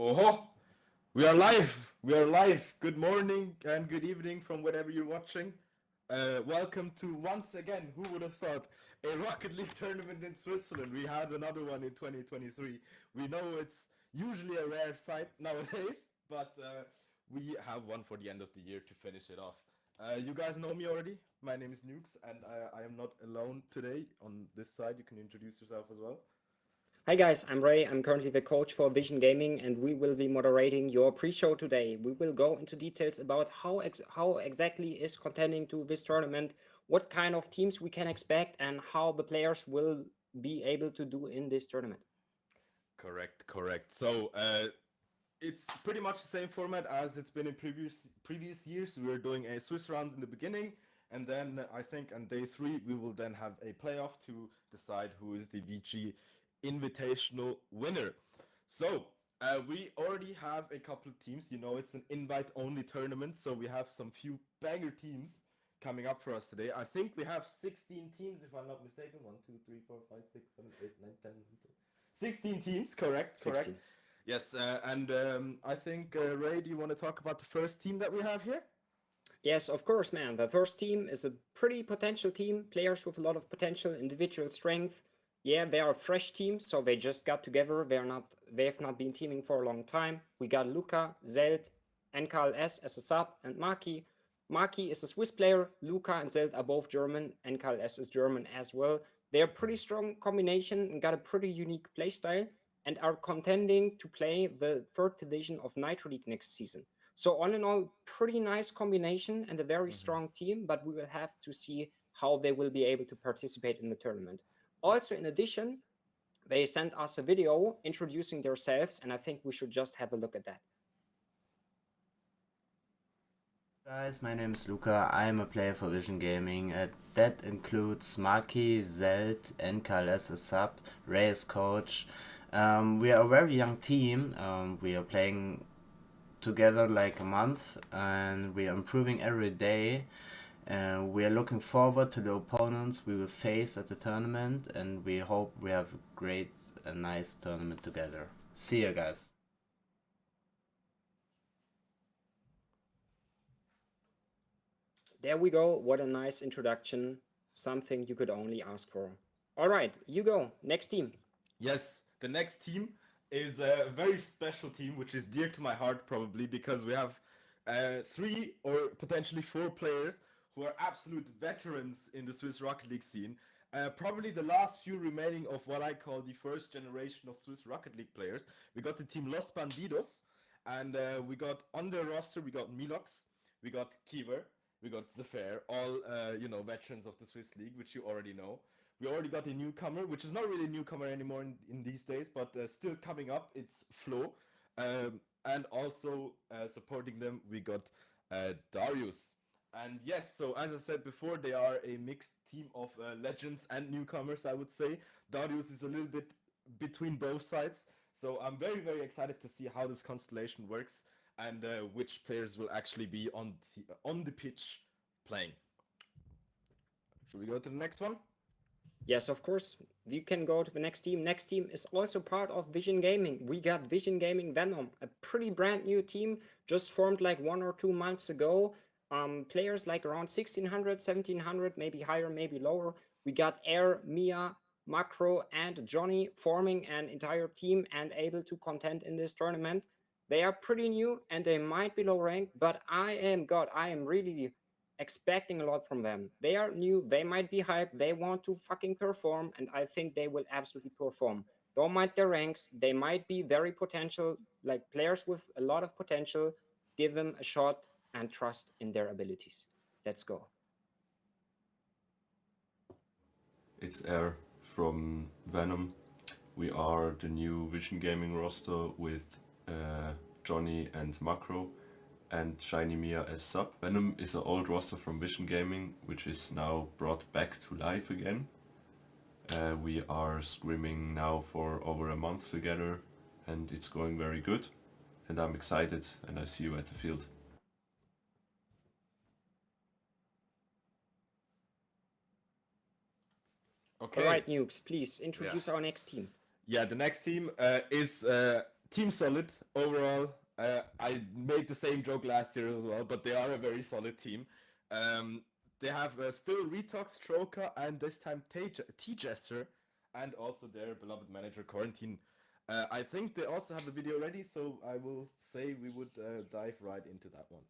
Oh, we are live. We are live. Good morning and good evening from wherever you're watching. Welcome to once again, who would have thought, a Rocket League tournament in Switzerland. We had another one in 2023. We know it's usually a rare sight nowadays, but we have one for the end of the year to finish it off. You guys know me already. My name is Nukes, and I am not alone today. On this side, you can introduce yourself as well. Hi guys, I'm Ray. I'm currently the coach for VisionGaming and we will be moderating your pre-show today. We will go into details about how exactly is contending to this tournament, what kind of teams we can expect and how the players will be able to do in this tournament. Correct. So it's pretty much the same format as it's been in previous years. We're doing a Swiss round in the beginning, and then I think on day 3 we will then have a playoff to decide who is the VG Invitational winner. So we already have a couple of teams. You know, it's an invite-only tournament, so we have some few banger teams coming up for us today. I think we have 16 teams, if I'm not mistaken. 1, 2, 3, 4, 5, 6, 7, 8, 9, 10, 16 teams. Correct. 16. Yes, and I think, Ray, do you want to talk about the first team that we have here? Yes, of course, man. The first team is a pretty potential team, players with a lot of potential, individual strength. Yeah, they are a fresh team, so they just got together. They have not been teaming for a long time. We got Luca, Zelt, NKLS as a sub, and Maki. Maki is a Swiss player. Luca and Zelt are both German. NKLS is German as well. They're a pretty strong combination and got a pretty unique playstyle and are contending to play the third division of Nitro League next season. So all in all, pretty nice combination and a very strong team, but we will have to see how they will be able to participate in the tournament. Also, in addition, they sent us a video introducing themselves, and I think we should just have a look at that. Guys, my name is Luca. I'm a player for VisionGaming. That includes Maki, Zelt, NKLS as sub, Ray as coach. We are a very young team. We are playing together like a month and we are improving every day. We are looking forward to the opponents we will face at the tournament and we hope we have a great and nice tournament together. See you guys. There we go. What a nice introduction. Something you could only ask for. All right, you go. Next team. Yes, the next team is a very special team, which is dear to my heart probably because we have 3 or potentially 4 players who are absolute veterans in the Swiss Rocket League scene. Probably the last few remaining of what I call the first generation of Swiss Rocket League players. We got the team Los Bandidos, and we got on their roster, we got Milox, we got Kiever, we got Zephyr, all veterans of the Swiss League, which you already know. We already got a newcomer, which is not really a newcomer anymore in these days, but still coming up. It's Flo, and also supporting them, we got Darius. And yes, so as I said before, they are a mixed team of legends and newcomers, I would say. Darius is a little bit between both sides, so I'm very, very excited to see how this constellation works and which players will actually be on the pitch playing. Should we go to the next one? Yes, of course. We can go to the next team. Next team is also part of VisionGaming. We got VisionGaming Venom, a pretty brand new team, just formed like 1 or 2 months ago. Players like around 1600, 1700, maybe higher, maybe lower. We got Air, Mia, Macro, and Johnny forming an entire team and able to contend in this tournament. They are pretty new and they might be low ranked, but I am really expecting a lot from them. They are new, they might be hyped, they want to fucking perform, and I think they will absolutely perform. Don't mind their ranks, they might be very potential, like players with a lot of potential. Give them a shot and trust in their abilities. Let's go. It's Air from Venom. We are the new VisionGaming roster with Johnny and Macro and Shiny Mia as sub. Venom is an old roster from VisionGaming, which is now brought back to life again. We are scrimming now for over a month together and it's going very good. And I'm excited and I see you at the field. Okay. All right, Nukes, please introduce our next team. Yeah, the next team is Team Solid overall. I made the same joke last year as well, but they are a very solid team. Um, they have still Retox, Troka, and this time T-Jester, and also their beloved manager Quarantine. I think they also have the video ready, so I will say we would dive right into that one.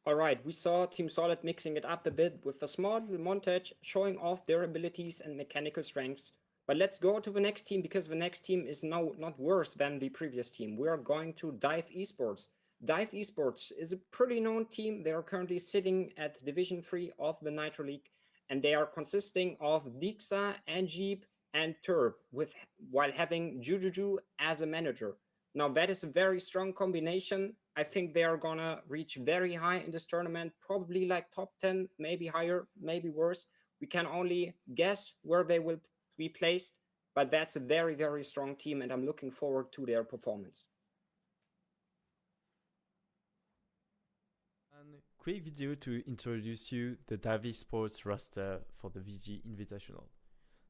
Alright, we saw Team Solid mixing it up a bit with a small little montage showing off their abilities and mechanical strengths. But let's go to the next team, because the next team is now not worse than the previous team. We are going to Dive Esports. Dive Esports is a pretty known team. They are currently sitting at Division 3 of the Nitro League, and they are consisting of Dixa, Anjeep, and Turb, while having Jujuju as a manager. Now that is a very strong combination. I think they are gonna reach very high in this tournament, probably like top 10, maybe higher, maybe worse. We can only guess where they will be placed, but that's a very, very strong team, and I'm looking forward to their performance. A quick video to introduce you the Dive Esports roster for the VG Invitational.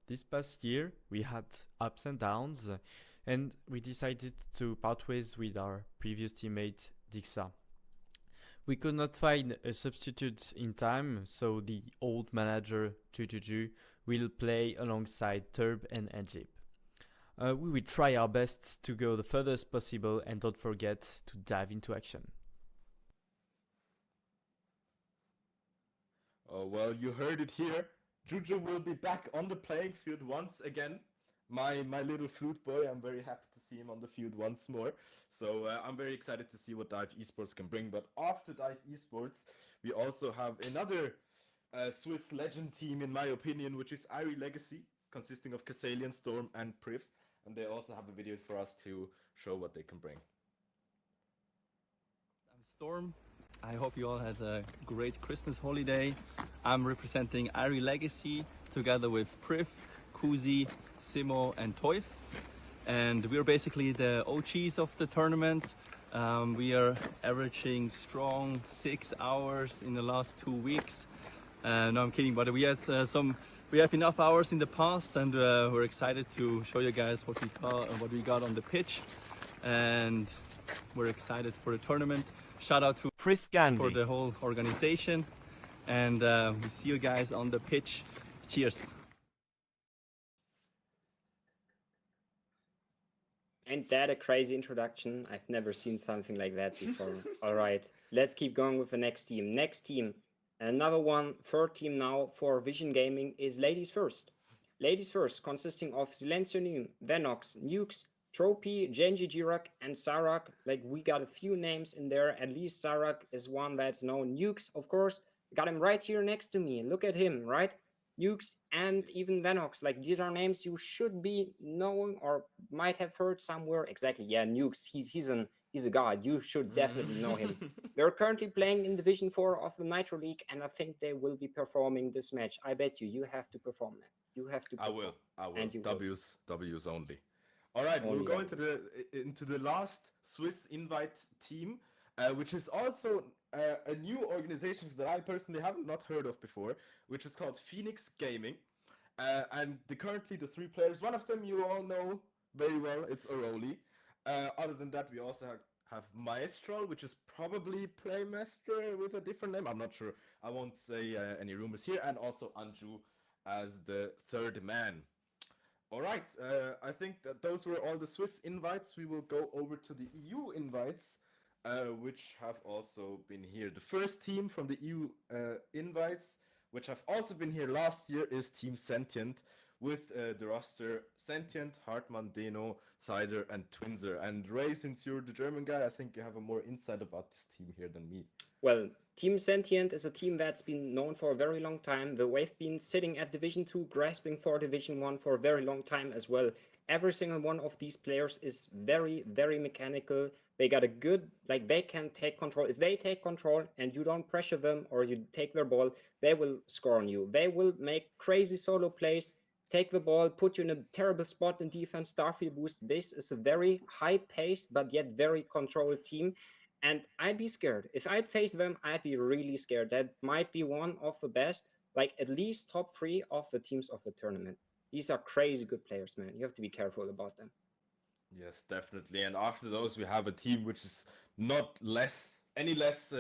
This past year we had ups and downs, and we decided to part ways with our previous teammate Dixa. We could not find a substitute in time, so the old manager Jujuju will play alongside Turb and Anjeep. We will try our best to go the furthest possible, and don't forget to dive into action. Oh, well, you heard it here. Juju will be back on the playing field once again. My little flute boy, I'm very happy to see him on the field once more. So I'm very excited to see what Dive Esports can bring. But after Dive Esports, we also have another Swiss legend team, in my opinion, which is Irie Legacy, consisting of Kassalian, Storm, and Priv. And they also have a video for us to show what they can bring. I'm Storm. I hope you all had a great Christmas holiday. I'm representing Irie Legacy together with Priv, Kuzi, Simo and Toif, and we're basically the OGs of the tournament. We are averaging strong 6 hours in the last 2 weeks. No, I'm kidding, but we have enough hours in the past, and we're excited to show you guys what we got on the pitch, and we're excited for the tournament. Shout out to Priv for the whole organization, and we see you guys on the pitch. Cheers. Ain't that a crazy introduction? I've never seen something like that before. All right, let's keep going with the next team. Next team, another one, third team now for VisionGaming is Ladies First. Ladies First, consisting of Silencionim, Venox, Nukes, Tropy, Genji Jirak, and Sarak. Like, we got a few names in there. At least Sarak is one that's known. Nukes, of course, got him right here next to me. Look at him, right? Nukes and even Venox. Like, these are names you should be knowing or might have heard somewhere. Exactly, yeah, Nukes. He's a god. You should definitely know him. They're currently playing in Division 4 of the Nitro League, and I think they will be performing this match. I bet you have to perform that. You have to perform. I will. And you W's only. All right, Only we'll go W's. into the last Swiss invite team, which is also a new organization that I personally haven't not heard of before, which is called Phoenix Gaming. And currently the 3 players, one of them you all know very well, it's Oroli. Other than that, we also have Maestral, which is probably Playmaster with a different name. I'm not sure. I won't say any rumors here. And also Anju as the 3rd man. All right, I think that those were all the Swiss invites. We will go over to the EU invites, which have also been here. The first team from the EU invites, which have also been here last year, is Team Sentient, with the roster Sentient, Hartmann, Deno, Thider, and Twinzer. And Ray, since you're the German guy, I think you have a more insight about this team here than me. Well, Team Sentient is a team that's been known for a very long time. They've been sitting at Division 2, grasping for Division 1 for a very long time as well. Every single one of these players is very, very mechanical, They got a good, like they can take control. If they take control and you don't pressure them or you take their ball, they will score on you. They will make crazy solo plays, take the ball, put you in a terrible spot in defense, Starfield boost. This is a very high-paced but yet very controlled team. And I'd be scared. If I'd face them, I'd be really scared. That might be one of the best, like at least top 3 of the teams of the tournament. These are crazy good players, man. You have to be careful about them. Yes, definitely. And after those, we have a team which is not any less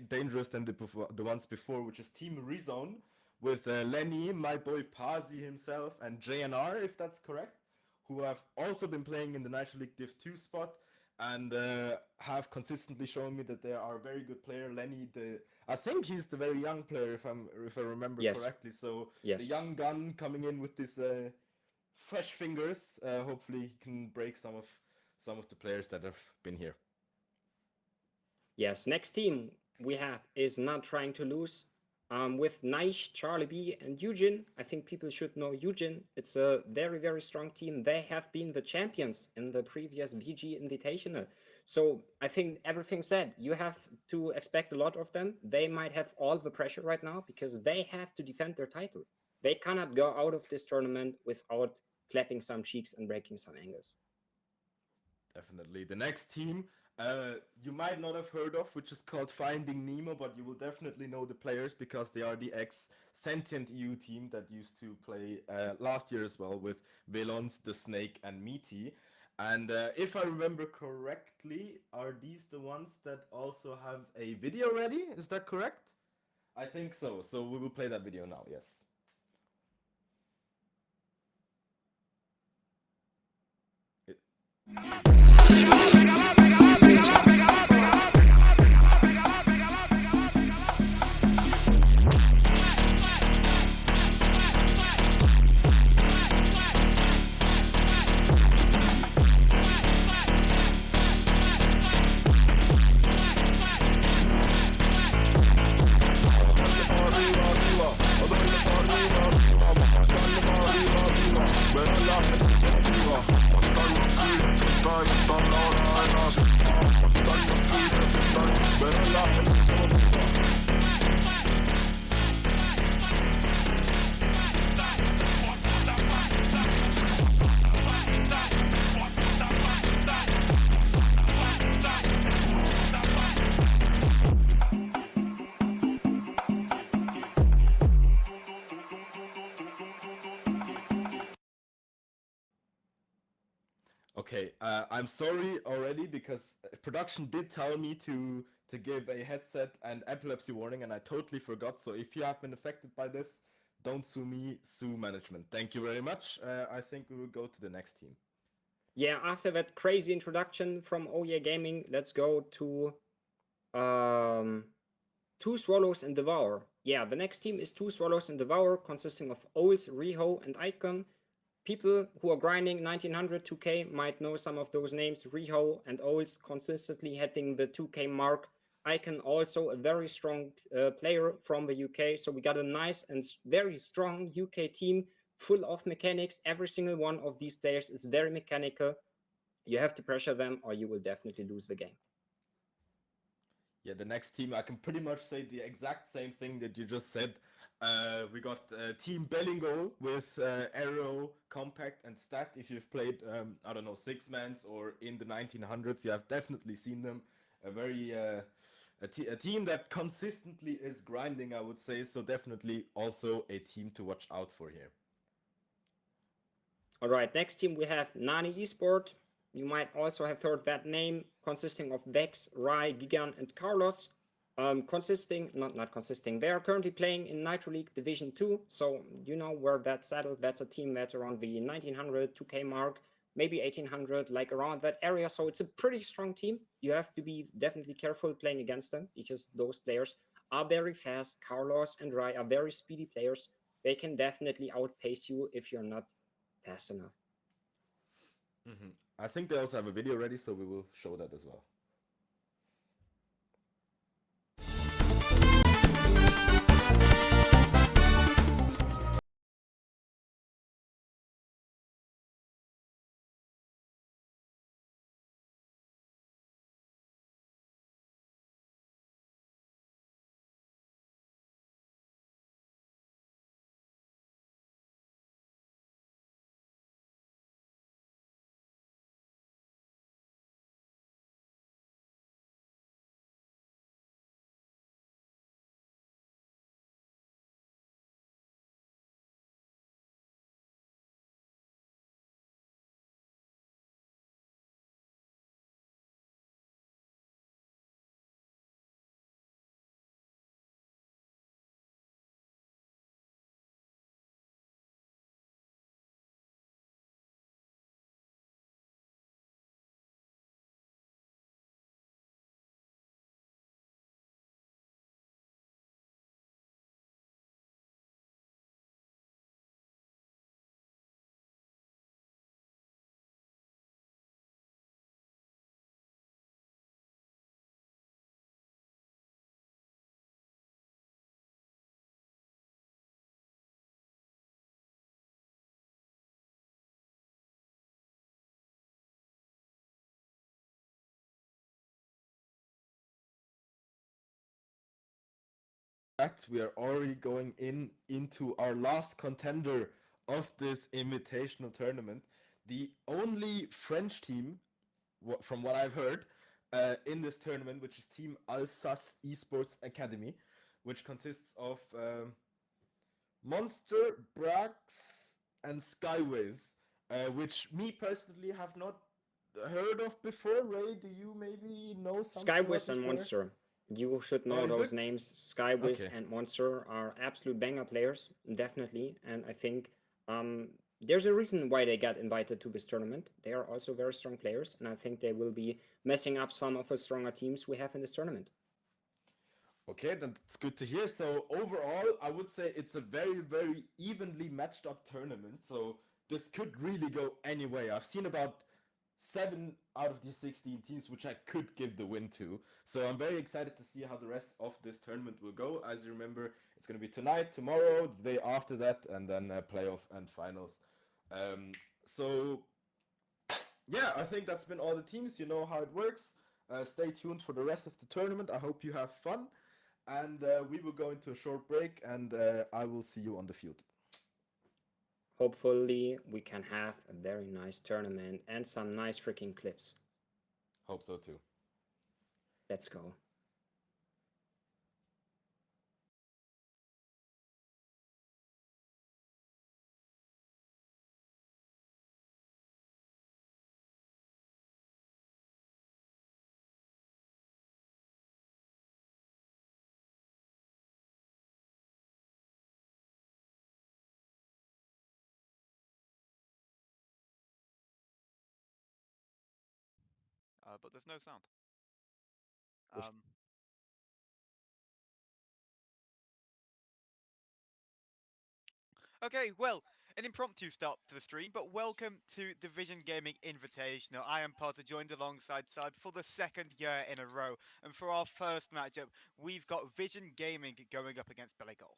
dangerous than the ones before, which is Team Rezone with Lenny, my boy Pazi himself, and JNR, if that's correct, who have also been playing in the Nitro League Div 2 spot and have consistently shown me that they are a very good player. Lenny, I think he's the very young player, if I remember correctly. So the young gun coming in with this fresh fingers. Hopefully, he can break some of the players that have been here. Yes, next team we have is not trying to lose. With Naish, Charlie B, and Eugene. I think people should know Eugene. It's a very, very strong team. They have been the champions in the previous VG Invitational. So I think everything said. You have to expect a lot of them. They might have all the pressure right now because they have to defend their title. They cannot go out of this tournament without clapping some cheeks and breaking some angles. Definitely. The next team you might not have heard of, which is called Finding Nemo, but you will definitely know the players because they are the ex-Sentient EU team that used to play last year as well with Velons, the Snake, and Meaty. And if I remember correctly, are these the ones that also have a video ready? Is that correct? I think so. So we will play that video now, yes. Okay, I'm sorry already because production did tell me to give a headset and epilepsy warning, and I totally forgot. So if you have been affected by this, don't sue me, sue management. Thank you very much. I think we will go to the next team. Yeah, after that crazy introduction from Oh Yeah Gaming, let's go to Two Swallows and Devour. Yeah, the next team is Two Swallows and Devour, consisting of Ols, Riho, and Icon. People who are grinding 1900 2K might know some of those names. Riho and Ols consistently hitting the 2K mark. Icon also a very strong player from the UK. So we got a nice and very strong UK team full of mechanics. Every single one of these players is very mechanical. You have to pressure them or you will definitely lose the game. Yeah, the next team, I can pretty much say the exact same thing that you just said. We got Team BELLINGOLL with Arrow, Compact, and Stat. If you've played, I don't know, Six Mans or in the 1900s, you have definitely seen them. A team that consistently is grinding, I would say. So definitely also a team to watch out for here. All right, next team we have Nani Esport. You might also have heard that name, consisting of Vex, Rai, Gigan, and Carlos. They are currently playing in Nitro League Division 2, so you know where that's settled. That's a team that's around the 1900 2K mark, maybe 1800, like around that area. So it's a pretty strong team. You have to be definitely careful playing against them because those players are very fast. Carlos and Rai are very speedy players. They can definitely outpace you if you're not fast enough. I think they also have a video ready, so we will show that as well. that, we are already going into our last contender of this invitational tournament. The only French team, from what I've heard, in this tournament, which is Team Alsace Esports Academy, which consists of Monster, Brax, and Skyways, which me personally have not heard of before. Ray, do you maybe know something about Skywiz this and player? Monster. You should Oh, know is those it? names. Skywiz Okay. and Monster are absolute banger players, definitely. And I think there's a reason why they got invited to this tournament. They are also very strong players, and I think they will be messing up some of the stronger teams we have in this tournament. Okay, that's good to hear. So overall, I would say it's a very, very evenly matched up tournament. So this could really go any way. I've seen about 7 out of the 16 teams which I could give the win to. So I'm very excited to see how the rest of this tournament will go. As you remember, it's going to be tonight, tomorrow, the day after that, and then playoff and finals. Um, so yeah, I think that's been all the teams. You know how it works. Stay tuned for the rest of the tournament. I hope you have fun. And we will go into a short break, and I will see you on the field. Hopefully, we can have a very nice tournament and some nice freaking clips. Hope so too. Let's go. But there's no sound. Um, okay, well, an impromptu start to the stream, but welcome to the Vision Gaming Invitational. I am Potter, joined alongside Side for the second year in a row, and for our first matchup, we've got Vision Gaming going up against BELLINGOLL.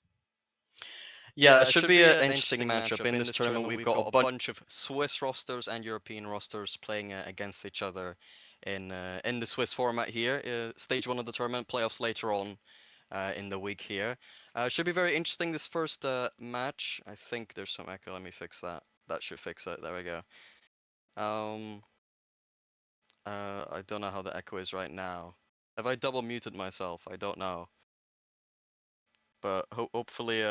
Yeah, it should be an interesting matchup. In this tournament, we've got a bunch of Swiss rosters and European rosters playing against each other in the Swiss format here. Stage one of the tournament, playoffs later on in the week here. Should be very interesting this first match. I think there's some echo. Let me fix that. That should fix it. There we go. Um, I don't know how the echo is right now. Have I double muted myself? I don't know. But hopefully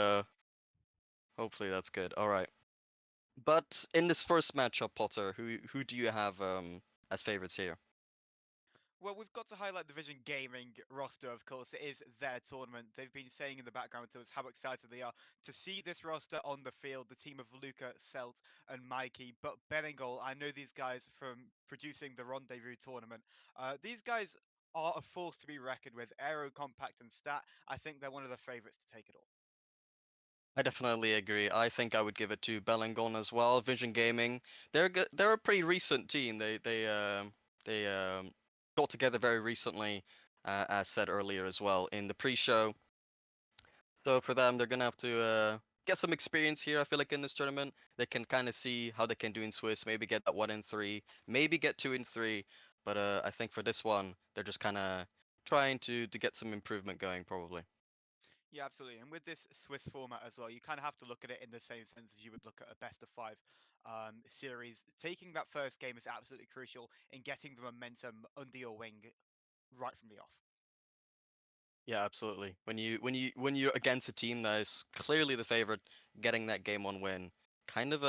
that's good. All right. But in this first matchup, Potter, who do you have as favorites here? Well, we've got to highlight the Vision Gaming roster, of course. It is their tournament. They've been saying in the background to us how excited they are to see this roster on the field, the team of Luca, Selt, and Mikey. But BELLINGOLL, I know these guys from producing the Rendezvous tournament. These guys are a force to be reckoned with. Aero, compact, and stat. I think they're one of the favorites to take it all. I definitely agree. I think I would give it to BELLINGOLL as well. Vision Gaming, they're a pretty recent team. They got together very recently, as said earlier as well in the pre-show. So for them, they're gonna have to get some experience here. I feel like in this tournament, they can kind of see how they can do in Swiss. Maybe get that 1-3, maybe get 2-3. But I think for this one, they're just kind of trying to get some improvement going, probably. Yeah, absolutely. And with this Swiss format as well, you kind of have to look at it in the same sense as you would look at a best of five series. Taking that first game is absolutely crucial in getting the momentum under your wing right from the off. Yeah, absolutely. When you're against a team that is clearly the favorite, getting that game one win, kind of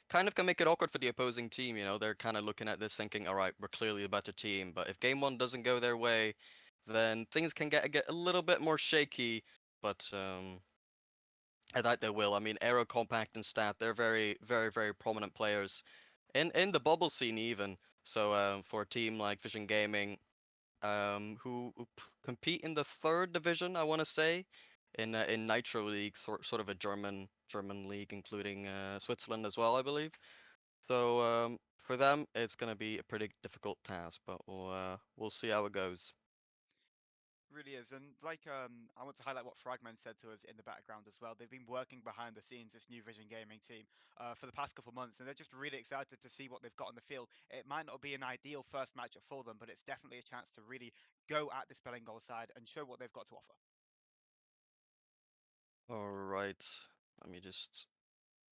kind of can make it awkward for the opposing team. You know, they're kind of looking at this thinking, all right, we're clearly the better team. But if game one doesn't go their way, then things can get a little bit more shaky. But I doubt they will. I mean, Aero, Compact, and Stat, they're very, very, very prominent players in the bubble scene even. So for a team like Vision Gaming, who compete in the third division, I want to say, in Nitro League, sort of a German league, including Switzerland as well, I believe. So for them, it's gonna be a pretty difficult task, but we'll see how it goes. Really is. And like I want to highlight what Fragment said to us in the background as well. They've been working behind the scenes, this new Vision Gaming team, for the past couple of months, and they're just really excited to see what they've got on the field. It might not be an ideal first matchup for them, but it's definitely a chance to really go at this Bellingold side and show what they've got to offer. All right. Let me just.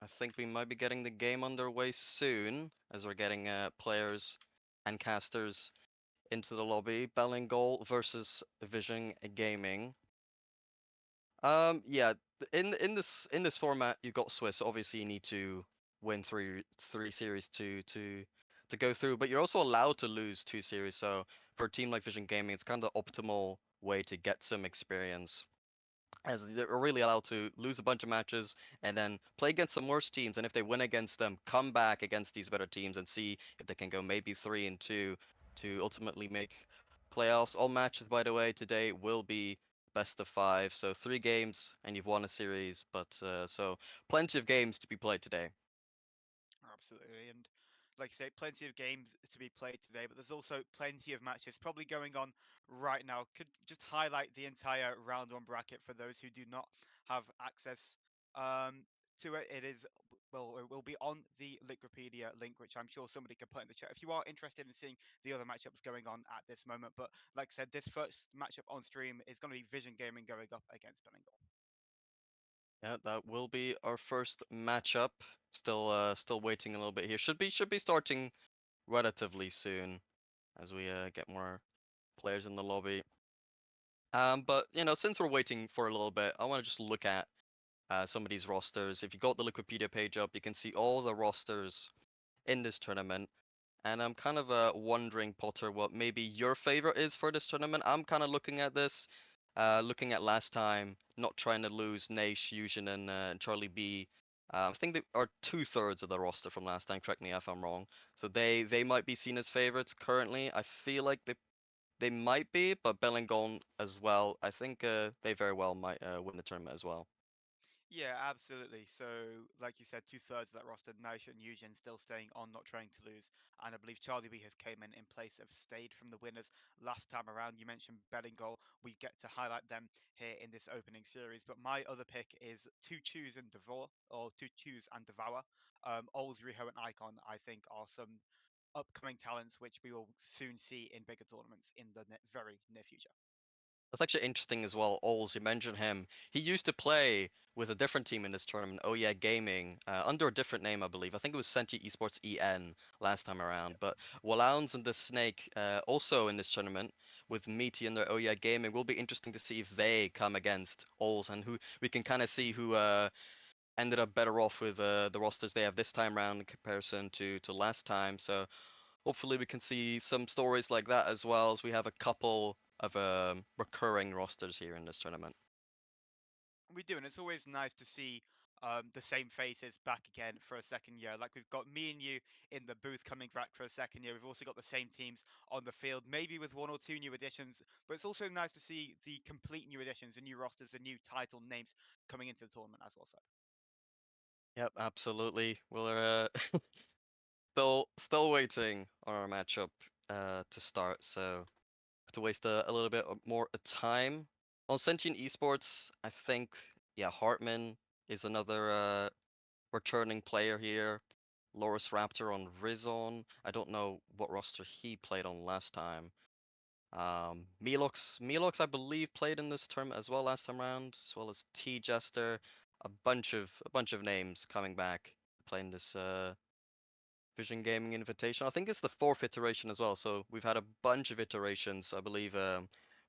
I think we might be getting the game underway soon, as we're getting players and casters into the lobby. BELLINGOLL versus Vision Gaming. Yeah. In this format, you've got Swiss. Obviously, you need to win three series to go through, but you're also allowed to lose 2 series. So for a team like Vision Gaming, it's kind of the optimal way to get some experience, as they're really allowed to lose a bunch of matches and then play against some worse teams. And if they win against them, come back against these better teams and see if they can go maybe 3-2 to ultimately make playoffs. All matches, by the way, today will be best of 5, so 3 games and you've won a series. But so plenty of games to be played today. Absolutely, and like I say, plenty of games to be played today, but there's also plenty of matches probably going on right now. Could just highlight the entire round one bracket for those who do not have access um, to it. It is, well, it will be on the Liquipedia link, which I'm sure somebody can put in the chat if you are interested in seeing the other matchups going on at this moment. But like I said, this first matchup on stream is going to be Vision Gaming going up against BELLINGOLL. Yeah, that will be our first matchup. Still waiting a little bit here. Should be starting relatively soon as we get more players in the lobby. But since we're waiting for a little bit, I want to just look at some of these rosters. If you got the Liquipedia page up, you can see all the rosters in this tournament. And I'm kind of wondering, Potter, what maybe your favorite is for this tournament. I'm kind of looking at this, looking at last time, not trying to lose Nash, Fusion, and Charlie B. I think they are 2/3 of the roster from last time. Correct me if I'm wrong. So they might be seen as favorites currently. I feel like they might be, but BELLINGOLL as well. I think they very well might win the tournament as well. Yeah, absolutely. So, like you said, 2/3 of that roster, Naisha and Yujin still staying on, not trying to lose. And I believe Charlie B has came in place of Stayed from the winners last time around. You mentioned BELLINGOLL. We get to highlight them here in this opening series. But my other pick is To Choose and Devour, or To Choose and Devour. Old Riho and Icon, I think, are some upcoming talents which we will soon see in bigger tournaments in the very near future. That's actually interesting as well. Ols, you mentioned him. He used to play with a different team in this tournament. Oh yeah, Gaming, under a different name, I believe. I think it was Senti Esports EN last time around. But Wallowns and the Snake, also in this tournament with Meaty and their Oh yeah Gaming. Will be interesting to see if they come against Ols, and who we can kind of see who ended up better off with the rosters they have this time around in comparison to last time. So hopefully we can see some stories like that, as well as we have a couple of recurring rosters here in this tournament. We do, and it's always nice to see the same faces back again for a second year. Like we've got me and you in the booth coming back for a second year. We've also got the same teams on the field, maybe with one or two new additions. But it's also nice to see the complete new additions, the new rosters, the new title names coming into the tournament as well. So Yep, absolutely. We're still waiting on our matchup to start, so have to waste a little bit more time. On Sentient Esports, I think, yeah, Hartman is another returning player here. Loris Raptor on Rizon. I don't know what roster he played on last time. Milox, I believe, played in this tournament as well last time around, as well as T Jester. A bunch of names coming back playing this Vision Gaming Invitational. I think it's the 4th iteration as well. So we've had a bunch of iterations. I believe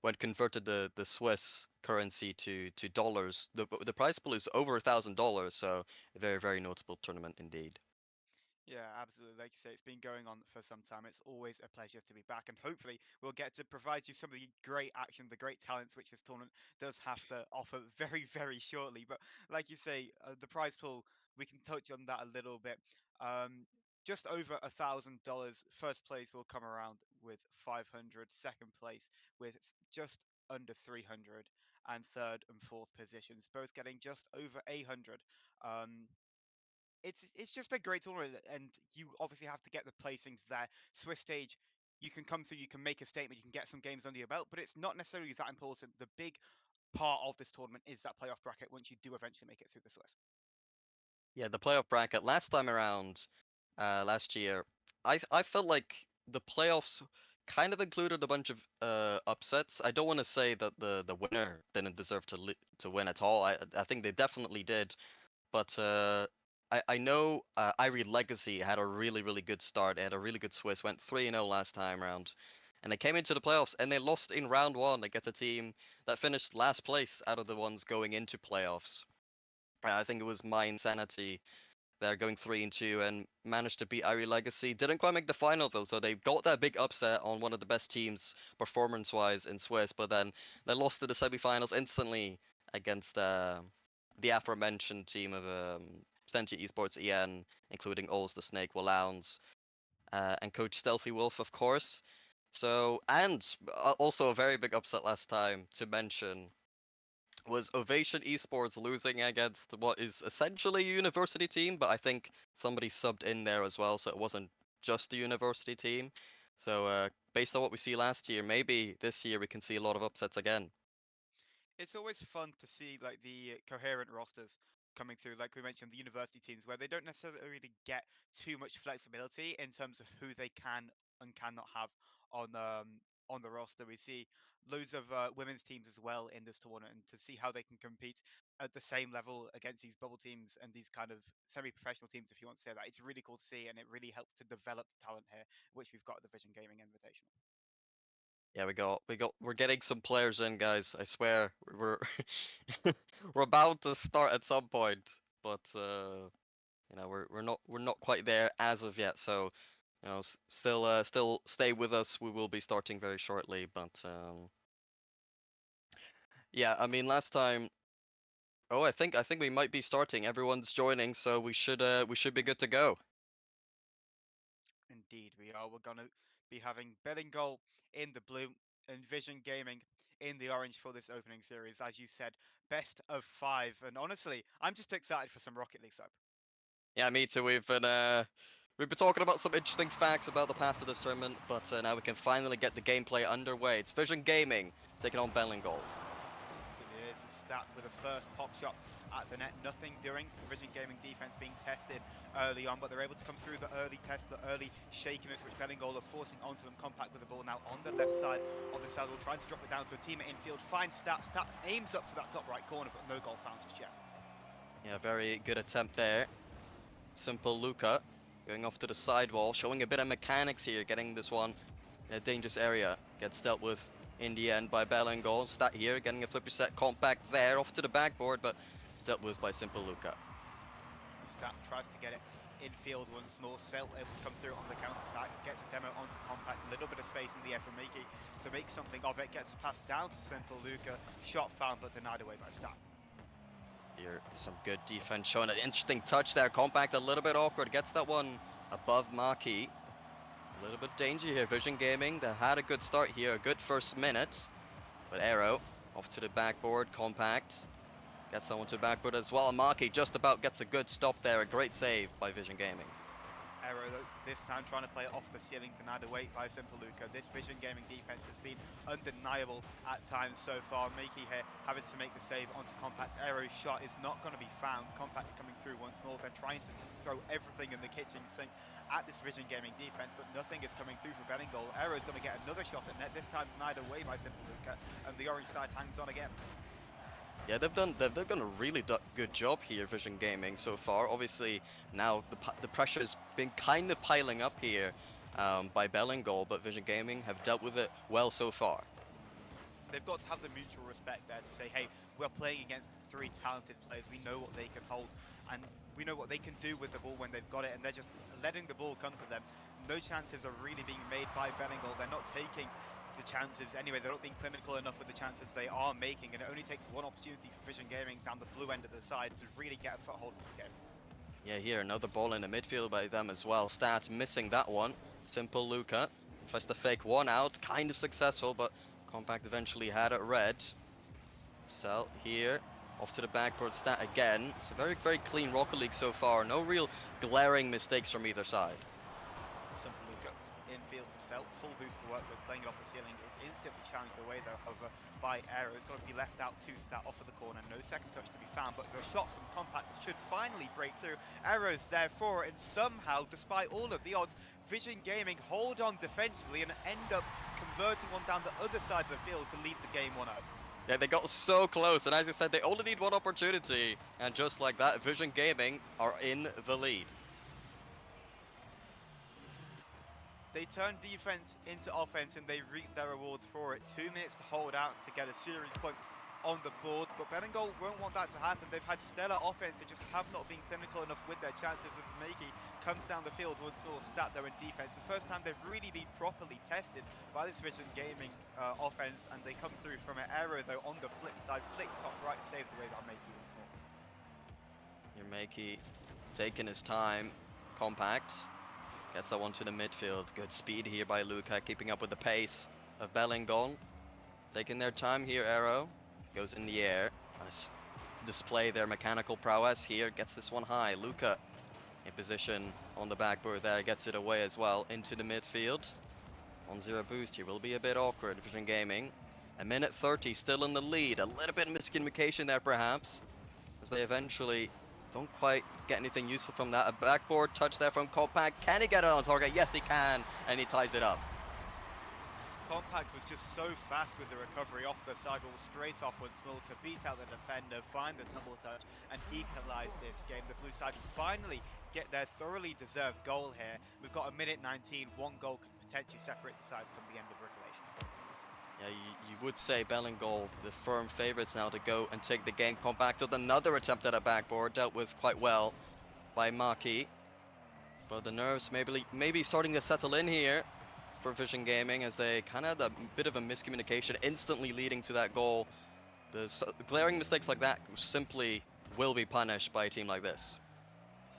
when converted the Swiss currency to dollars, the prize pool is over $1,000. So a very, very notable tournament indeed. yeah, absolutely. Like you say, it's been going on for some time. It's always a pleasure to be back, and hopefully, we'll get to provide you some of the great action, the great talents which this tournament does have to offer very, very shortly. But like you say, the prize pool, we can touch on that a little bit. Just over $1,000. First place will come around with 500. Second place with just under 300, and third and fourth positions both getting just over 800. Um, it's just a great tournament, and you obviously have to get the placings there. Swiss stage, you can come through, you can make a statement, you can get some games under your belt, but it's not necessarily that important. The big part of this tournament is that playoff bracket once you do eventually make it through the Swiss. Yeah, the playoff bracket last time around, last year, I felt like the playoffs kind of included a bunch of upsets. I don't want to say that the winner didn't deserve to win at all. I think they definitely did, but I know Irie Legacy had a really good start. They had a really good Swiss, went 3-0 last time round, and they came into the playoffs and they lost in round one against a team that finished last place out of the ones going into playoffs. I think it was Mind Sanity. They're going 3-2 and managed to beat Irie Legacy. Didn't quite make the final though, so they got that big upset on one of the best teams performance-wise in Swiss, but then they lost to the semi-finals instantly against the aforementioned team of Sentient Esports EN, including Ols the Snake, Wallowns, and Coach Stealthy Wolf, of course. So, and also a very big upset last time to mention was Ovation Esports losing against what is essentially a university team, but I think somebody subbed in there as well, so it wasn't just a university team. So based on what we see last year, maybe this year we can see a lot of upsets again. It's always fun to see like the coherent rosters coming through, like we mentioned, the university teams where they don't necessarily really get too much flexibility in terms of who they can and cannot have on the roster. We see loads of women's teams as well in this tournament, and to see how they can compete at the same level against these bubble teams and these kind of semi-professional teams, if you want to say that, it's really cool to see, and it really helps to develop the talent here, which we've got at the Vision Gaming Invitational. Yeah, we're getting some players in, guys. I swear, we're we're about to start at some point, but you know, we're not quite there as of yet. So, you know, still stay with us. We will be starting very shortly, but yeah, I mean, last time. Oh, I think we might be starting. Everyone's joining, so we should be good to go. Indeed, we are. We're going to be having BELLINGOLL in the blue and Vision Gaming in the orange for this opening series. As you said, best of 5. And honestly, I'm just excited for some Rocket League sub. Yeah, me too. We've been talking about some interesting facts about the past of this tournament, but now we can finally get the gameplay underway. It's Vision Gaming taking on BELLINGOLL. It's a stat with a first pop shot at the net. Nothing doing. The Vision Gaming defense being tested early on, but they're able to come through the early test, the early shakiness, which BELLINGOLL are forcing onto them. Compact with the ball now on the left side of the saddle, trying to drop it down to a team at infield. Finds Stat. Stat aims up for that top right corner, but no goal found just yet. Yeah, very good attempt there. Simple Luca going off to the sidewall, showing a bit of mechanics here, getting this one in a dangerous area. Gets dealt with in the end by BELLINGOLL. Stat here, getting a flipper set compact there, off to the backboard, but dealt with by Simple Luca. Stat tries to get it infield once more. Cell able to come through on the counter attack, gets a demo onto Compact, a little bit of space in the air for Miki to make something of it, gets a pass down to Simple Luca, shot found but denied away by Stat. Here, some good defense showing an interesting touch there. Compact a little bit awkward, gets that one above Marquee. A little bit danger here. Vision Gaming, they had a good start here, a good first minute. But Arrow off to the backboard, Compact. Gets someone to the backboard as well. Marquee just about gets a good stop there. A great save by Vision Gaming. Arrow this time trying to play it off the ceiling, denied away by Simple Luca. This Vision Gaming defense has been undeniable at times so far. Miki here having to make the save onto Compact. Arrow's shot is not going to be found. Compact's coming through once more. They're trying to throw everything in the kitchen sink at this Vision Gaming defense, but nothing is coming through for BELLINGOLL. Arrow's going to get another shot at net, this time denied away by Simple Luca, and the orange side hangs on again. Yeah, they've done a really good job here, Vision Gaming, so far. Obviously, now the pressure has been kind of piling up here by BELLINGOLL, but Vision Gaming have dealt with it well so far. They've got to have the mutual respect there to say, hey, we're playing against 3 talented players. We know what they can hold, and we know what they can do with the ball when they've got it, and they're just letting the ball come to them. No chances are really being made by BELLINGOLL. They're not taking the chances anyway. They're not being clinical enough with the chances they are making, and it only takes one opportunity for Vision Gaming down the blue end of the side to really get a foothold in this game. Yeah, here another ball in the midfield by them as well. Stat missing that one. Simple Luca tries to fake one out, kind of successful, but Compact eventually had it red. Cell here, off to the backboard. Stat again. It's a very clean Rocket League so far. No real glaring mistakes from either side. Simple Luca in field to Celt. Full boost to work with, playing it off the ceiling. It's instantly challenged away, though, however, by Aero. It's going to be left out to stat off of the corner. No second touch to be found, but the shot from Compact should finally break through. Aero's there for it, and somehow, despite all of the odds, Vision Gaming hold on defensively and end up converting one down the other side of the field to lead the game 1-0. Yeah, they got so close, and as you said, they only need one opportunity. And just like that, Vision Gaming are in the lead. They turn defense into offense and they reap their rewards for it. 2 minutes to hold out to get a series point on the board, but BELLINGOLL won't want that to happen. They've had stellar offense, they just have not been clinical enough with their chances as Makey comes down the field once more, stat though in defense. The first time they've really been properly tested by this Vision Gaming offense, and they come through from an error though on the flip side. Flick top right, saved away by Makey once more. Your Makey taking his time, Compact. Gets that one to the midfield. Good speed here by Luca, keeping up with the pace of BELLINGOLL. Taking their time here, Aero. Goes in the air. Trying to display their mechanical prowess here. Gets this one high. Luca in position on the backboard there. Gets it away as well into the midfield. 1-0 boost here. Will be a bit awkward. Vision Gaming. A minute 30 still in the lead. A little bit of miscommunication there perhaps, as they eventually don't quite get anything useful from that. A backboard touch there from Compact. Can he get it on target? Yes, he can, and he ties it up. Compact was just so fast with the recovery off the sidewall, straight off once more to beat out the defender, find the double touch, and equalise this game. The blue side finally get their thoroughly deserved goal here. We've got a minute 19, one goal could potentially separate the sides come the end of regulation. Yeah, you would say BELLINGOLL, the firm favourites now to go and take the game. Compact with another attempt at a backboard, dealt with quite well by Maki. But the nerves maybe starting to settle in here for Vision Gaming, as they kind of had a bit of a miscommunication, instantly leading to that goal. The glaring mistakes like that simply will be punished by a team like this.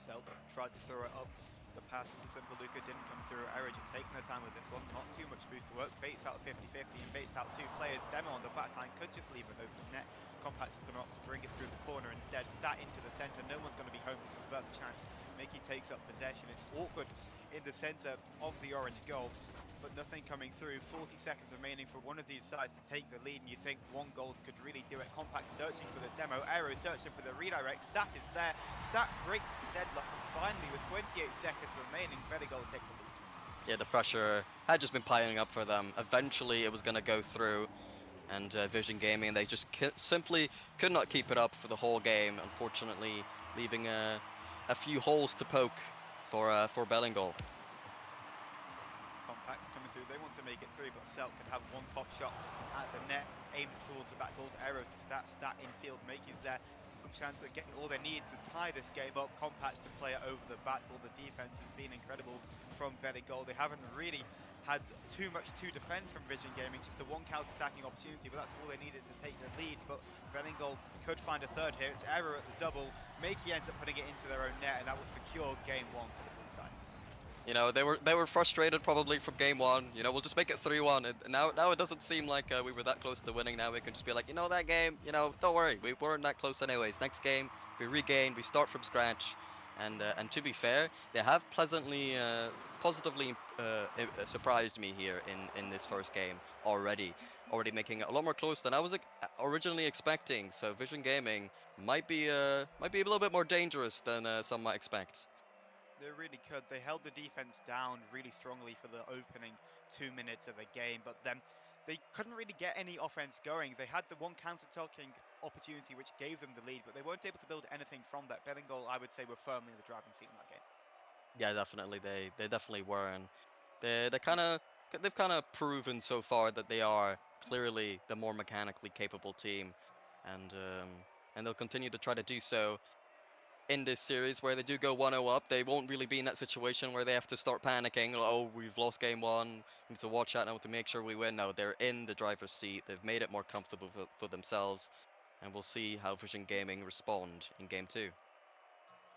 Celt tried to throw it up. The pass from Simple Luca didn't come through. Arrow just taking their time with this one. Not too much boost to work. Baits out 50-50 and baits out two players. Demo on the backline could just leave an open net. Compact has gone up to bring it through the corner instead. Stat into the centre. No one's going to be home to convert the chance. Makey takes up possession. It's awkward in the centre of the orange goal, but nothing coming through. 40 seconds remaining for one of these sides to take the lead, and you think one goal could really do it. Compact searching for the demo, Aero searching for the redirect. Stat is there. Stat breaks the deadlock, and finally, with 28 seconds remaining, BELLINGOLL take the lead. Yeah, the pressure had just been piling up for them. Eventually, it was going to go through, and Vision Gaming, they just simply could not keep it up for the whole game, unfortunately, leaving a few holes to poke for BELLINGOLL. Compact coming through, they want to make it through, but Celt can have one pop shot at the net, aimed towards the back goal. Arrow to stat infield, Makey's there. Good chance of getting all they need to tie this game up. Compact to play it over the back goal. The defense has been incredible from BELLINGOLL. They haven't really had too much to defend from Vision Gaming, just a one counter-attacking opportunity, but that's all they needed to take the lead. But BELLINGOLL could find a third here. It's Arrow at the double. Makey ends up putting it into their own net, and that will secure game one for the blue side. You know, they were frustrated probably from game one. You know, we'll just make it 3-1. And now it doesn't seem like we were that close to winning. Now we can just be like, you know, that game, you know, don't worry, we weren't that close anyways. Next game, we regain, we start from scratch. And to be fair, they have positively surprised me here in this first game already making it a lot more close than I was originally expecting. So Vision Gaming might be a little bit more dangerous than some might expect. They really could. They held the defense down really strongly for the opening 2 minutes of the game, but then they couldn't really get any offense going. They had the one counter-attacking opportunity which gave them the lead, but they weren't able to build anything from that. BELLINGOLL, I would say, were firmly in the driving seat in that game. Yeah, definitely. They definitely were, and they've kind of proven so far that they are clearly the more mechanically capable team, and they'll continue to try to do so in this series where they do go 1-0 up. They won't really be in that situation where they have to start panicking. Oh, we've lost game one. We need to watch out now to make sure we win. No, they're in the driver's seat. They've made it more comfortable for themselves, and we'll see how Vision Gaming respond in game two.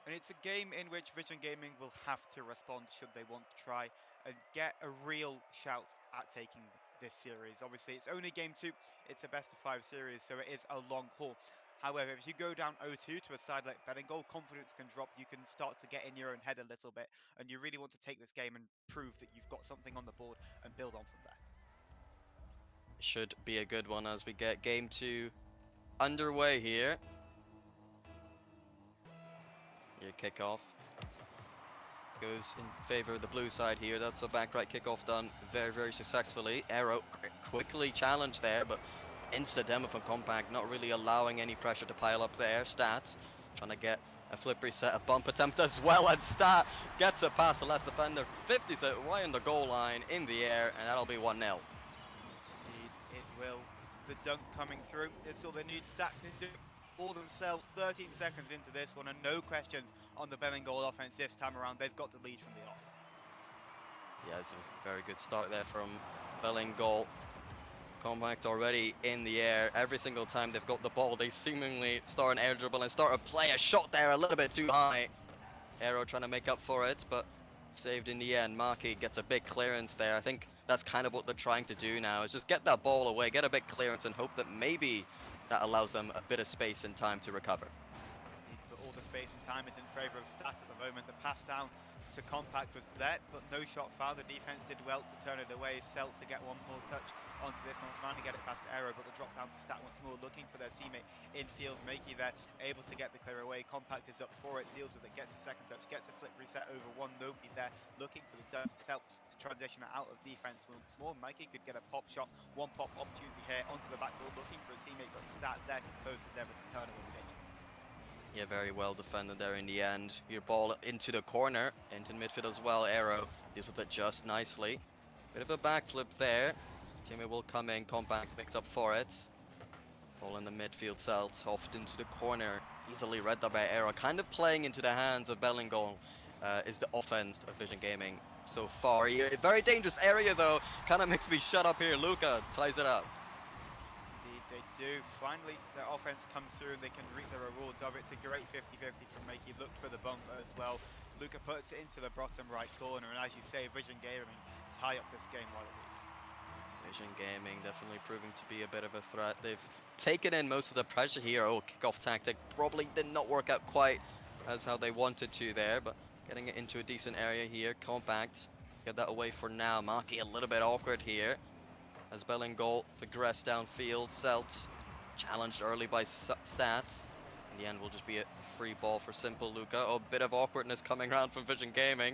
And it's a game in which Vision Gaming will have to respond should they want to try and get a real shout at taking this series. Obviously, it's only game two. It's a best of 5 series, so it is a long haul. However, if you go down 0-2 to a side like BELLINGOLL, confidence can drop. You can start to get in your own head a little bit, and you really want to take this game and prove that you've got something on the board and build on from there. Should be a good one as we get game 2 underway here. Your kickoff goes in favor of the blue side here. That's a back right kickoff done very, very successfully. Arrow quickly challenged there, but insta demo from Compact, not really allowing any pressure to pile up there. Stat trying to get a flip reset, a bump attempt as well, and Stat gets it past the last defender. 50 so right on the goal line in the air, and that'll be 1-0. Indeed, it will. The dunk coming through. It's all they need. Stat can do for themselves. 13 seconds into this one, and no questions on the BELLINGOLL offense this time around. They've got the lead from the off. Yeah, it's a very good start there from BELLINGOLL. Compact already in the air. Every single time they've got the ball, they seemingly start an air dribble and start a play. A shot there a little bit too high. Arrow trying to make up for it, but saved in the end. Markey gets a big clearance there. I think that's kind of what they're trying to do now, is just get that ball away, get a big clearance, and hope that maybe that allows them a bit of space and time to recover. But all the space and time is in favour of Stat at the moment. The pass down to Compact was there, but no shot found. The defense did well to turn it away. Celt to get one more touch onto this one, trying to get it past Arrow, but the drop down to Stat once more, looking for their teammate in field. Makey there, able to get the clear away. Compact is up for it, deals with it, gets a second touch, gets a flip reset over one. Nobody there, looking for the dunk. Celt to transition out of defense once more. Mikey could get a pop shot, one pop opportunity here onto the backboard, looking for a teammate, but Stat there composed as ever to turn away the danger. Yeah, very well defended there in the end. Your ball into the corner, into midfield as well. Arrow deals with it just nicely. Bit of a backflip there. Teammate will come in, Compact makes up for it. Ball in the midfield, Celt off into the corner. Easily read that by Arrow. Kind of playing into the hands of BELLINGOLL is the offense of VisionGaming so far. Here, a very dangerous area though. Kind of makes me shut up here. Luca ties it up. They do. Finally, their offense comes through and they can reap the rewards of it. It's a great 50-50 from Makey. Looked for the bump as well. Luca puts it into the bottom right corner, and as you say, VisionGaming tie up this game while it is. VisionGaming definitely proving to be a bit of a threat. They've taken in most of the pressure here. Oh, kickoff tactic probably did not work out quite as how they wanted to there, but getting it into a decent area here. Compact, get that away for now. Markey a little bit awkward here. As BELLINGOLL progressed downfield, Celt challenged early by Stat. In the end, will just be a free ball for Simple Luca. Oh, bit of awkwardness coming around from VisionGaming.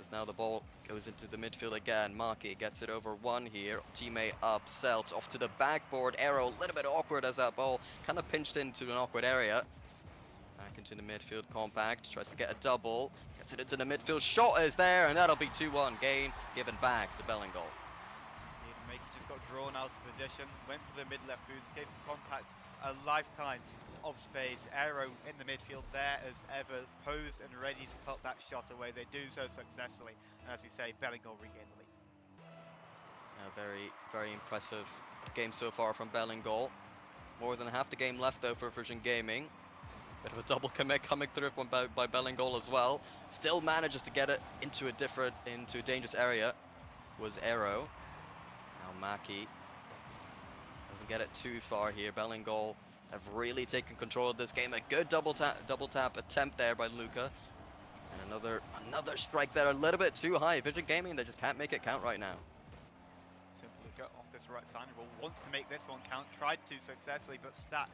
As now the ball goes into the midfield again. Markey gets it over one here. Teammate up, Celt off to the backboard. Arrow a little bit awkward as that ball kind of pinched into an awkward area. Back into the midfield, Compact tries to get a double. Gets it into the midfield. Shot is there, and that'll be 2-1. Gain given back to BELLINGOLL. Makey just got drawn out of position, went for the mid-left boost, gave Compact a lifetime of space. Arrow in the midfield there as ever, posed and ready to put that shot away. They do so successfully, and as we say, BELLINGOLL regain the lead. Very, very impressive game so far from BELLINGOLL. More than half the game left though for VisionGaming. Bit of a double commit coming through by BELLINGOLL as well. Still manages to get it into a dangerous area. Was Arrow. Now Maki doesn't get it too far here. BELLINGOLL have really taken control of this game. A good double tap attempt there by Luca. And another strike there, a little bit too high. VisionGaming, they just can't make it count right now. Simple Luca off this right side roll, wants to make this one count, tried to successfully, but Stat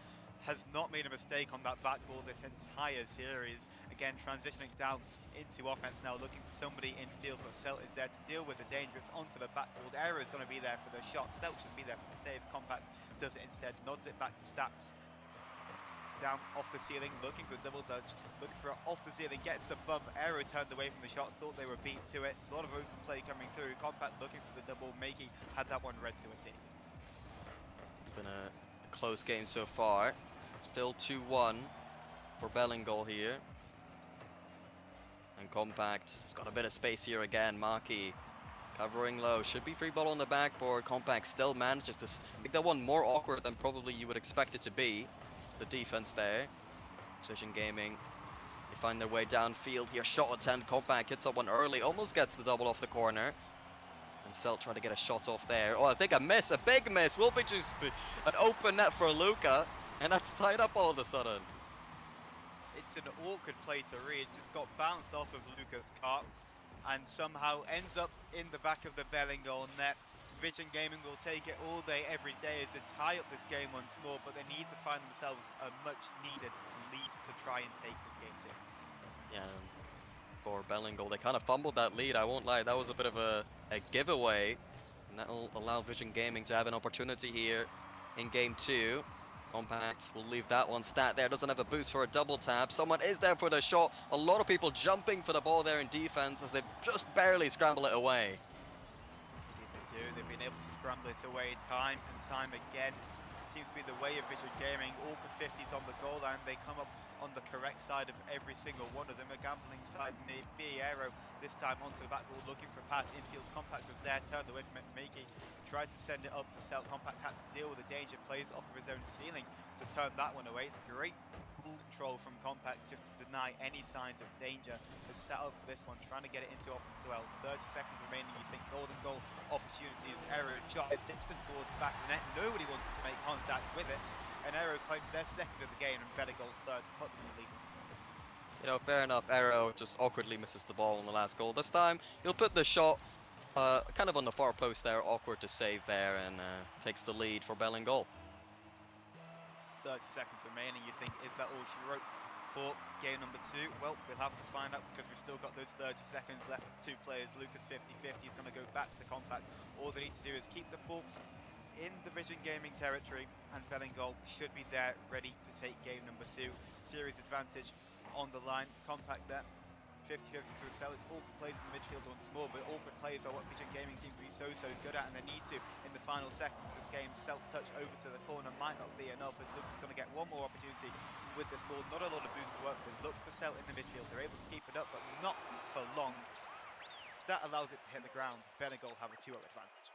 has not made a mistake on that backboard this entire series. Again, transitioning down into offense now, looking for somebody in field, but Celt is there to deal with the dangerous onto the backboard. Arrow is going to be there for the shot. Celt should be there for the save. Compact does it instead, nods it back to Stat. Down off the ceiling, looking for the double touch, looking for it off the ceiling, gets the bump. Arrow turned away from the shot, thought they were beat to it. A lot of open play coming through. Compact looking for the double. Makey had that one read to a T. It's been a close game so far. Still 2-1 for BELLINGOLL here. And Compact has got a bit of space here again. Markey covering low. Should be free ball on the backboard. Compact still manages to make that one more awkward than probably you would expect it to be. The defense there. VisionGaming, they find their way downfield here. Shot attempt. Compact hits up one early. Almost gets the double off the corner. And Celt trying to get a shot off there. Oh, I think a miss. A big miss. Will be just an open net for Luca. And that's tied up all of a sudden. It's an awkward play to read. Just got bounced off of Luca's cart and somehow ends up in the back of the BELLINGOLL net. Vision Gaming will take it all day, every day as they tie up this game once more, but they need to find themselves a much needed lead to try and take this game too. Yeah, for BELLINGOLL, they kind of fumbled that lead, I won't lie. That was a bit of a giveaway. And that will allow Vision Gaming to have an opportunity here in game 2. Compact will leave that one stat there. Doesn't have a boost for a double tap. Someone is there for the shot. A lot of people jumping for the ball there in defense as they just barely scramble it away. Indeed they do. They've been able to scramble it away time and time again. Seems to be the way of Vision Gaming. Awkward 50s on the goal line. They come up on the correct side of every single one of them. A gambling side may be Aero this time onto the backboard looking for a pass. Infield Compact was there, turned away from Makey. Tried to send it up to Celt. Compact had to deal with the danger, plays off of his own ceiling to turn that one away. It's great ball control from Compact just to deny any signs of danger. They've set up for this one, trying to get it into offense as well. 30 seconds remaining. You think golden goal opportunities. Aero shot is distant towards the back of the net. Nobody wanted to make contact with it. And Aero claims their second of the game and BELLINGOLL's third to put them in the lead. You know, fair enough. Aero just awkwardly misses the ball on the last goal. This time, he'll put the shot kind of on the far post there. Awkward to save there, and takes the lead for BELLINGOLL. 30 seconds remaining. You think, is that all she wrote for game number 2? Well, we'll have to find out because we've still got those 30 seconds left with 2 players. Lucas 50-50 is going to go back to Compact. All they need to do is keep the ball in the Vision Gaming territory, and BELLINGOLL should be there ready to take game number 2. Series advantage on the line. Compact there. 50-50 through Cell. It's awkward plays in the midfield once more, but awkward plays are what Vision Gaming seems to be so good at, and they need to in the final seconds of this game. Celt's touch over to the corner might not be enough as Lucas is going to get one more opportunity with this ball. Not a lot of boost to work with. Looks for Celt in the midfield. They're able to keep it up, but not for long. That allows it to hit the ground. BELLINGOLL have a 2-0 advantage.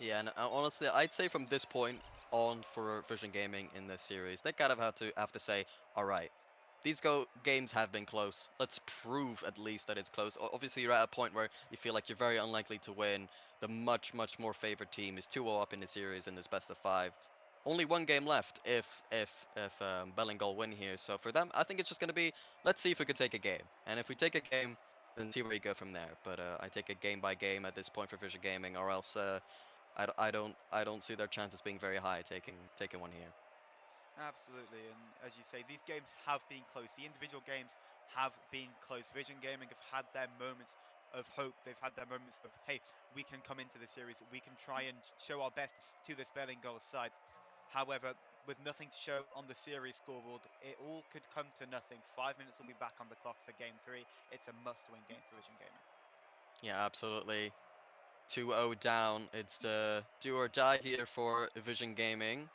Yeah, and honestly, I'd say from this point on for Vision Gaming in this series, they kind of have to say, all right, these games have been close. Let's prove at least that it's close. Obviously, you're at a point where you feel like you're very unlikely to win. The much more favored team is 2-0 up in the series in this best of 5. Only one game left if BELLINGOLL win here. So for them, I think it's just going to be, let's see if we could take a game. And if we take a game, then see where you go from there. But I take it game by game at this point for Vision Gaming, or else I don't see their chances being very high taking one here. Absolutely, and as you say, these games have been close. The individual games have been close. Vision Gaming have had their moments of hope. They've had their moments of, hey, we can come into the series, we can try and show our best to this BELLINGOLL side. However, with nothing to show on the series scoreboard, it all could come to nothing. 5 minutes will be back on the clock for game 3. It's a must-win game for Vision Gaming. Yeah, absolutely. 2-0 down. It's the do or die here for Vision Gaming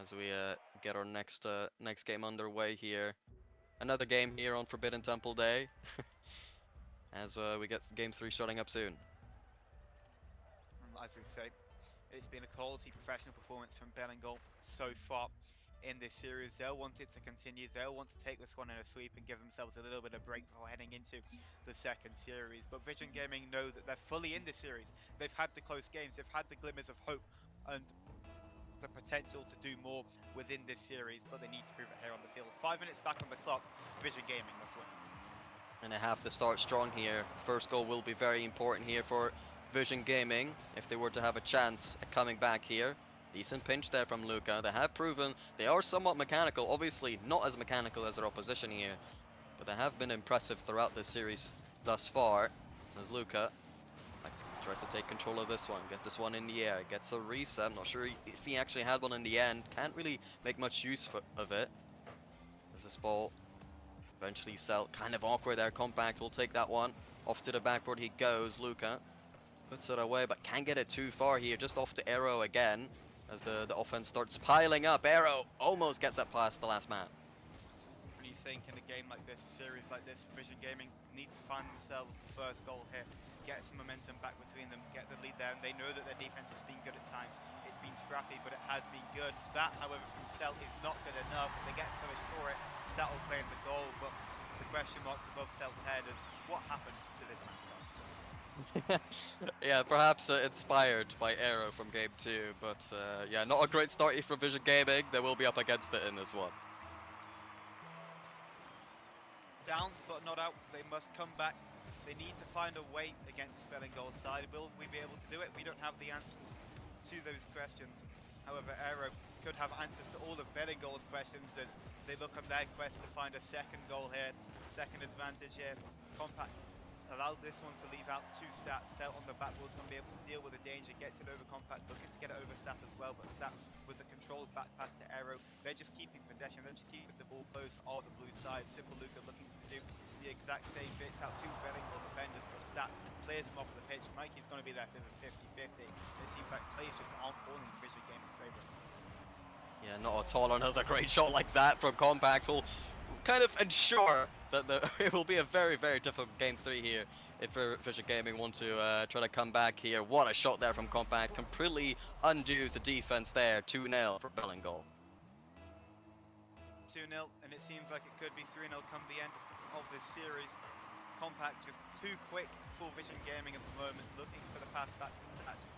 as we get our next game underway here. Another game here on Forbidden Temple Day as we get game 3 starting up soon. And as we say, it's been a quality professional performance from BELLINGOLL so far in this series. They'll want it to continue. They'll want to take this one in a sweep and give themselves a little bit of break before heading into the second series. But Vision Gaming know that they're fully in this series. They've had the close games. They've had the glimmers of hope and the potential to do more within this series, but they need to prove it here on the field. 5 minutes back on the clock. Vision Gaming must win. And they have to start strong here. First goal will be very important here for Vision Gaming if they were to have a chance at coming back here. Decent pinch there from Luca. They have proven they are somewhat mechanical. Obviously not as mechanical as their opposition here, but they have been impressive throughout this series thus far. As Luca tries to take control of this one, gets this one in the air, gets a reset. I'm not sure if he actually had one in the end. Can't really make much use of it. As this ball eventually Celt, kind of awkward there. Compact will take that one. Off to the backboard he goes. Luca puts it away, but can't get it too far here. Just off to Aero again as the offense starts piling up. Aero almost gets that past the last man. When you think in a game like this, a series like this, Vision Gaming need to find themselves the first goal here, get some momentum back between them, get the lead there, and they know that their defense has been good at times. It's been scrappy, but it has been good. That, however, from Celt is not good enough. They get punished for it. Stat will claim the goal, but the question marks above Celt's head is what happened to this mascot? Yeah, perhaps inspired by Aero from game 2, but yeah, not a great start here for Vision Gaming. They will be up against it in this one. Down but not out. They must come back. They need to find a way against BELLINGOLL's side. Will we be able to do it? We don't have the answers to those questions. However, Aero could have answers to all of BELLINGOLL's questions as they look on their quest to find a second goal here, second advantage here. Compact allowed this one to leave out 2 stats. Celt on the backboard's going to be able to deal with the danger, gets it over Compact, looking to get it over Stat as well, but Stat with the controlled back pass to Aero. They're just keeping possession, they're just keeping the ball close on the blue side. Simple Luca looking to do the exact same bits out to BELLINGOLL defenders, but Stat clears them off of the pitch. Mikey's going to be there for the 50-50. It seems like plays just aren't falling in Vision Gaming's favour. Yeah, not at all. Another great shot like that from Compact will kind of ensure that it will be a very, very difficult game 3 here if Vision Gaming want to try to come back here. What a shot there from Compact. Completely undoes the defense there. 2-0 for BELLINGOLL. 2-0, and it seems like it could be 3-0 come the end of this series. Compact just too quick for Vision Gaming at the moment, looking for the pass back,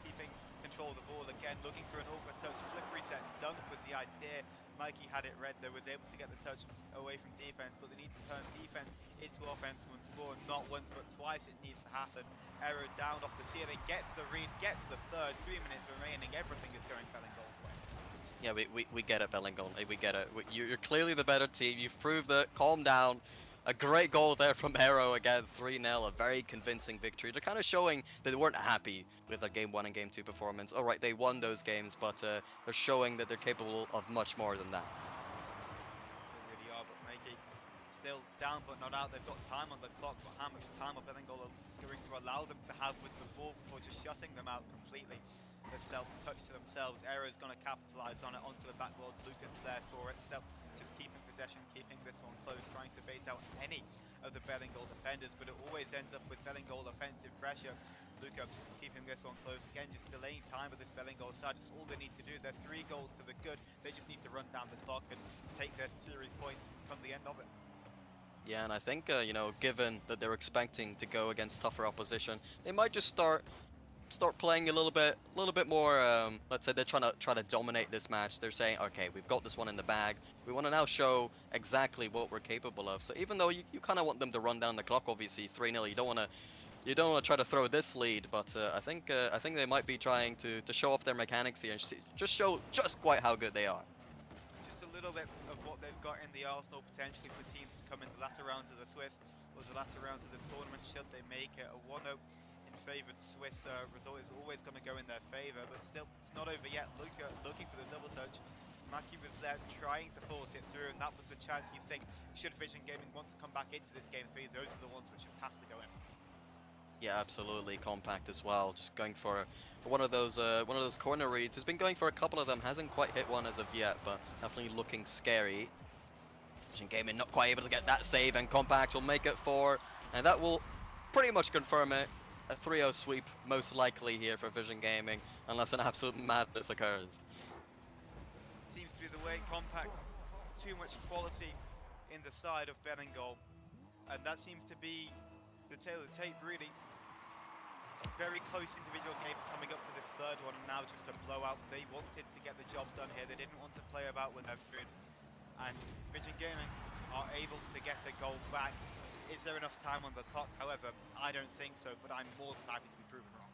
keeping control of the ball again, looking for an awkward touch, flip reset, dunk was the idea. Mikey had it read, they was able to get the touch away from defense, but they need to turn defense into offense once more, not once but twice it needs to happen. Aero down off the ceiling, gets the read, gets the third, 3 minutes remaining, everything is going BELLINGOLL's way. Yeah, we get it, BELLINGOLL. We get it. You're clearly the better team. You've proved it. Calm down. A great goal there from Aero again, 3-0, a very convincing victory. They're kind of showing that they weren't happy with their Game 1 and Game 2 performance. Alright, they won those games, but they're showing that they're capable of much more than that. They really are, but Mikey still down but not out. They've got time on the clock, but how much time are BELLINGOLL going to allow them to have with the ball before just shutting them out completely? They've self-touch to themselves. Aero's going to capitalise on it onto the backboard. Lucas there for it. Self just keeping possession, keeping this one close, trying to bait out any of the BELLINGOLL defenders, but it always ends up with BELLINGOLL offensive pressure. Luca keeping this one close again, just delaying time with this BELLINGOLL side. It's all they need to do. They're 3 goals to the good. They just need to run down the clock and take their series point come the end of it. Yeah, and I think, you know, given that they're expecting to go against tougher opposition, they might just start playing a little bit more. Let's say they're trying to dominate this match. They're saying, okay, we've got this one in the bag. We want to now show exactly what we're capable of. So even though you kind of want them to run down the clock, obviously 3-0, you don't want to try to throw this lead. But I think they might be trying to show off their mechanics here and just show just quite how good they are. Just a little bit of what they've got in the arsenal potentially for teams to come in the latter rounds of the Swiss or the latter rounds of the tournament. Should they make it a 1-0 in favoured Swiss result is always going to go in their favour, but still it's not over yet. Luca looking for the double touch. Maki was there trying to force it through, and that was the chance you think should Vision Gaming want to come back into this game 3, those are the ones which just have to go in. Yeah, absolutely. Compact as well. Just going for one of those corner reads. He's been going for a couple of them. Hasn't quite hit one as of yet, but definitely looking scary. Vision Gaming not quite able to get that save, and Compact will make it 4, and that will pretty much confirm it. A 3-0 sweep most likely here for Vision Gaming, unless an absolute madness occurs. Seems to be the way. Compact, too much quality in the side of BELLINGOLL, and that seems to be the tail of the tape really. Very close individual games coming up to this third one, and now just a blowout. They wanted to get the job done here. They didn't want to play about with their food, and Vision Gaming are able to get a goal back. Is there enough time on the clock? However, I don't think so, but I'm more than happy to be proven wrong.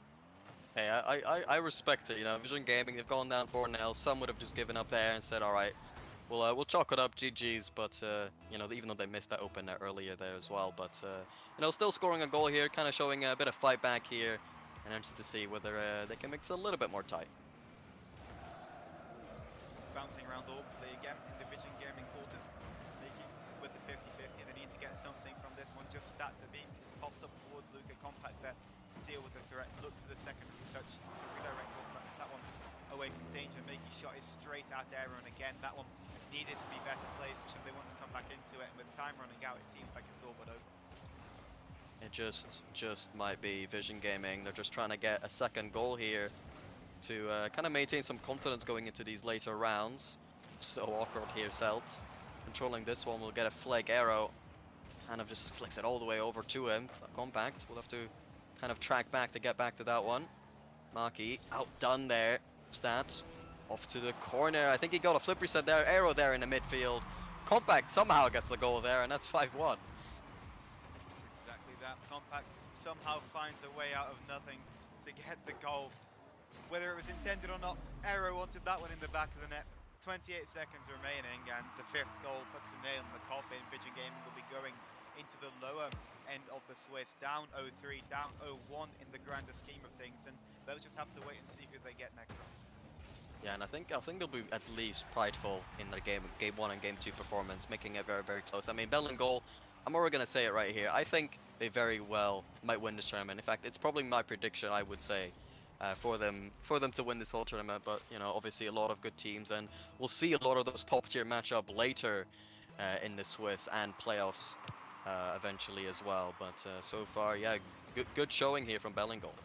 Hey, I respect it. You know, Vision Gaming, they've gone down 4-0. Some would have just given up there and said, all right, we'll chalk it up, GG's. But you know, even though they missed that open net earlier there as well, but you know, still scoring a goal here, kind of showing a bit of fight back here, and interested to see whether they can make it a little bit more tight. Bouncing around awkwardly again in the Vision Gaming quarters, making with the 50-50. They need to get something from this one. Just Stat to beat. It's popped up towards Luca. Compact there to deal with the threat. Look for the second touch to redirect that one away from danger. Making shot is straight at Aero, and again that one needed to be better placed should they want to come back into it. And with time running out, it seems like it's all but over. It just might be Vision Gaming. They're just trying to get a second goal here to kind of maintain some confidence going into these later rounds. So awkward here, Celt. Controlling this one, will get a flag. Aero kind of just flicks it all the way over to him. Compact will have to kind of track back to get back to that one. Maki outdone there. Stats off to the corner. I think he got a flip reset there. Arrow there in the midfield. Compact somehow gets the goal there, and that's 5-1. It's exactly that. Compact somehow finds a way out of nothing to get the goal. Whether it was intended or not, Arrow wanted that one in the back of the net. 28 seconds remaining, and the fifth goal puts the nail in the coffin. VisionGaming will be going into the lower end of the Swiss, down 0-3, down 0-1 in the grander scheme of things, and they'll just have to wait and see who they get next round. Yeah, and I think they'll be at least prideful in the game 1 and game 2 performance, making it very, very close. I mean, BELLINGOLL, I'm already gonna say it right here. I think they very well might win this tournament. In fact, it's probably my prediction, I would say, for them to win this whole tournament. But you know, obviously a lot of good teams, and we'll see a lot of those top tier matchup later in the Swiss and playoffs eventually as well. But so far, yeah, good showing here from BELLINGOLL.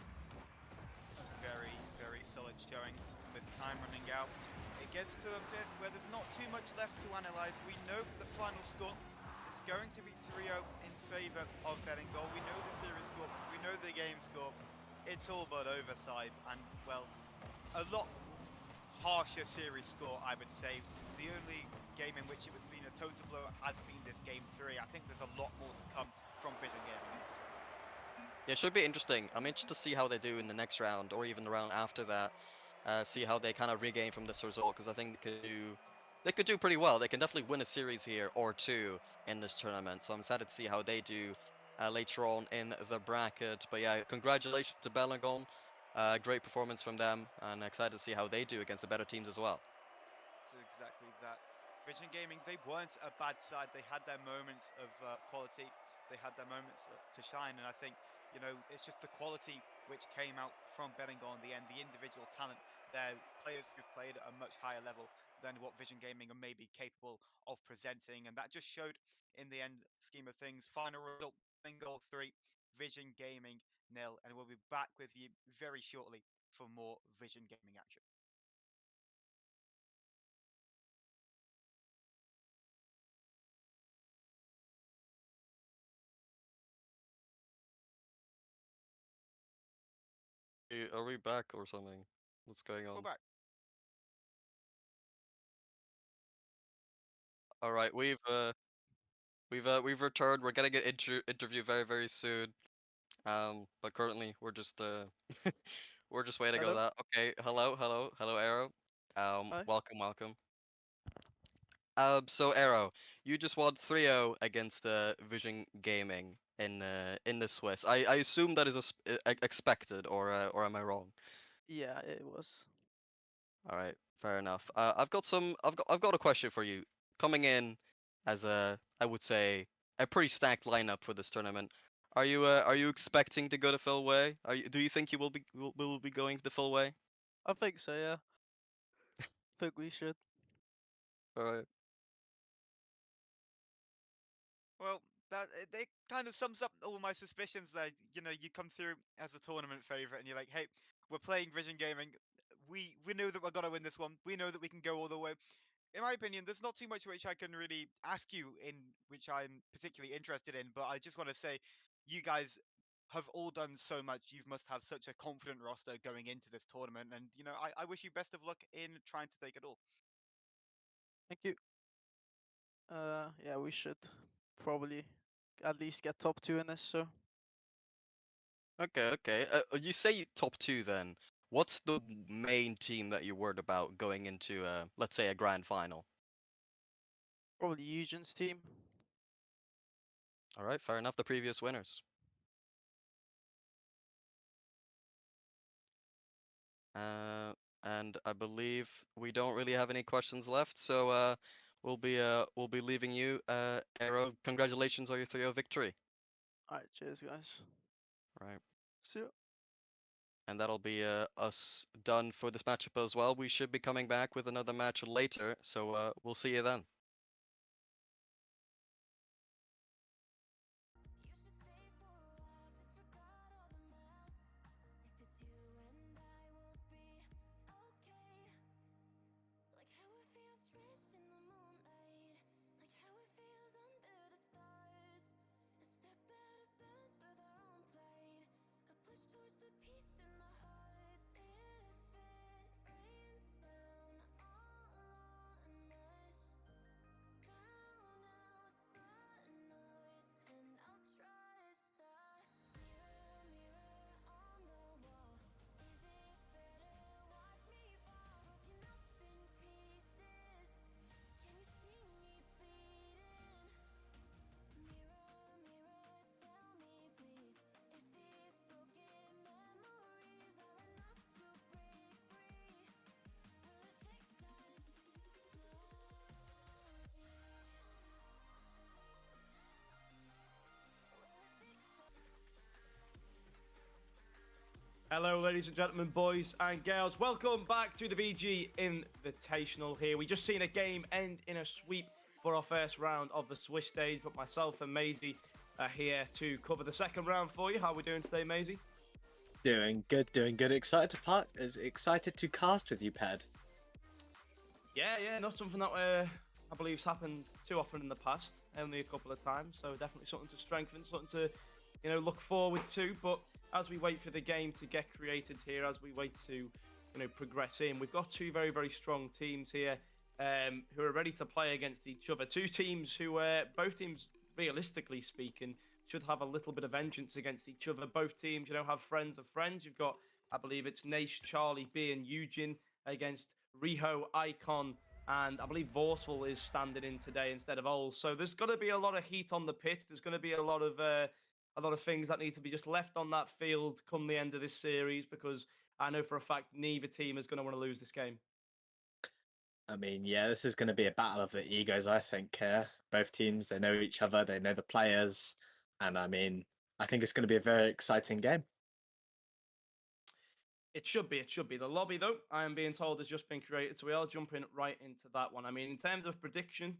Very, very solid showing with time running out. It gets to a bit where there's not too much left to analyze. We know the final score. It's going to be 3-0 in favor of BELLINGOLL. We know the series score. We know the game score. It's all but overside, and well, a lot harsher series score, I would say. The only game in which it was been a total blow has been this game 3. I think there's a lot more to come from VisionGaming in this game. Yeah, it should be interesting. I'm interested to see how they do in the next round or even the round after that. See how they kind of regain from this result, because I think they could do pretty well. They can definitely win a series here or two in this tournament. So I'm excited to see how they do later on in the bracket. But yeah, congratulations to BELLINGOLL. Great performance from them, and excited to see how they do against the better teams as well. It's exactly that. VisionGaming, they weren't a bad side. They had their moments of quality. They had their moments to shine, and I think, you know, it's just the quality which came out from BELLINGOLL in the end, the individual talent. They're players who've played at a much higher level than what VisionGaming are maybe capable of presenting, and that just showed in the end scheme of things. Final result: BELLINGOLL 3, VisionGaming 0, and we'll be back with you very shortly for more VisionGaming action. Are we back or something? What's going We're on? back. All right, we've returned. We're getting an interview very, very soon. But currently we're just waiting on Hello. that. Okay, hello, Arrow. Hi. Welcome. So Arrow, you just won 3-0 against Vision Gaming in the Swiss. I assume that is expected, or am I wrong? Yeah, it was. All right, fair enough. I've got a question for you. Coming in as I would say a pretty stacked lineup for this tournament. Are you expecting to go the full way? Do you think you will be going the full way? I think so, yeah. Think we should. All right. Well, that it kind of sums up all my suspicions. That you know, you come through as a tournament favorite, and you're like, "Hey, we're playing VisionGaming. We know that we're gonna win this one. We know that we can go all the way." In my opinion, there's not too much which I can really ask you in which I'm particularly interested in. But I just want to say, you guys have all done so much. You must have such a confident roster going into this tournament, and you know, I wish you best of luck in trying to take it all. Thank you. Yeah, we should probably at least get top 2 in this, so Okay. You say top two then. What's the main team that you're worried about going into let's say a grand final? probably Eugen's team. All right, fair enough. The previous winners. Uh, and I believe we don't really have any questions left, so we'll be leaving you. Arrow, congratulations on your 3-0 victory. Alright, cheers guys. All right, See ya. and that'll be us done for this matchup as well. We should be coming back with another match later, so we'll see you then. Hello, ladies and gentlemen, boys and girls. Welcome back to the VG Invitational here. We just seen a game end in a sweep for our first round of the Swiss stage, but myself and Maisie are here to cover the second round for you. How are we doing today, Maisie? Doing good. Excited to cast with you, Ped. Yeah, not something that I believe's happened too often in the past, only a couple of times. So definitely something to strengthen, something to, look forward to. But as we wait for the game to get created here, as we wait to, progress in, we've got two very, very strong teams here who are ready to play against each other. Two teams who, both teams, realistically speaking, should have a little bit of vengeance against each other. Both teams, have friends of friends. You've got, I believe it's Nash, Charlie B, and Eugene against Riho, Icon, and I believe Vorsful is standing in today instead of Ols. So there's going to be a lot of heat on the pitch. There's going to be a lot of things that need to be just left on that field come the end of this series, because I know for a fact neither team is going to want to lose this game. I mean, yeah, this is going to be a battle of the egos, I think, here. Both teams, they know each other, they know the players, and I mean, I think it's going to be a very exciting game. It should be. The lobby, though, I am being told, has just been created, so we are jumping right into that one. I mean, in terms of prediction,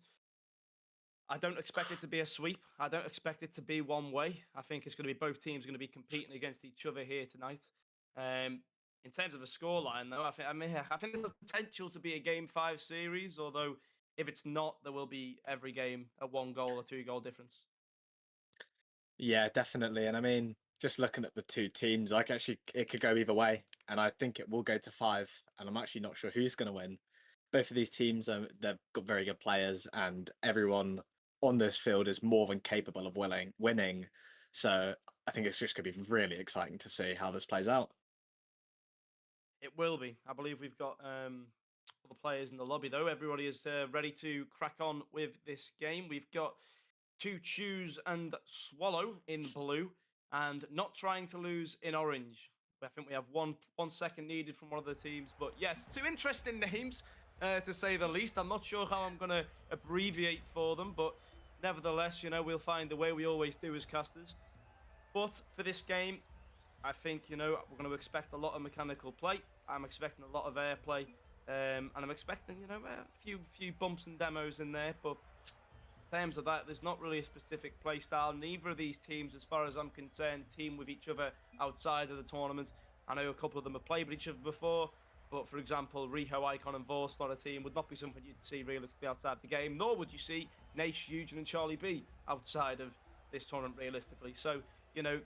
I don't expect it to be a sweep. I don't expect it to be one way. I think it's going to be both teams going to be competing against each other here tonight. In terms of the scoreline, though, I think there's a potential to be a Game 5 series, although if it's not, there will be every game a 1-goal or 2-goal difference. Yeah, definitely. And I mean, just looking at the two teams, it could go either way. And I think it will go to 5. And I'm actually not sure who's going to win. Both of these teams, they've got very good players, and everyone on this field is more than capable of winning. So I think it's just going to be really exciting to see how this plays out. It will be. I believe we've got all the players in the lobby, though. Everybody is ready to crack on with this game. We've got to choose and swallow in blue and not trying to lose in orange. I think we have one second needed from one of the teams. But yes, two interesting names, to say the least. I'm not sure how I'm going to abbreviate for them, but nevertheless, we'll find a way. We always do as casters. But for this game, I think, we're going to expect a lot of mechanical play. I'm expecting a lot of airplay. And I'm expecting, a few bumps and demos in there. But in terms of that, there's not really a specific play style. Neither of these teams, as far as I'm concerned, team with each other outside of the tournament. I know a couple of them have played with each other before. But, for example, Riho, Icon, and Vorst on a team would not be something you'd see realistically outside the game. Nor would you see Nash, Eugene, and Charlie B outside of this tournament realistically. So,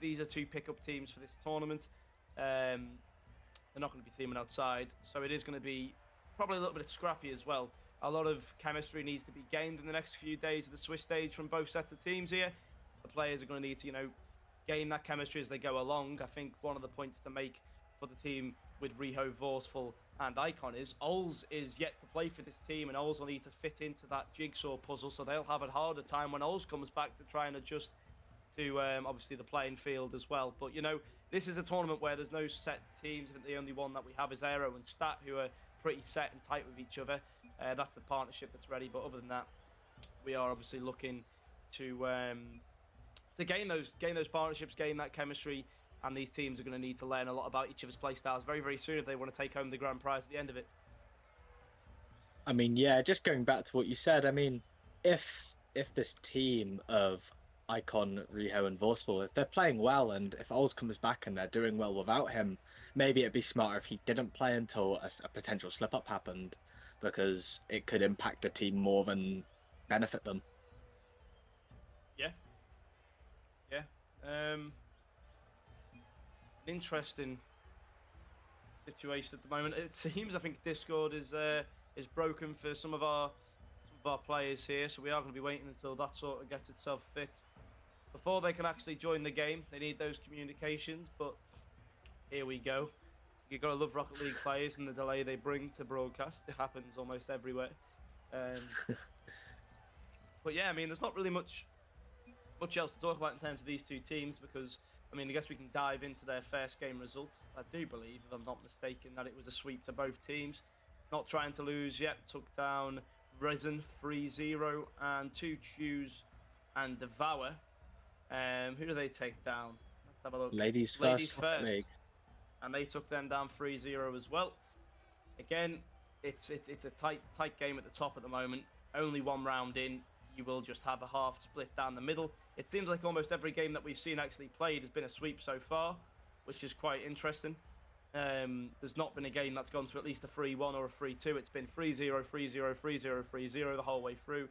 these are two pickup teams for this tournament. They're not going to be teaming outside, so it is going to be probably a little bit scrappy as well. A lot of chemistry needs to be gained in the next few days of the Swiss stage from both sets of teams here. The players are going to need to, gain that chemistry as they go along. I think one of the points to make for the team with Riho, Vorsful, and Icon is Ols is yet to play for this team, and Ols will need to fit into that jigsaw puzzle, so they'll have a harder time when Ols comes back to try and adjust to obviously the playing field as well. But this is a tournament where there's no set teams. I think the only one that we have is Aero and Stat, who are pretty set and tight with each other. That's the partnership that's ready. But other than that, we are obviously looking to gain those partnerships, gain that chemistry, and these teams are going to need to learn a lot about each other's play styles very, very soon if they want to take home the grand prize at the end of it. I mean, yeah, just going back to what you said, I mean, if this team of Icon, Riho, and Vorsful, if they're playing well, and if Ols comes back and they're doing well without him, maybe it'd be smarter if he didn't play until a potential slip-up happened, because it could impact the team more than benefit them. Yeah. An interesting situation at the moment. It seems, I think Discord is broken for some of our players here, so we are going to be waiting until that sort of gets itself fixed before they can actually join the game. They need those communications, but here we go. You've got to love Rocket League players and the delay they bring to broadcast. It happens almost everywhere. But yeah, I mean, there's not really much else to talk about in terms of these two teams, because I mean, I guess we can dive into their first game results. I do believe, if I'm not mistaken, that it was a sweep to both teams. Not trying to lose yet. Took down Resin 3-0 and To Choose and Devour. Who do they take down? Let's have a look. Ladies first. and they took them down 3-0 as well. Again, it's a tight game at the top at the moment. Only one round in, you will just have a half split down the middle. It seems like almost every game that we've seen actually played has been a sweep so far, which is quite interesting. There's not been a game that's gone to at least a 3-1 or a 3-2. It's been 3-0, 3-0, 3-0, 3-0 the whole way through.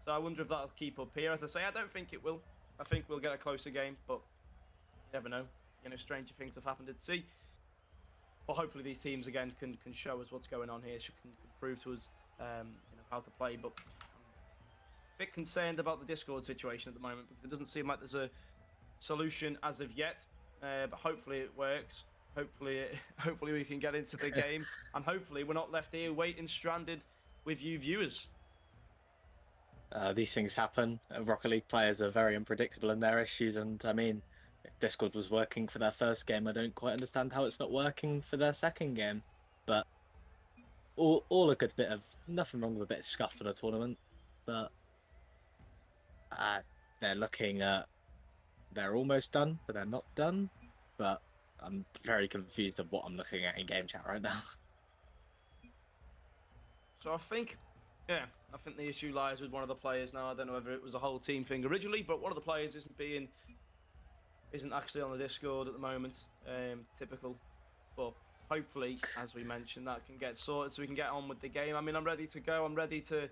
So I wonder if that'll keep up here. As I say, I don't think it will. I think we'll get a closer game, but you never know. You know, stranger things have happened at sea. But hopefully these teams again can show us what's going on here, can prove to us how to play. But I'm a bit concerned about the Discord situation at the moment because it doesn't seem like there's a solution as of yet. But hopefully it works. Hopefully we can get into the game, and hopefully we're not left here waiting stranded with you viewers. These things happen. Rocket League players are very unpredictable in their issues, and I mean, if Discord was working for their first game, I don't quite understand how it's not working for their second game. But all a good bit of nothing wrong with a bit of scuff for the tournament, but they're looking at they're almost done, but they're not done. But I'm very confused of what I'm looking at in game chat right now. So I think the issue lies with one of the players now. I don't know whether it was a whole team thing originally, but one of the players isn't actually on the Discord at the moment. Typical. But hopefully, as we mentioned, that can get sorted so we can get on with the game. I mean, I'm ready to go. I'm ready to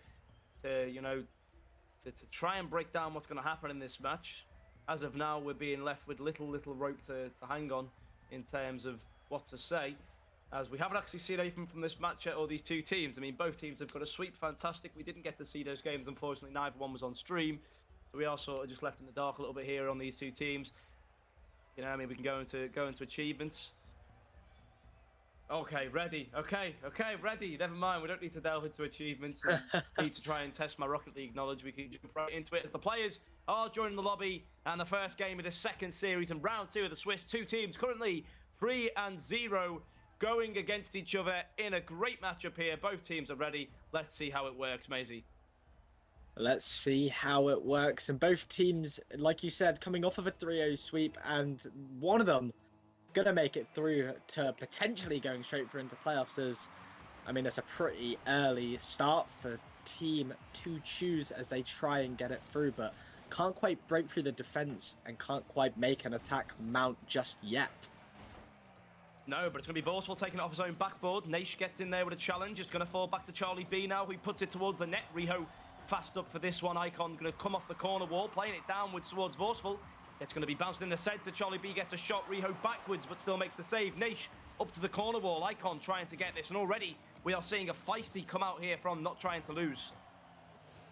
try and break down what's going to happen in this match. As of now, we're being left with little rope to hang on in terms of what to say, as we haven't actually seen anything from this match yet, or these two teams. I mean, both teams have got a sweep, fantastic. We didn't get to see those games, unfortunately. Neither one was on stream, so we are sort of just left in the dark a little bit here on these two teams. You know, I mean, we can go into achievements. Okay, ready. Okay, ready. Never mind. We don't need to delve into achievements and need to try and test my Rocket League knowledge. We can jump right into it as the players are joining the lobby, and the first game of the second series and round 2 of the Swiss. Two teams currently 3-0 going against each other in a great matchup here. Both teams are ready. Let's see how it works, Maisie. Let's see how it works. And both teams, like you said, coming off of a 3-0 sweep, and one of them gonna make it through to potentially going straight through into playoffs. As I mean, it's a pretty early start for Team 2 Choose as they try and get it through, but can't quite break through the defense and can't quite make an attack mount just yet. No, but it's going to be Vorsful taking it off his own backboard. Naish gets in there with a challenge. It's going to fall back to Charlie B now, who puts it towards the net. Riho fast up for this one. Icon going to come off the corner wall, playing it downwards towards Vorsful. It's going to be bounced in the centre. Charlie B gets a shot. Riho backwards, but still makes the save. Naish up to the corner wall. Icon trying to get this, and already we are seeing a feisty come out here from not trying to lose.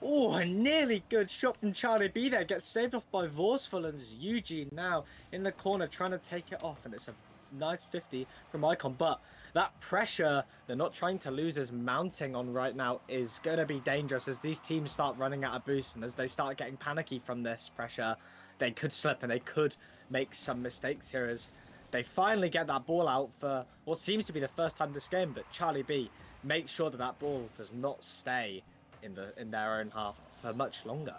Oh, a nearly good shot from Charlie B there. Gets saved off by Vorsful, and it's Eugene now in the corner trying to take it off, and it's a nice 50 from Icon. But that pressure they're not trying to lose is mounting on right now is going to be dangerous as these teams start running out of boost, and as they start getting panicky from this pressure, they could slip and they could make some mistakes here as they finally get that ball out for what seems to be the first time this game. But Charlie B makes sure that that ball does not stay in their own half for much longer.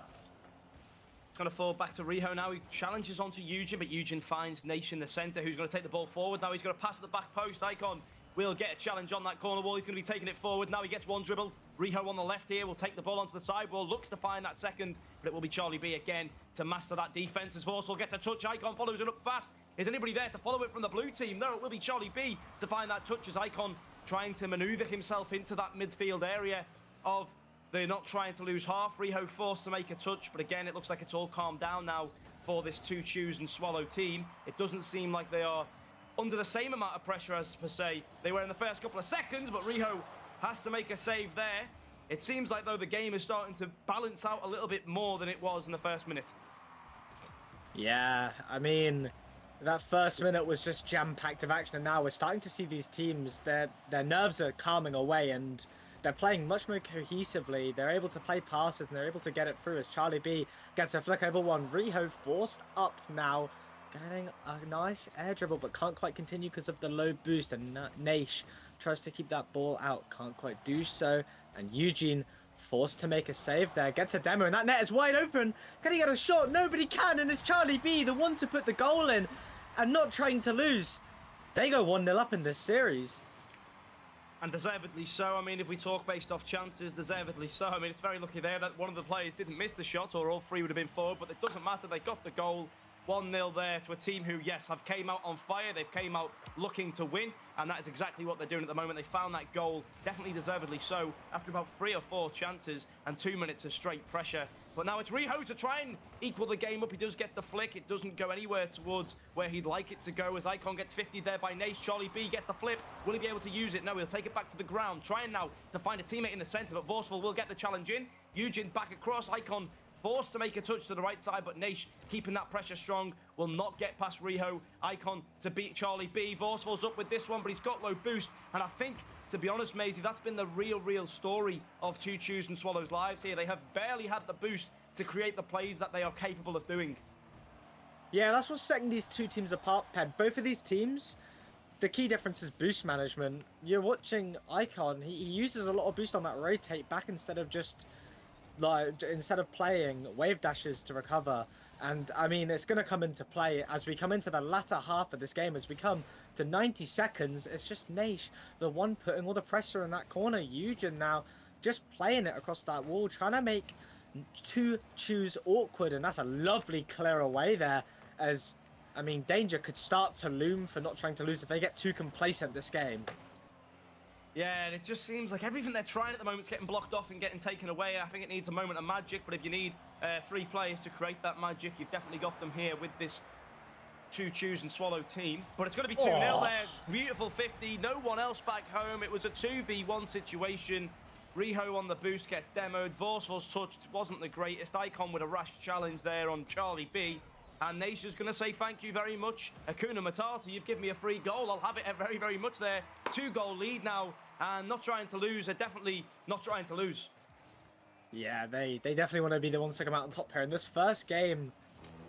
It's going to fall back to Riho now. He challenges onto Eugene, but Eugene finds Naish in the centre, who's going to take the ball forward. Now he's going to pass at the back post. Icon will get a challenge on that corner wall. He's going to be taking it forward. Now he gets one dribble. Riho on the left here will take the ball onto the sidewall. Looks to find that second, but it will be Charlie B again to master that defence as Vorsful gets a touch. Icon follows it up fast. Is anybody there to follow it from the blue team? No, it will be Charlie B to find that touch as Icon trying to manoeuvre himself into that midfield area of they're not trying to lose half. Riho forced to make a touch, but again, it looks like it's all calmed down now for this 2 Choose and Swallow team. It doesn't seem like they are under the same amount of pressure as, per se, they were in the first couple of seconds, but Riho has to make a save there. It seems like, though, the game is starting to balance out a little bit more than it was in the first minute. Yeah, I mean, that first minute was just jam-packed of action, and now we're starting to see these teams, their nerves are calming away, and they're playing much more cohesively. They're able to play passes, and they're able to get it through as Charlie B gets a flick over one. Riho forced up now, getting a nice air dribble, but can't quite continue because of the low boost, and Naish tries to keep that ball out, can't quite do so, and Eugene forced to make a save there, gets a demo, and that net is wide open. Can he get a shot? Nobody can, and it's Charlie B, the one to put the goal in, and not trying to lose. they go 1-0 up in this series. And deservedly so. I mean, if we talk based off chances, deservedly so. I mean, it's very lucky there that one of the players didn't miss the shot, or all three would have been forward, but it doesn't matter. They got the goal. 1-0 there to a team who, yes, have came out on fire. They've came out looking to win, and that is exactly what they're doing at the moment. They found that goal, definitely deservedly so, after about 3 or 4 chances and 2 minutes of straight pressure. But now it's Riho to try and equal the game up. He does get the flick. It doesn't go anywhere towards where he'd like it to go, as Icon gets 50 there by Nace. Charlie B gets the flip. Will he be able to use it? No, he'll take it back to the ground. Trying now to find a teammate in the centre, but Vorsful will get the challenge in. Eugen back across. Icon forced to make a touch to the right side, but Nash, keeping that pressure strong, will not get past Riho. Icon to beat Charlie B. Vorsful's up with this one, but he's got low boost. And I think, to be honest, Maisie, that's been the real story of Two Chews and Swallows' lives here. They have barely had the boost to create the plays that they are capable of doing. Yeah, that's what's setting these two teams apart, Ped. Both of these teams, the key difference is boost management. You're watching Icon, he uses a lot of boost on that rotate back instead of playing wave dashes to recover. And I mean, it's going to come into play as we come into the latter half of this game. As we come to 90 seconds, it's just Nash, the one putting all the pressure in that corner. Eugen now just playing it across that wall, trying to make Two Chews awkward. And that's a lovely clear away there, as I mean, danger could start to loom for not trying to lose if they get too complacent this game. Yeah, and it just seems like everything they're trying at the moment is getting blocked off and getting taken away. I think it needs a moment of magic, but if you need 3 players to create that magic, you've definitely got them here with this Two Chews and Swallow team. But it's going to be 2-0 there. Beautiful 50. No one else back home. It was a 2v1 situation. Riho on the boost gets demoed. Vorsful's touch wasn't the greatest. Icon with a rash challenge there on Charlie B. And Nation's going to say thank you very much. Akuna Matata, you've given me a free goal. I'll have it very much there. 2-goal lead now, and not trying to lose. They're definitely not trying to lose. Yeah, they definitely want to be the ones to come out on top here. In this first game,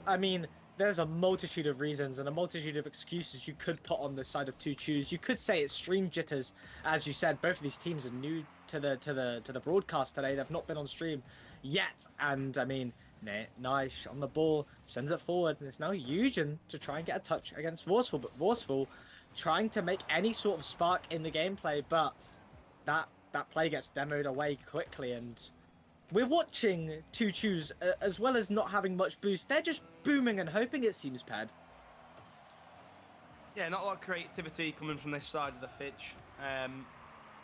I mean, there's a multitude of reasons and a multitude of excuses you could put on the side of Two Chews. You could say it's stream jitters. As you said, both of these teams are new to the broadcast today. They've not been on stream yet, and I mean, Nice on the ball, sends it forward, and it's now Eugen to try and get a touch against Vorsful, but Vorsful trying to make any sort of spark in the gameplay, but that play gets demoed away quickly, and we're watching Two Chews, as well as not having much boost, they're just booming and hoping, it seems, Ped. Yeah, not a lot of creativity coming from this side of the pitch.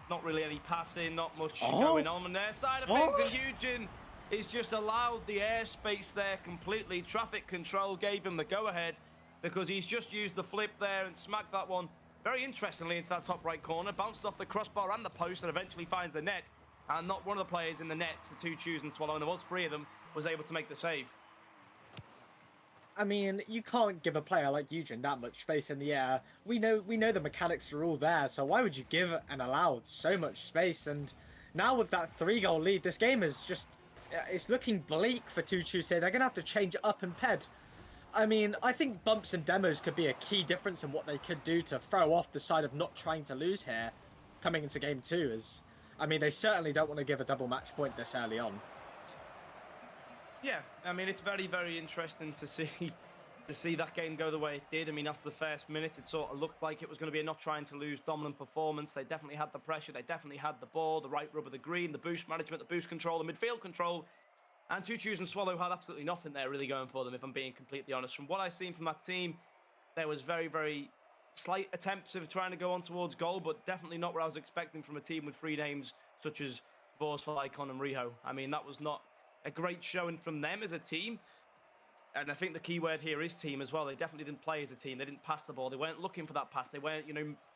Not really any passing, not much going on their side of things, and Eugen is just allowed the airspace there completely. Traffic control gave him the go-ahead because he's just used the flip there and smacked that one very interestingly into that top right corner. Bounced off the crossbar and the post and eventually finds the net. And not one of the players in the net for Two Chews and Swallow, and there was 3 of them, was able to make the save. I mean, you can't give a player like Eugen that much space in the air. We know the mechanics are all there, so why would you give and allow so much space? And now with that 3-goal lead, this game is just... it's looking bleak for Two Chews here. They're going to have to change it up and Ped. I mean, I think bumps and demos could be a key difference in what they could do to throw off the side of not trying to lose here coming into game 2. As I mean, they certainly don't want to give a double match point this early on. Yeah, I mean, it's very interesting to see that game go the way it did. I mean, after the first minute, it sort of looked like it was going to be a not trying to lose dominant performance. They definitely had the pressure. They definitely had the ball, the right rub of the green, the boost management, the boost control, the midfield control. And Two Chews and Swallow had absolutely nothing there really going for them, if I'm being completely honest. From what I've seen from that team, there was very slight attempts of trying to go on towards goal, but definitely not what I was expecting from a team with 3 names such as Vorsful, Icon and Riho. I mean, that was not a great showing from them as a team. And I think the key word here is team as well. They definitely didn't play as a team. They didn't pass the ball. They weren't looking for that pass. They weren't,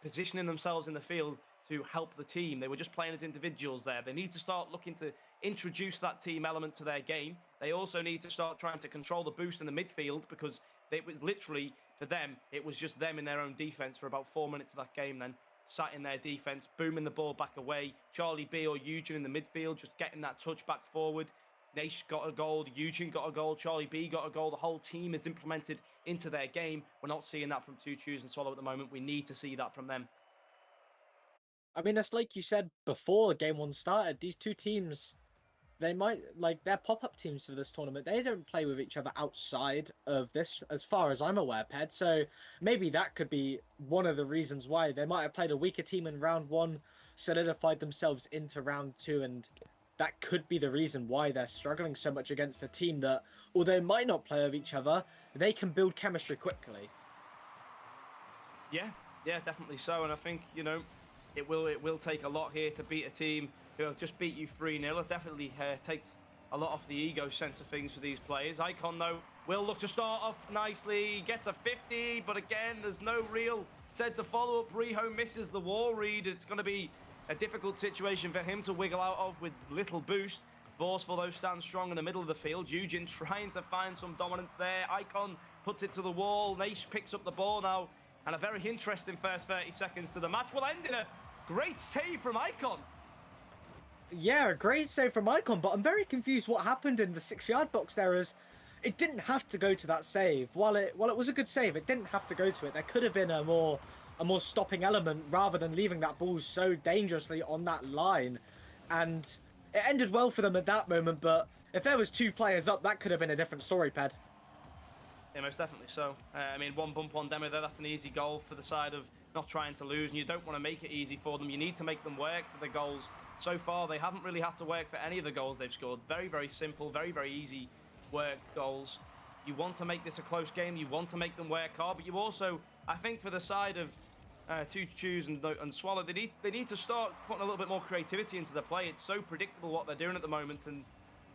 positioning themselves in the field to help the team. They were just playing as individuals there. They need to start looking to introduce that team element to their game. They also need to start trying to control the boost in the midfield, because it was literally, for them, it was just them in their own defense for about 4 minutes of that game then. Sat in their defense, booming the ball back away. Charlie B or Eugen in the midfield, just getting that touch back forward. Nash got a goal, Eugen got a goal, Charlie B got a goal. The whole team is implemented into their game. We're not seeing that from Two Chews and Swallow at the moment. We need to see that from them. I mean, it's like you said before game 1 started, these two teams, they might, like, their pop-up teams for this tournament, they don't play with each other outside of this, as far as I'm aware, Ped. So maybe that could be one of the reasons why they might have played a weaker team in round 1, solidified themselves into round 2, and that could be the reason why they're struggling so much against a team that, although it might not play with each other, they can build chemistry quickly. Yeah, definitely so. And I think, you know, it will take a lot here to beat a team who have just beat you 3-0. It definitely takes a lot off the ego sense of things for these players. Icon, though, will look to start off nicely, gets a 50, but again, there's no real set to follow up. Riho misses the wall read. It's going to be a difficult situation for him to wiggle out of with little boost. Forceful, though, stands strong in the middle of the field. Eugen trying to find some dominance there. Icon puts it to the wall. Naish picks up the ball now. And a very interesting first 30 seconds to the match will end in a great save from Icon. Yeah, a great save from Icon, but I'm very confused what happened in the 6-yard box there, as it didn't have to go to that save. While it was a good save, it didn't have to go to it. There could have been a more stopping element rather than leaving that ball so dangerously on that line. And it ended well for them at that moment, but if there was 2 players up, that could have been a different story, Ped. Yeah, most definitely so. I mean, one bump on demo there, that's an easy goal for the side of not trying to lose, and you don't want to make it easy for them. You need to make them work for the goals. So far, they haven't really had to work for any of the goals they've scored. Very, very simple, very, very easy worked goals. You want to make this a close game. You want to make them work hard, but you also, I think for the side of Two Choose and Swallow, they need to start putting a little bit more creativity into the play. It's so predictable what they're doing at the moment, and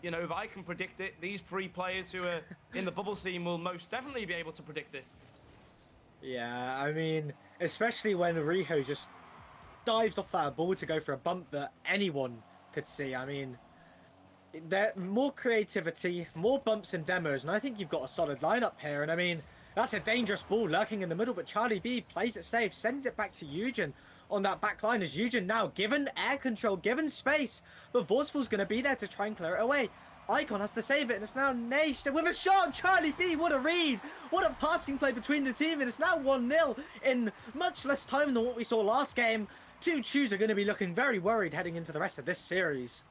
you know, if I can predict it, these 3 players who are in the bubble scene will most definitely be able to predict it. Yeah, I mean, especially when Riho just dives off that ball to go for a bump that anyone could see. I mean, there more creativity, more bumps and demos, and I think you've got a solid lineup here. And I mean, that's a dangerous ball lurking in the middle, but Charlie B plays it safe, sends it back to Eugen on that back line, as Eugen now given air control, given space, but Vorsful's going to be there to try and clear it away. Icon has to save it, and it's now Naish with a shot. Charlie B, what a read! What a passing play between the team, and it's now 1-0 in much less time than what we saw last game. Two Choose are going to be looking very worried heading into the rest of this series.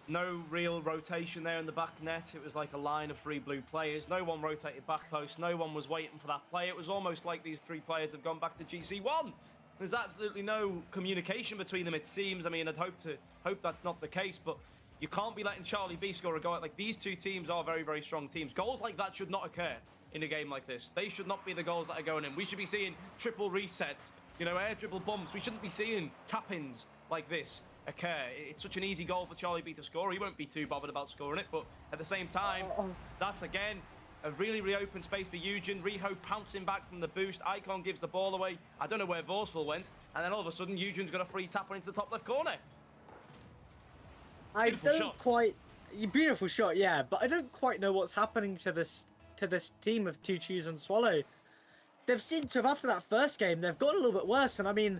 No real rotation there in the back net. It was like a line of 3 blue players. No one rotated back post. No one was waiting for that play. It was almost like these 3 players have gone back to GC1. There's absolutely no communication between them, it seems. I mean, I'd hope that's not the case, but you can't be letting Charlie B score a goal. Like, these 2 teams are very, very strong teams. Goals like that should not occur in a game like this. They should not be the goals that are going in. We should be seeing triple resets, you know, air dribble bumps. We shouldn't be seeing tap-ins like this occur. It's such an easy goal for Charlie B to score. He won't be too bothered about scoring it, but at the same time, that's again a really, really open space for Eugen. Riho pouncing back from the boost. Icon gives the ball away. I don't know where Vorsful went, and then all of a sudden Eugen's got a free tap into the top left corner. Beautiful shot, yeah, but I don't quite know what's happening to this team of Two Choose and Swallow. They've seemed to have, after that first game, they've got a little bit worse, and I mean,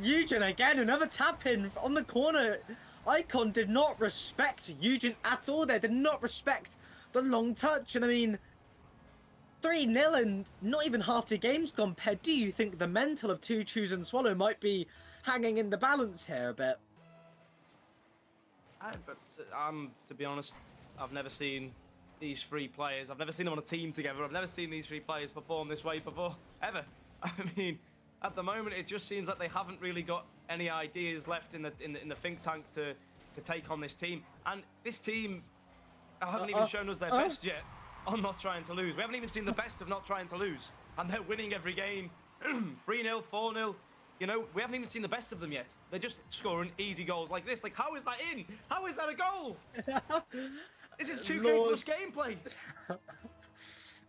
Eugen again, another tap in on the corner. Icon did not respect Eugen at all. They did not respect the long touch, and I mean, 3-0 and not even half the game's gone. Ped, do you think the mental of Two Choose and Swallow might be hanging in the balance here a bit? To be honest, I've never seen these 3 players. I've never seen them on a team together. I've never seen these 3 players perform this way before, ever. I mean, at the moment, it just seems like they haven't really got any ideas left in the think tank to take on this team. And this team haven't even shown us their best yet on not trying to lose. We haven't even seen the best of not trying to lose, and they're winning every game, 3-0, 4-0. You know, we haven't even seen the best of them yet. They're just scoring easy goals like this. Like, how is that in? How is that a goal? This is 2K plus gameplay.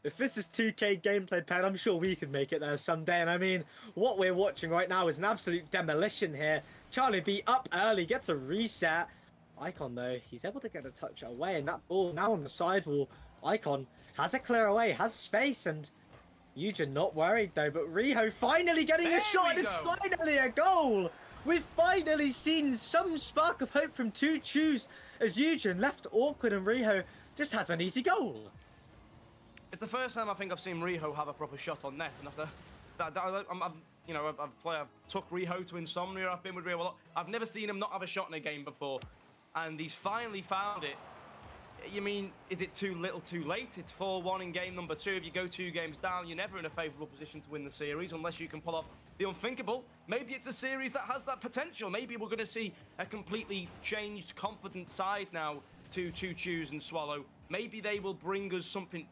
If this is 2K gameplay, Ped, I'm sure we can make it there someday. And I mean, what we're watching right now is an absolute demolition here. Charlie B up early, gets a reset. Icon, though, he's able to get a touch away. And that ball now on the sidewall. Icon has a clear away, has space, and Eugen not worried, though. But Riho finally getting a shot. It's finally a goal. We've finally seen some spark of hope from Two Choose as Eugen left awkward and Riho just has an easy goal. It's the first time I think I've seen Riho have a proper shot on net, and after I've took Riho to Insomnia. I've been with Riho a lot. I've never seen him not have a shot in a game before. and he's finally found it. You mean, is it too little too late? It's 4-1 in game number 2. If you go 2 games down, you're never in a favourable position to win the series unless you can pull off the unthinkable. Maybe it's a series that has that potential. Maybe we're going to see a completely changed, confident side now to Choose and Swallow. Maybe they will bring us something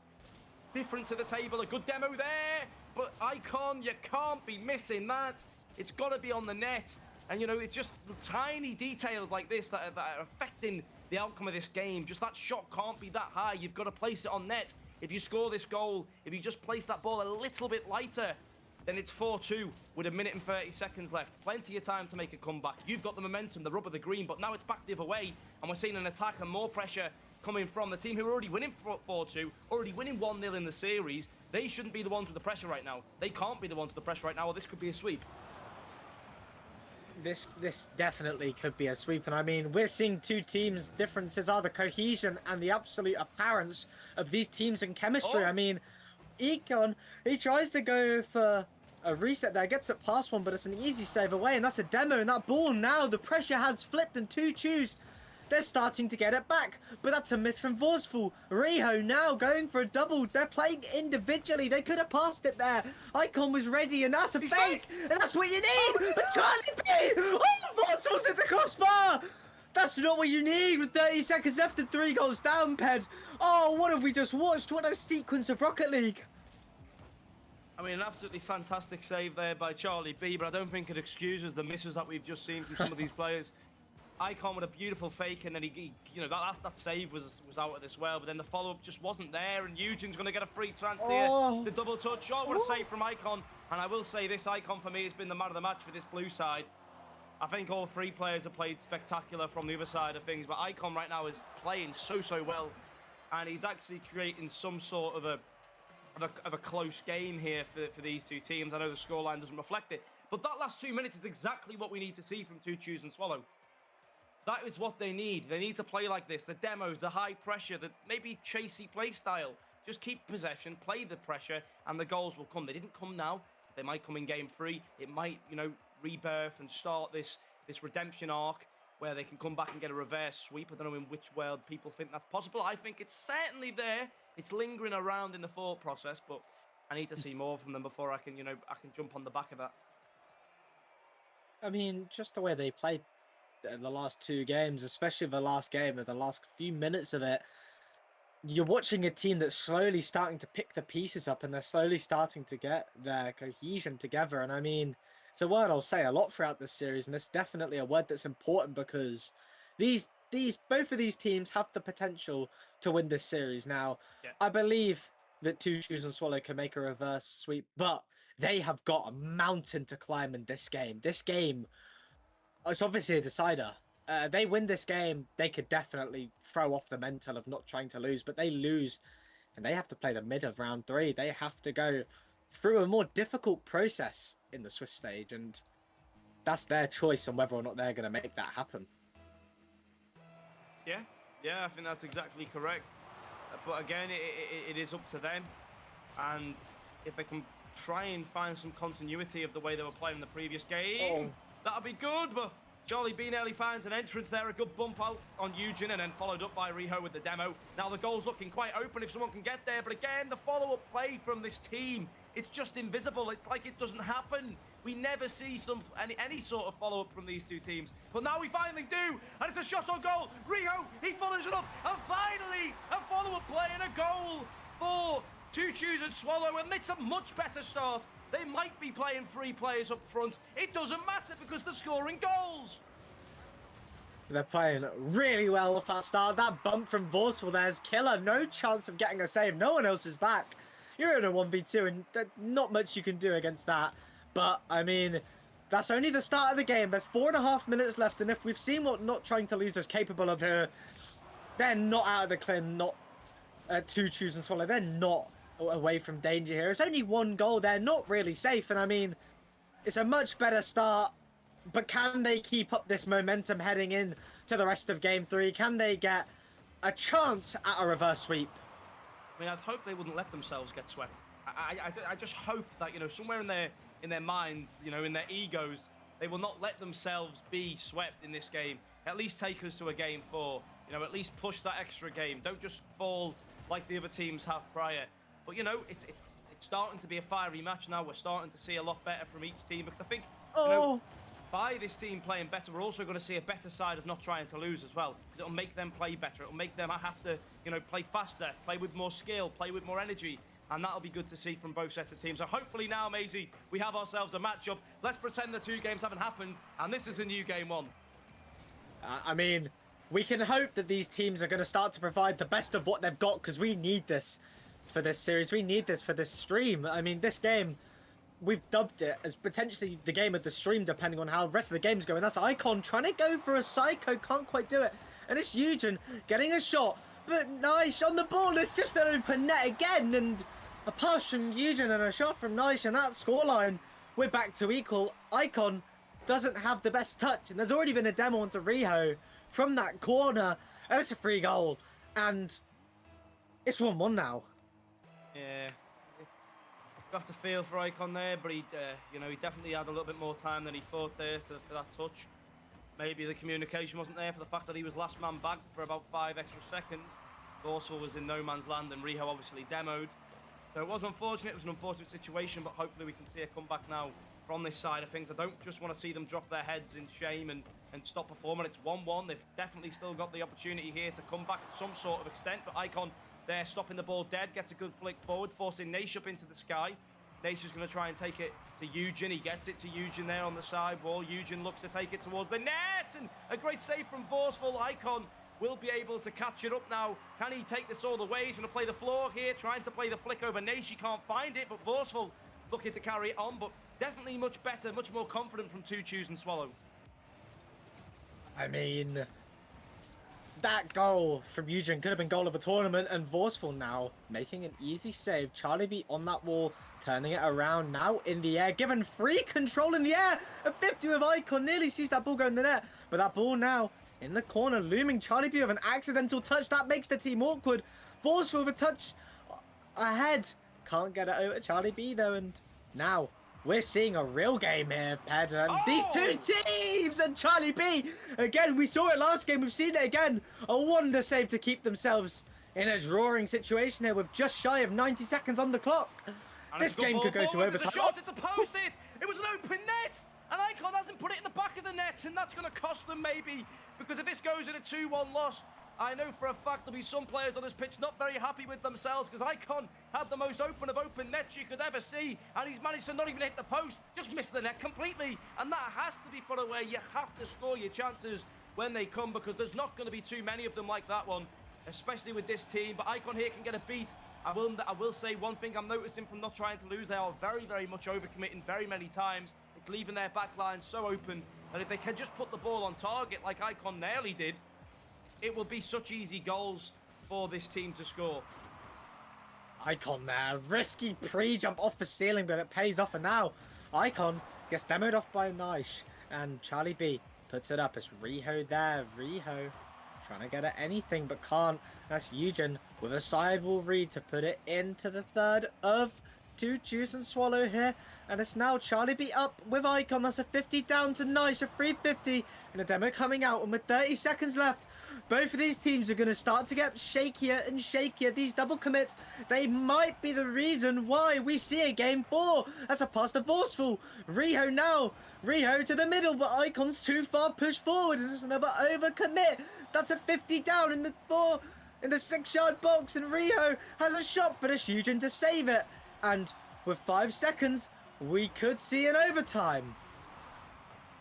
different to the table. A good demo there, but Icon, you can't be missing that. It's got to be on the net. And, you know, it's just tiny details like this that are affecting the outcome of this game. Just that shot can't be that high. You've got to place it on net. If you score this goal, if you just place that ball a little bit lighter, then it's 4-2 with 1 minute and 30 seconds left. Plenty of time to make a comeback. You've got the momentum, the rubber, the green, but now it's back the other way, and we're seeing an attack and more pressure coming from the team who are already winning 4-2, already winning 1-0 in the series. They shouldn't be the ones with the pressure right now. They can't be the ones with the pressure right now, or this could be a sweep. This definitely could be a sweep, and I mean, we're seeing 2 teams. Differences are the cohesion and the absolute appearance of these teams and chemistry. I mean, Econ, he tries to go for a reset there, gets it past one, but it's an easy save away, and that's a demo, and that ball now, the pressure has flipped, and 2 Choose. They're starting to get it back, but that's a miss from Vorsful. Riho now going for a double. They're playing individually. They could have passed it there. Icon was ready, and that's a fake, and that's what you need. But Charlie B! Oh, Vorsful's at the crossbar! That's not what you need with 30 seconds left and 3 goals down, Ped. Oh, what have we just watched? What a sequence of Rocket League. I mean, an absolutely fantastic save there by Charlie B, but I don't think it excuses the misses that we've just seen from some of these players. Icon with a beautiful fake, and then he you know, that save was out of this well, but then the follow-up just wasn't there, and Eugene's going to get a free chance here. The double touch. Oh, what a save from Icon. And I will say this, Icon for me has been the man of the match for this blue side. I think all 3 players have played spectacular from the other side of things, but Icon right now is playing so well, and he's actually creating some sort of a close game here for these 2 teams. I know the scoreline doesn't reflect it, but that last 2 minutes is exactly what we need to see from 2 Choose and Swallow. That is what they need. They need to play like this. The demos, the high pressure, the maybe chasey play style. Just keep possession, play the pressure, and the goals will come. They didn't come now. They might come in game 3. It might, you know, rebirth and start this redemption arc where they can come back and get a reverse sweep. I don't know in which world people think that's possible. I think it's certainly there. It's lingering around in the thought process, but I need to see more from them before I can, you know, I can jump on the back of that. I mean, just the way they played the last 2 games, especially the last game, the last few minutes of it, you're watching a team that's slowly starting to pick the pieces up, and they're slowly starting to get their cohesion together. And I mean, it's a word I'll say a lot throughout this series, and it's definitely a word that's important because both of these teams have the potential to win this series. Now, I believe that 2 Choose and Swallow can make a reverse sweep, but they have got a mountain to climb in this game. This game, it's obviously a decider. They win this game, they could definitely throw off the mental of not trying to lose, but they lose, and they have to play the mid of round 3. They have to go through a more difficult process in the Swiss stage, and that's their choice on whether or not they're going to make that happen. Yeah, I think that's exactly correct. But again, it is up to them, and if they can try and find some continuity of the way they were playing in the previous game, that'll be good. But Charlie B nearly finds an entrance there, a good bump out on Eugene, and then followed up by Riho with the demo. Now the goal's looking quite open if someone can get there, but again, the follow-up play from this team, it's just invisible. It's like it doesn't happen. We never see any sort of follow-up from these 2 teams. But now we finally do, and it's a shot on goal. Riho, he follows it up, and finally, a follow-up play and a goal for 2 Choose and Swallow, and it's a much better start. They might be playing 3 players up front. It doesn't matter because they're scoring goals. They're playing really well off that start. That bump from Vorsful there is killer. No chance of getting a save. No one else is back. You're in a 1v2, and not much you can do against that. But, I mean, that's only the start of the game. There's 4.5 minutes left, and if we've seen what not trying to lose is capable of here, they're not out of the clear, not 2 Choose and Swallow. They're not away from danger here. It's only 1 goal. They're not really safe, and I mean, it's a much better start, but can they keep up this momentum heading in to the rest of game 3? Can they get a chance at a reverse sweep? I mean, I'd hope they wouldn't let themselves get swept. I just hope that, you know, somewhere in their minds, you know, in their egos, they will not let themselves be swept in this game. At least take us to a game 4. You know, at least push that extra game. Don't just fall like the other teams have prior. But, you know, it's starting to be a fiery match now. We're starting to see a lot better from each team because I think, you know, by this team playing better, we're also going to see a better side of not trying to lose as well. It'll make them play better. It'll make them have to, you know, play faster, play with more skill, play with more energy. And that'll be good to see from both sets of teams. So hopefully now, Maisie, we have ourselves a matchup. Let's pretend the 2 games haven't happened, and this is the new game 1. I mean, we can hope that these teams are going to start to provide the best of what they've got, because we need this for this series. We need this for this stream. I mean, this game, we've dubbed it as potentially the game of the stream, depending on how the rest of the game's going. That's Icon trying to go for a psycho, can't quite do it. And it's Eugen getting a shot, but nice on the ball. It's just an open net again, and a pass from Eugen and a shot from Nice, and that scoreline, we're back to equal. Icon doesn't have the best touch, and there's already been a demo onto Riho from that corner, and it's a free goal, and it's 1-1 now. Yeah, you have to feel for Icon there, but he, you know, he definitely had a little bit more time than he thought there for that touch. Maybe the communication wasn't there for the fact that he was last man back for about 5 extra seconds. Dorsal was in no man's land, and Riho obviously demoed. So it was unfortunate. It was an unfortunate situation, but hopefully we can see a comeback now from this side of things. I don't just want to see them drop their heads in shame and stop performing. It's 1-1. They've definitely still got the opportunity here to come back to some sort of extent, but Icon there stopping the ball dead, gets a good flick forward, forcing Naish up into the sky. Naish is going to try and take it to Eugen. He gets it to Eugen there on the side wall. Eugen looks to take it towards the net, and a great save from Vorsful. Icon will be able to catch it up now. Can he take this all the way? He's going to play the floor here, trying to play the flick over Naish. He can't find it, but Vorsful looking to carry it on, but definitely much better, much more confident from Two Chews and Swallow. I mean, that goal from Eugen could have been goal of a tournament, and Vorsful now making an easy save. Charlie B on that wall, turning it around now in the air, given free control in the air. A 50 with Icon, nearly sees that ball go in the net, but that ball now in the corner, looming. Charlie B with an accidental touch, that makes the team awkward. Vorsful with a touch ahead, can't get it over Charlie B though, and now we're seeing a real game here, Ped. These 2 teams and Charlie B. Again, we saw it last game. We've seen it again. A wonder save to keep themselves in a drawing situation here with just shy of 90 seconds on the clock. And This game could go to overtime. It's a shot, it's a post it. It was an open net. And Icon hasn't put it in the back of the net. And that's going to cost them maybe. Because if this goes in a 2-1 loss, I know for a fact there'll be some players on this pitch not very happy with themselves, because Icon had the most open nets you could ever see, and he's managed to not even hit the post, just miss the net completely, and that has to be put away. You have to score your chances when they come, because there's not going to be too many of them like that one, especially with this team. But Icon here can get a beat. I will say one thing I'm noticing from not trying to lose, they are very, very much overcommitting very many times. It's leaving their back line so open that if they can just put the ball on target like Icon nearly did, it will be such easy goals for this team to score. Icon there, risky pre-jump off the ceiling, but it pays off, and now Icon gets demoed off by Nice, and Charlie B puts it up. It's Riho there, Riho trying to get at anything but can't. That's Eugen with a sidewall read to put it into the third of Two Chews and Swallow here, and it's now Charlie B up with Icon. That's a 50 down to Nice, a 350, and a demo coming out, and with 30 seconds left, both of these teams are going to start to get shakier and shakier. These double commits, they might be the reason why we see a game 4. That's a pass to Vorsful. Riho now. Riho to the middle, but Icon's too far pushed forward. And there's another overcommit. That's a 50 down in the 6-yard box. And Riho has a shot, but it's Eugen to save it. And with 5 seconds, we could see an overtime.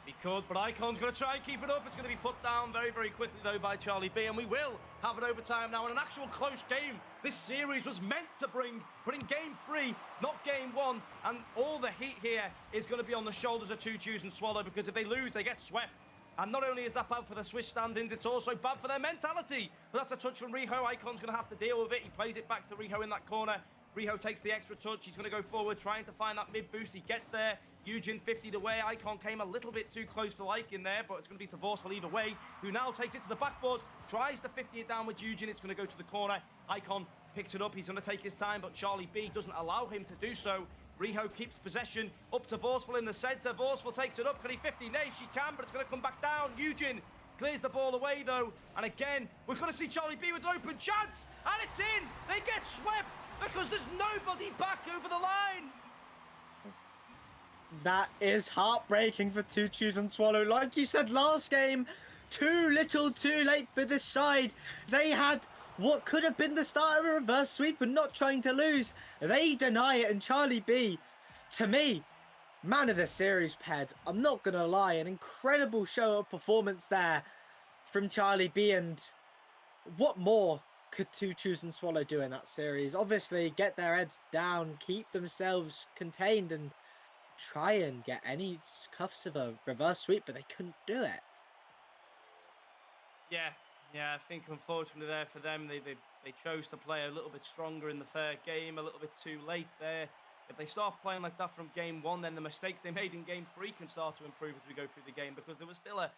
He could, but Icon's going to try and keep it up. It's going to be put down very, very quickly, though, by Charlie B. And we will have an overtime now, and an actual close game. This series was meant to bring game 3, not game 1. And all the heat here is going to be on the shoulders of Two Chews and Swallow, because if they lose, they get swept. And not only is that bad for the Swiss standings, it's also bad for their mentality. But that's a touch from Riho. Icon's going to have to deal with it. He plays it back to Riho in that corner. Riho takes the extra touch. He's going to go forward, trying to find that mid-boost. He gets there. Eugen 50'd away. Icon came a little bit too close for like in there, but it's going to be to Vorsful either way, who now takes it to the backboard, tries to 50 it down with Eugen. It's going to go to the corner. Icon picks it up. He's going to take his time, but Charlie B doesn't allow him to do so. Riho keeps possession up to Vorsful in the centre. Vorsful takes it up. Can he 50? Nay, she can, but it's going to come back down. Eugen clears the ball away though. And again, we're going to see Charlie B with an open chance. And it's in. They get swept because there's nobody back over the line. That is heartbreaking for Two Chews and Swallow. Like you said last game, too little too late for this side. They had what could have been the start of a reverse sweep and not trying to lose. They deny it, and Charlie B, to me, man of the series, Ped. I'm not going to lie, an incredible show of performance there from Charlie B, and what more could Two Chews and Swallow do in that series? Obviously, get their heads down, keep themselves contained, and try and get any cuffs of a reverse sweep, but they couldn't do it. Yeah, I think unfortunately there for them, they chose to play a little bit stronger in the third game, a little bit too late there. If they start playing like that from game one, then the mistakes they made in game three can start to improve as we go through the game, because there was still a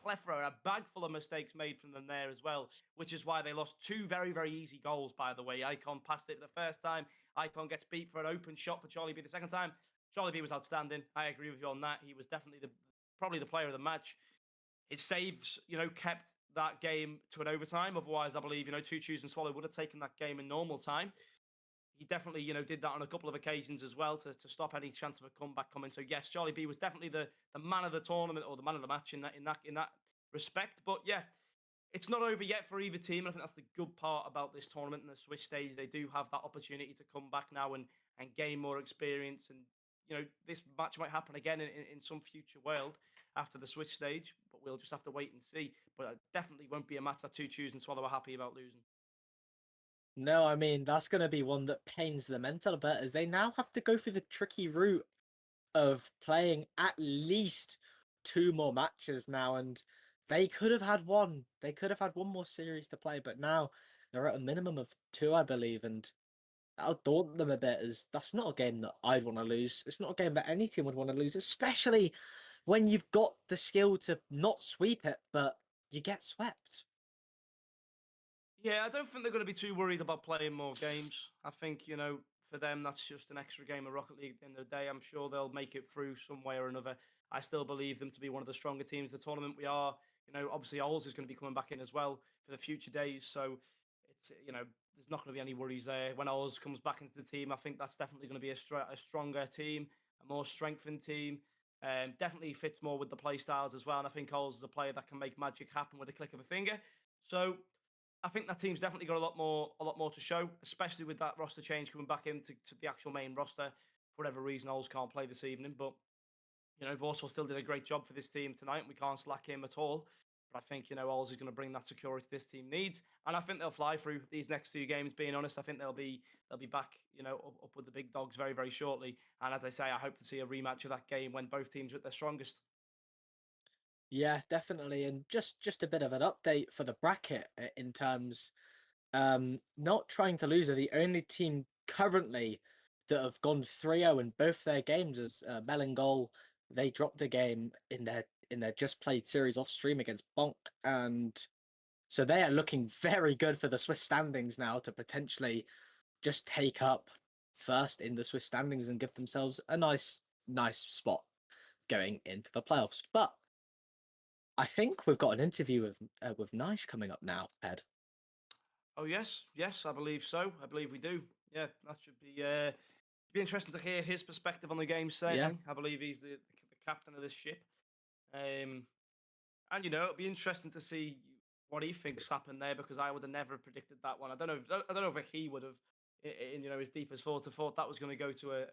plethora, a bag full of mistakes made from them there as well, which is why they lost two very, very easy goals, by the way. Icon passed it the first time. Icon gets beat for an open shot for Charlie B the second time. Charlie B was outstanding. I agree with you on that. He was definitely probably the player of the match. His saves, kept that game to an overtime. Otherwise, I believe, Two Chews and Swallow would have taken that game in normal time. He definitely, did that on a couple of occasions as well to stop any chance of a comeback coming. So yes, Charlie B was definitely the man of the tournament, or the man of the match in that respect. But yeah, it's not over yet for either team. I think that's the good part about this tournament and the Swiss stage. They do have that opportunity to come back now and gain more experience. And this match might happen again in some future world after the Swiss stage, but we'll just have to wait and see. But it definitely won't be a match that Two Chews and Swallow are happy about losing. No, I mean, that's going to be one that pains the mental a bit, as they now have to go through the tricky route of playing at least 2 more matches now, and they could have had one. They could have had one more series to play, but now they're at a minimum of 2, I believe, and that'll daunt them a bit, as that's not a game that I'd want to lose. It's not a game that any team would want to lose, especially when you've got the skill to not sweep it, but you get swept. Yeah, I don't think they're going to be too worried about playing more games. I think, for them, that's just an extra game of Rocket League at the end of the day. I'm sure they'll make it through some way or another. I still believe them to be one of the stronger teams of the tournament. We are, obviously Ols is going to be coming back in as well for the future days. So it's, there's not going to be any worries there. When Ols comes back into the team, I think that's definitely going to be a stronger team, a more strengthened team. Definitely fits more with the play styles as well. And I think Ols is a player that can make magic happen with a click of a finger. So I think that team's definitely got a lot more to show, especially with that roster change coming back into the actual main roster. For whatever reason, Ols can't play this evening, but Vorsel still did a great job for this team tonight, and we can't slack him at all. But I think Ols is going to bring that security this team needs, and I think they'll fly through these next 2 games. Being honest, I think they'll be back, up with the big dogs very, very shortly. And as I say, I hope to see a rematch of that game when both teams are at their strongest. Yeah, definitely. And just a bit of an update for the bracket in terms, not trying to lose are the only team currently that have gone 3-0 in both their games. As BELLINGOLL, they dropped a game in their just played series off stream against Bonk, and so they are looking very good for the Swiss standings now to potentially just take up first in the Swiss standings and give themselves a nice spot going into the playoffs. But I think we've got an interview with Nish coming up now, Ed. Oh yes, I believe so. I believe we do. Yeah, that should be interesting to hear his perspective on the game. Certainly, yeah. I believe he's the captain of this ship. And it'll be interesting to see what he thinks happened there, because I would have never predicted that one. I don't know if he would have, in his deepest thoughts, thought that was going to go to a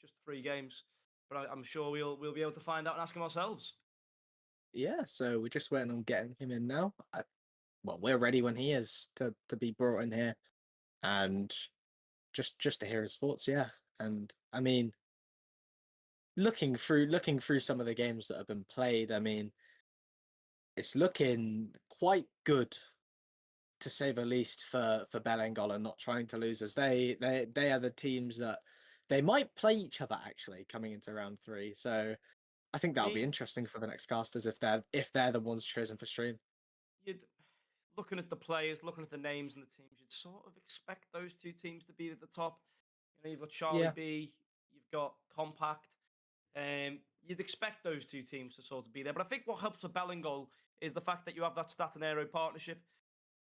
just 3 games. But I'm sure we'll be able to find out and ask him ourselves. Yeah, so we're just waiting on getting him in now. Well, we're ready when he is to be brought in here, and just to hear his thoughts. Yeah, and I mean, looking through some of the games that have been played, I mean, it's looking quite good, to say the least, for BELLINGOLL and not trying to lose, as they are the teams that they might play each other actually coming into round 3. So I think that'll be interesting for the next casters if they're the ones chosen for stream. Looking at the players, looking at the names and the teams, you'd sort of expect those 2 teams to be at the top. You've got Charlie B, you've got Compact. You'd expect those two teams to sort of be there. But I think what helps for BELLINGOLL is the fact that you have that Statanero partnership.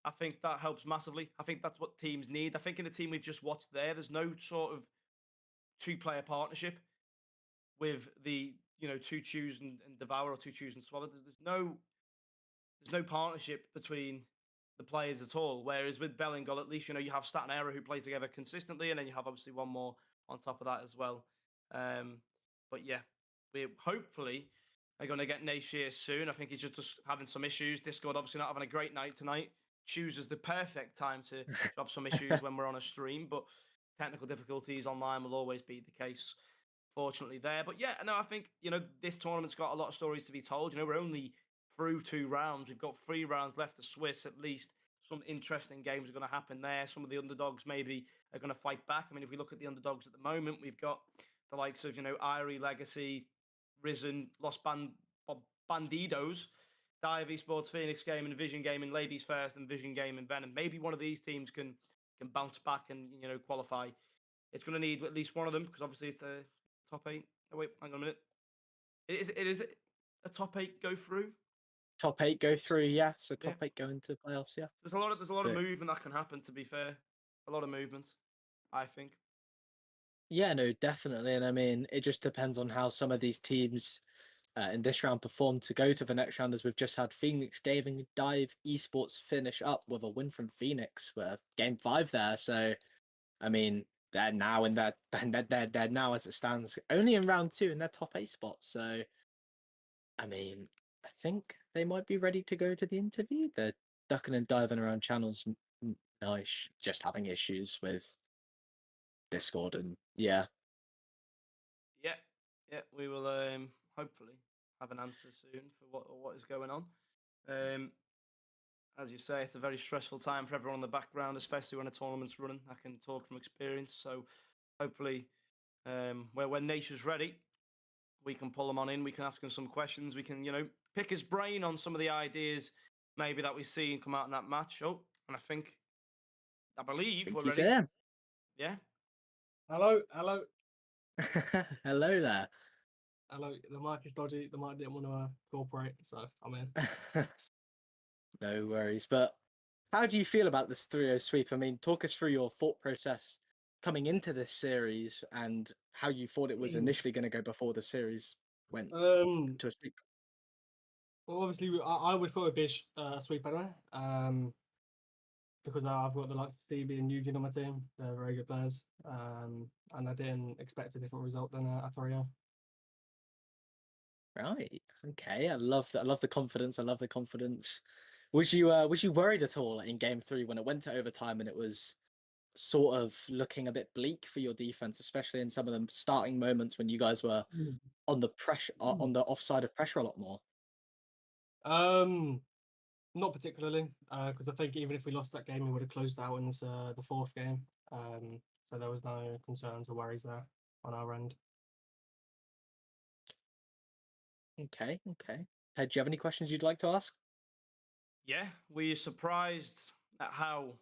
I think that helps massively. I think that's what teams need. I think in the team we've just watched there's no sort of two-player partnership with the two choose and devour, or two choose and swallow. There's no partnership between the players at all. Whereas with BELLINGOLL, at least you have Statanero who play together consistently, and then you have obviously one more on top of that as well. But yeah, we hopefully are going to get Nashir soon. I think he's just having some issues. Discord obviously not having a great night tonight. Chooses the perfect time to have some issues when we're on a stream, but technical difficulties online will always be the case, fortunately, there. But yeah, no, I think this tournament's got a lot of stories to be told. We're only through 2 rounds. We've got 3 rounds left. The Swiss, at least, some interesting games are going to happen there. Some of the underdogs maybe are going to fight back. I mean, if we look at the underdogs at the moment, we've got the likes of Irie, Legacy, Risen, Los Bandidos, Dive Esports, Phoenix Gaming, Vision Gaming, Ladies First, and Vision Gaming, Venom. Maybe one of these teams can bounce back and qualify. It's going to need at least one of them, because obviously it's a top 8. Oh wait, hang on a minute. It is a top 8 go through. Top 8 go through, yeah. So top 8 go into playoffs, yeah. There's a lot of movement that can happen. To be fair, a lot of movement, I think. Yeah, no, definitely. And I mean, it just depends on how some of these teams in this round perform to go to the next round, as we've just had Phoenix Gaming, Dive Esports finish up with a win from Phoenix with game 5 there. So, I mean, they're now in that they're now, as it stands, only in round 2 in their top 8 spot. So, I mean, I think they might be ready to go to the interview. They're ducking and diving around channels, nice, just having issues with Discord, and yeah. Yeah, we will hopefully have an answer soon for what is going on. As you say, it's a very stressful time for everyone in the background, especially when a tournament's running. I can talk from experience. So hopefully, when Nature's ready, we can pull him on in. We can ask him some questions. We can, pick his brain on some of the ideas maybe that we see and come out in that match. Oh, and I believe we're ready. There. Yeah. Hello. Hello there. Hello. The mic is dodgy. The mic didn't want to cooperate, so I'm in. No worries. But how do you feel about this 3-0 sweep? I mean, talk us through your thought process coming into this series and how you thought it was initially going to go before the series went to a sweep. Well, obviously, I always thought it'd be a sweep anyway, because I've got the likes of Phoebe and Eugene on my team. They're very good players, and I didn't expect a different result than a 3-0. Right. Okay. I love that. I love the confidence. Was you worried at all in game 3 when it went to overtime and it was sort of looking a bit bleak for your defense, especially in some of the starting moments when you guys were on the pressure, on the offside of pressure a lot more? Not particularly, because I think even if we lost that game, we would have closed out in this, the 4th game. So there was no concerns or worries there on our end. Okay. Ted, do you have any questions you'd like to ask? Yeah, were you surprised at how,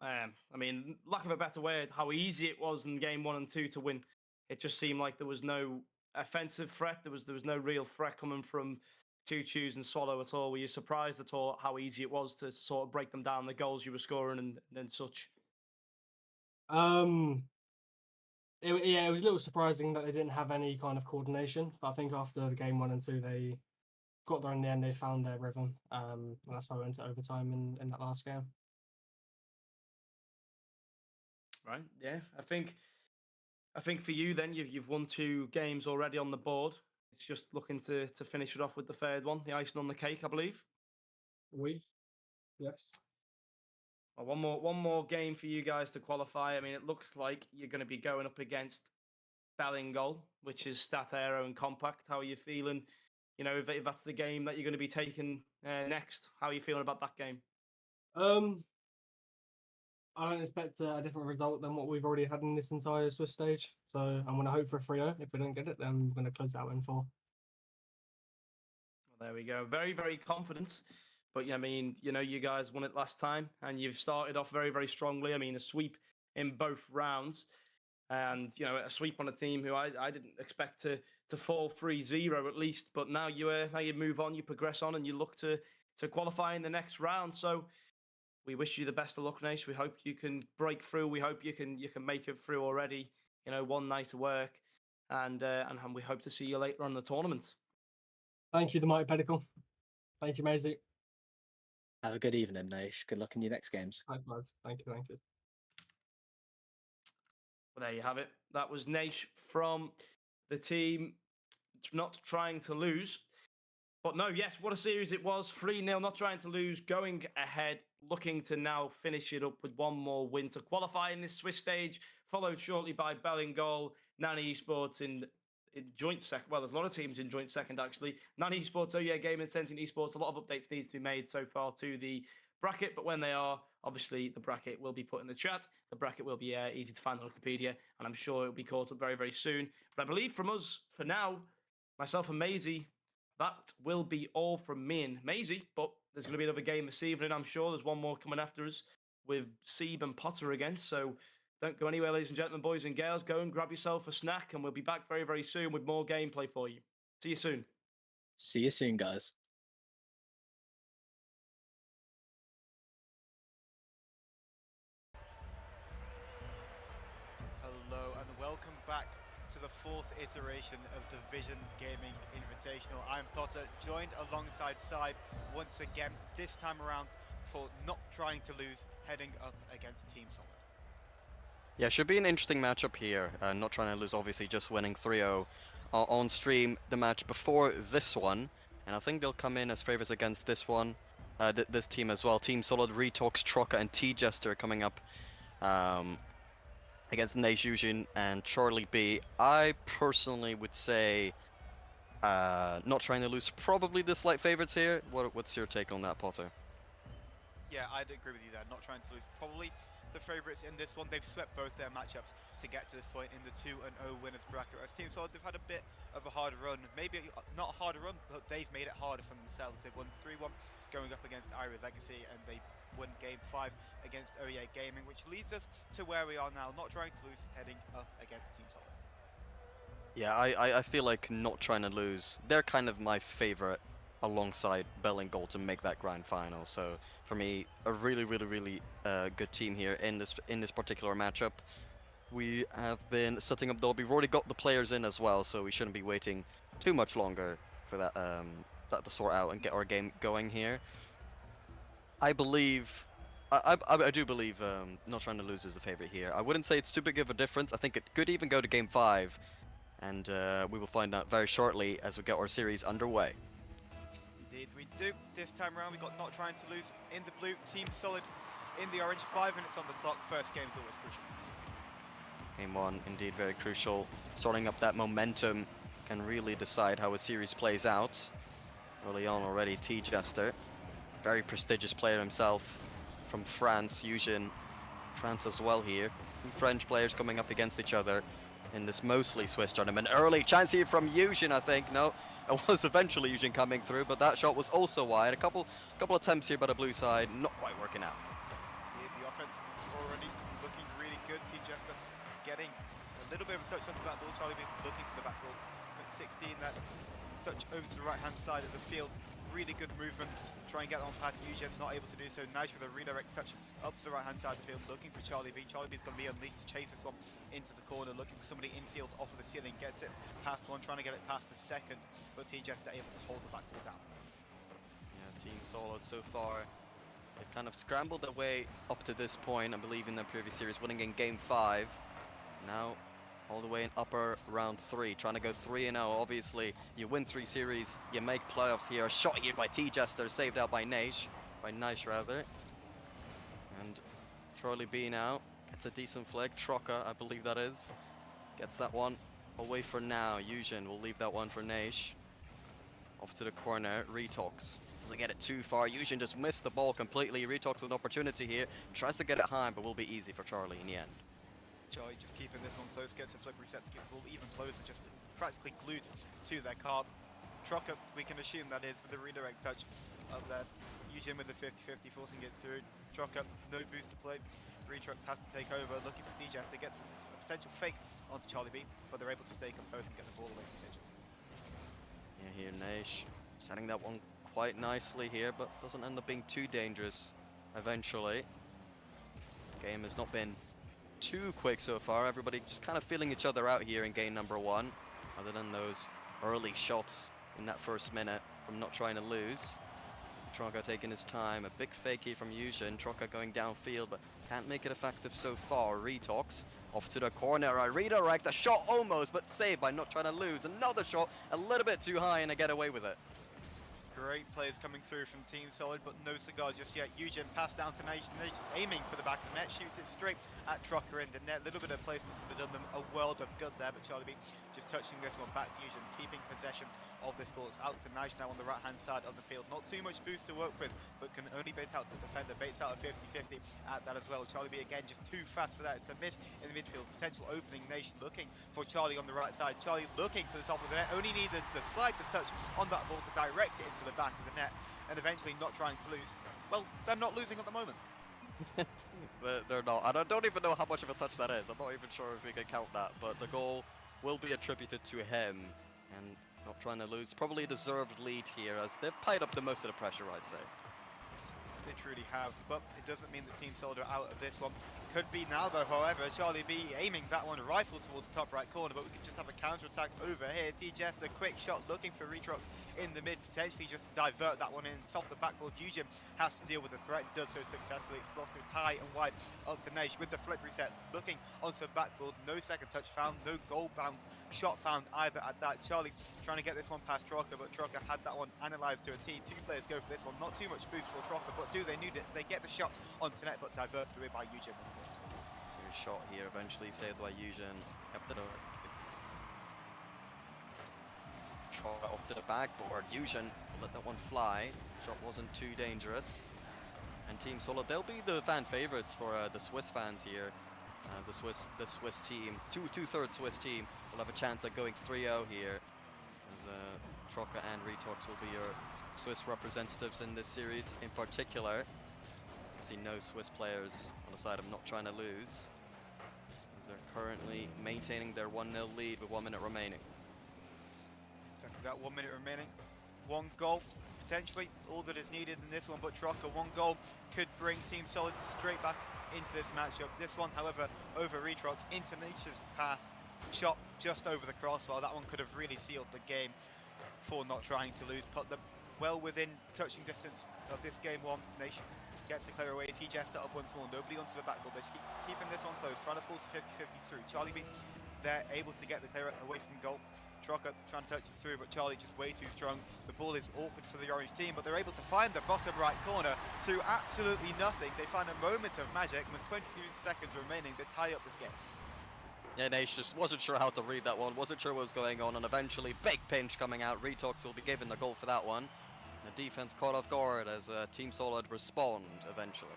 lack of a better word, how easy it was in game 1 and 2 to win? It just seemed like there was no offensive threat. There was no real threat coming from Two Choose and Swallow at all. Were you surprised at all how easy it was to sort of break them down, the goals you were scoring and such? It was a little surprising that they didn't have any kind of coordination, but I think after the game 1 and 2, they got there in the end. They found their rhythm, and that's why we went to overtime in that last game. Right. Yeah. I think for you then, you've won 2 games already on the board. It's just looking to finish it off with the 3rd one, the icing on the cake, I believe. Yes. Well, one more game for you guys to qualify. I mean, it looks like you're going to be going up against BELLINGOLL, which is Statanero and Compact. How are you feeling? If that's the game that you're going to be taking next, how are you feeling about that game? I don't expect a different result than what we've already had in this entire Swiss stage. So I'm going to hope for a 3-0. If we don't get it, then we're going to close out in 4. Well, there we go. Very, very confident. But yeah, I mean, you guys won it last time, and you've started off very, very strongly. I mean, a sweep in both rounds. and a sweep on a team who I didn't expect to fall 3-0 at least. But now you move on, you progress on, and you look to qualify in the next round. So we wish you the best of luck, Nash. We hope you can break through. We hope you can make it through already. One night of work, and we hope to see you later on the tournament. Thank you, the Mighty Pedicle. Thank you, Maisie. Have a good evening, Nash. Good luck in your next games. Likewise. Thank you. Well, there you have it. That was Nash from the team Not Trying to Lose. But no, yes, what a series it was. 3-0, Not Trying to Lose, going ahead, looking to now finish it up with one more win to qualify in this Swiss stage, followed shortly by BELLINGOLL, Nani Esports in joint second. Well, there's a lot of teams in joint second, actually. Nani Esports, Gaming, Sentient Esports. A lot of updates needs to be made so far to the bracket, but when they are, obviously, the bracket will be put in the chat. The bracket will be easy to find on Wikipedia, and I'm sure it will be caught up very, very soon. But I believe from us, for now, myself and Maisie, that will be all from me and Maisie, but there's going to be another game this evening, I'm sure. There's one more coming after us with Seb and Potter again, so don't go anywhere, ladies and gentlemen, boys and girls. Go and grab yourself a snack, and we'll be back very, very soon with more gameplay for you. See you soon. See you soon, guys. Hello and welcome back to the fourth iteration of the Vision Gaming Invitational. I'm Potter, joined alongside Side once again, this time around for Not Trying to Lose, heading up against Team Solid. Yeah, should be an interesting matchup here. Not Trying to Lose, obviously just winning 3-0 on stream the match before this one, and I think they'll come in as favorites against this one, this team as well. Team Solid, Retox, Troca, and T-Jester coming up against Nash Yujin and Charlie B. I personally would say Not Trying to Lose probably the slight favorites here. What's your take on that, Potter? Yeah, I'd agree with you there. Not Trying to Lose probably the favourites in this one. They've swept both their matchups to get to this point in the 2-0 winners bracket. As Team Solid, they've had a bit of a hard run. Maybe not a hard run, but they've made it harder for themselves. They've won 3-1 going up against Irie Legacy, and they won Game 5 against Gaming, which leads us to where we are now. Not Trying to Lose, heading up against Team Solid. Yeah, I feel like Not Trying to Lose, they're kind of my favorite alongside BELLINGOLL to make that grand final. So for me, a really good team here in this particular matchup. We have been setting up the lobby. We've already got the players in as well, so we shouldn't be waiting too much longer for that to sort out and get our game going here. I believe, I do believe Not Trying to Lose is the favorite here. I wouldn't say it's too big of a difference. I think it could even go to Game 5, and we will find out very shortly as we get our series underway. Indeed we do. This time around we got Not Trying to Lose in the blue, Team Solid in the orange. 5 minutes on the clock. First game's always crucial. Game 1, indeed very crucial. Starting up that momentum can really decide how a series plays out. Early on already, T-Jester, very prestigious player himself from France, Yujin, France as well here. Two French players coming up against each other in this mostly Swiss tournament. Early chance here from Yujin, I think. No, it was eventually Yujin coming through, but that shot was also wide. A couple attempts here by the blue side, not quite working out. Yeah, the offense already looking really good. T-Jester getting a little bit of a touch onto that ball. Charlie B looking for the back ball. At 16, that touch over to the right-hand side of the field. Really good movement. Try and get on past Eugene, not able to do so. Nice with a redirect touch up to the right-hand side of the field, looking for Charlie B. Charlie B's going to be unleashed to chase this one into the corner, looking for somebody infield off of the ceiling. Gets it past one, trying to get it past the second, but T-Jester able to hold the back ball down. Yeah, Team Solid so far, they've kind of scrambled their way up to this point, I believe, in their previous series, winning in Game 5. Now, all the way in upper round 3, trying to go 3-0. Obviously, you win 3 series, you make playoffs here. A shot here by T-Jester, saved out by Nash rather. And Charlie B now gets a decent flag. Troca, I believe that is, gets that one away for now. Yujin will leave that one for Nash. Off to the corner, Retox doesn't get it too far. Yujin just missed the ball completely. Retox with an opportunity here, tries to get it high, but will be easy for Charlie in the end. Charlie just keeping this one close, gets a flip reset to keep the ball even closer, just practically glued to their card. Troca, we can assume that is, with the redirect touch of that. Yujin with the 50-50, forcing it through. Troca, no boost to play. Retox has to take over, looking for T-Jester, gets a potential fake onto Charlie B, but they're able to stay composed and get the ball away from Vision. Yeah, here Naish setting that one quite nicely here, but doesn't end up being too dangerous eventually. Game has not been too quick so far. Everybody just kind of feeling each other out here in game number 1, other than those early shots in that first minute from not trying to lose. Troka taking his time, a big fakey from Yushin. Troka going downfield, but can't make it effective so far. Retox off to the corner. I redirect, a shot almost, but saved by not trying to lose. Another shot, a little bit too high, and I get away with it. Great plays coming through from Team Solid, but no cigars just yet. Eugen pass down to Nation. Nation aiming for the back of the net, shoots it straight at Trocker in the net. Little bit of placement could have done them a world of good there, but Charlie B just touching this one back to Eugen, keeping possession of this ball. It's out to Naj now on the right-hand side of the field. Not too much boost to work with, but can only bait out the defender. Baits out a 50-50 at that as well. Charlie B again just too fast for that. It's a miss in the midfield. Potential opening. Nation looking for Charlie on the right side. Charlie looking for the top of the net. Only needed the slightest touch on that ball to direct it into the back of the net, and eventually not trying to lose. Well, they're not losing at the moment. They're not. And I don't even know how much of a touch that is. I'm not even sure if we can count that, but the goal will be attributed to him. And not trying to lose. Probably a deserved lead here, as they've piled up the most of the pressure, I'd say. They truly have, but it doesn't mean that Team Solid are out of this one. Could be now though, however. Charlie B aiming that one rifle towards the top right corner, but we could just have a counter-attack over here. T-Jest, a quick shot looking for Retrox in the mid, potentially just to divert that one in. It's off the backboard. Fusion has to deal with the threat, does so successfully. It's floated high and wide up to Naish with the flip reset, looking onto the backboard. No second touch found, no goal-bound shot found either at that. Charlie trying to get this one past Trocker, but Trocker had that one analysed to a T. Two players go for this one. Not too much boost for Trocker, but do they need it? They get the shots onto net, but diverted away by Eugen. Good shot here, eventually saved by Eugen. Kept it shot off to the backboard. Eugen let that one fly. Shot wasn't too dangerous. And Team Solid, they'll be the fan favorites for the Swiss fans here. The Swiss team, two-thirds Swiss team, will have a chance at going 3-0 here, as Troca and Retox will be your Swiss representatives in this series. In particular, I see no Swiss players on the side of not trying to lose, as they're currently maintaining their 1-0 lead with 1 minute remaining. Exactly that, 1 minute remaining. One goal, potentially all that is needed in this one, but Troca, one goal could bring Team Solid straight back into this matchup. This one, however, over Retrox into Nature's path, shot just over the crossbar. That one could have really sealed the game for not trying to lose. Put them well within touching distance of this game one. Nation gets the clear away. T-Jester up once more. Nobody onto the backboard. They're keeping this one close, trying to force a 50-50 through. Charlie B, they're able to get the clear away from goal. Troca trying to touch it through, but Charlie just way too strong. The ball is awkward for the orange team, but they're able to find the bottom right corner through absolutely nothing. They find a moment of magic, and with 23 seconds remaining, they tie up this game. Yeah, Nash just wasn't sure how to read that one, wasn't sure what was going on, and eventually, big pinch coming out. Retox will be given the goal for that one. The defense caught off guard as Team Solid respond eventually.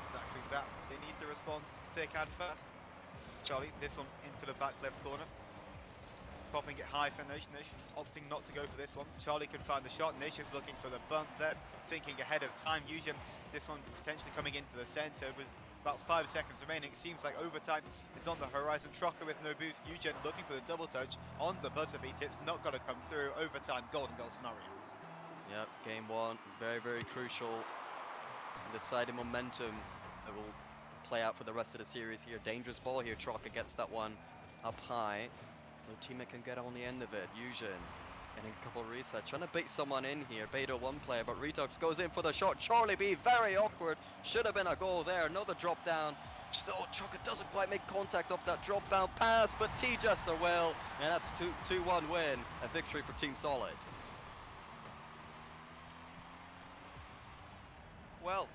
Exactly that. They need to respond thick and fast. Charlie, this one into the back left corner. Popping it high for Nation. Nation opting not to go for this one. Charlie can find the shot. Nation's looking for the bump there, thinking ahead of time. Eugen, this one potentially coming into the centre with about 5 seconds remaining. It seems like overtime is on the horizon. Trocker with no boost. Eugen looking for the double touch on the buzzer beat. It's not going to come through. Overtime, golden goal scenario. Yep, game one, very, very crucial. Deciding momentum that will play out for the rest of the series here. Dangerous ball here. Trocker gets that one up high. No teammate can get on the end of it. Eugen getting a couple of resets. Trying to bait someone in here. Beta one player, but Retox goes in for the shot. Charlie B, very awkward. Should have been a goal there. Another drop down. So Trocker doesn't quite make contact off that drop down pass, but T-Jester will. And that's 2-1 win. A victory for Team Solid. Well,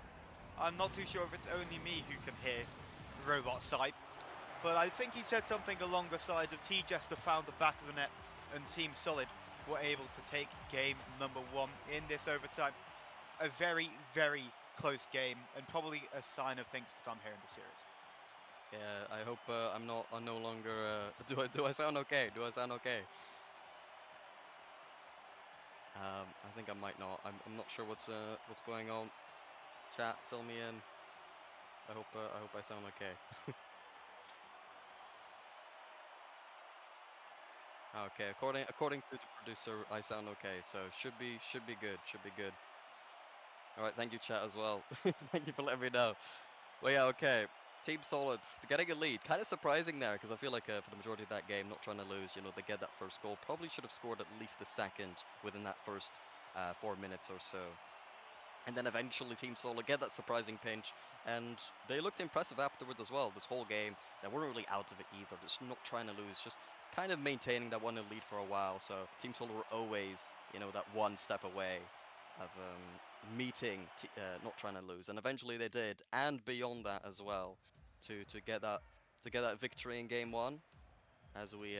I'm not too sure if it's only me who can hear Robot Sight, but I think he said something along the sides of T-Jester found the back of the net and Team Solid were able to take game number one in this overtime. A very, very close game and probably a sign of things to come here in the series. Yeah, I hope I'm no longer. Do I sound okay? Do I sound okay? I think I might not. I'm not sure what's going on. Chat, fill me in. I hope I sound okay. Okay, according to the producer, I sound okay, so should be good, should be good. All right, thank you, chat, as well. Thank you for letting me know. Well, yeah, okay. Team Solid getting a lead, kind of surprising there, because I feel like for the majority of that game, not trying to lose, you know, they get that first goal. Probably should have scored at least a second within that first 4 minutes or so. And then eventually Team Solid get that surprising pinch, and they looked impressive afterwards as well. This whole game, they weren't really out of it either, just not trying to lose, just kind of maintaining that 1-0 lead for a while. So Team Solid were always, you know, that one step away of meeting, not trying to lose, and eventually they did, and beyond that as well, to get that victory in game one, as we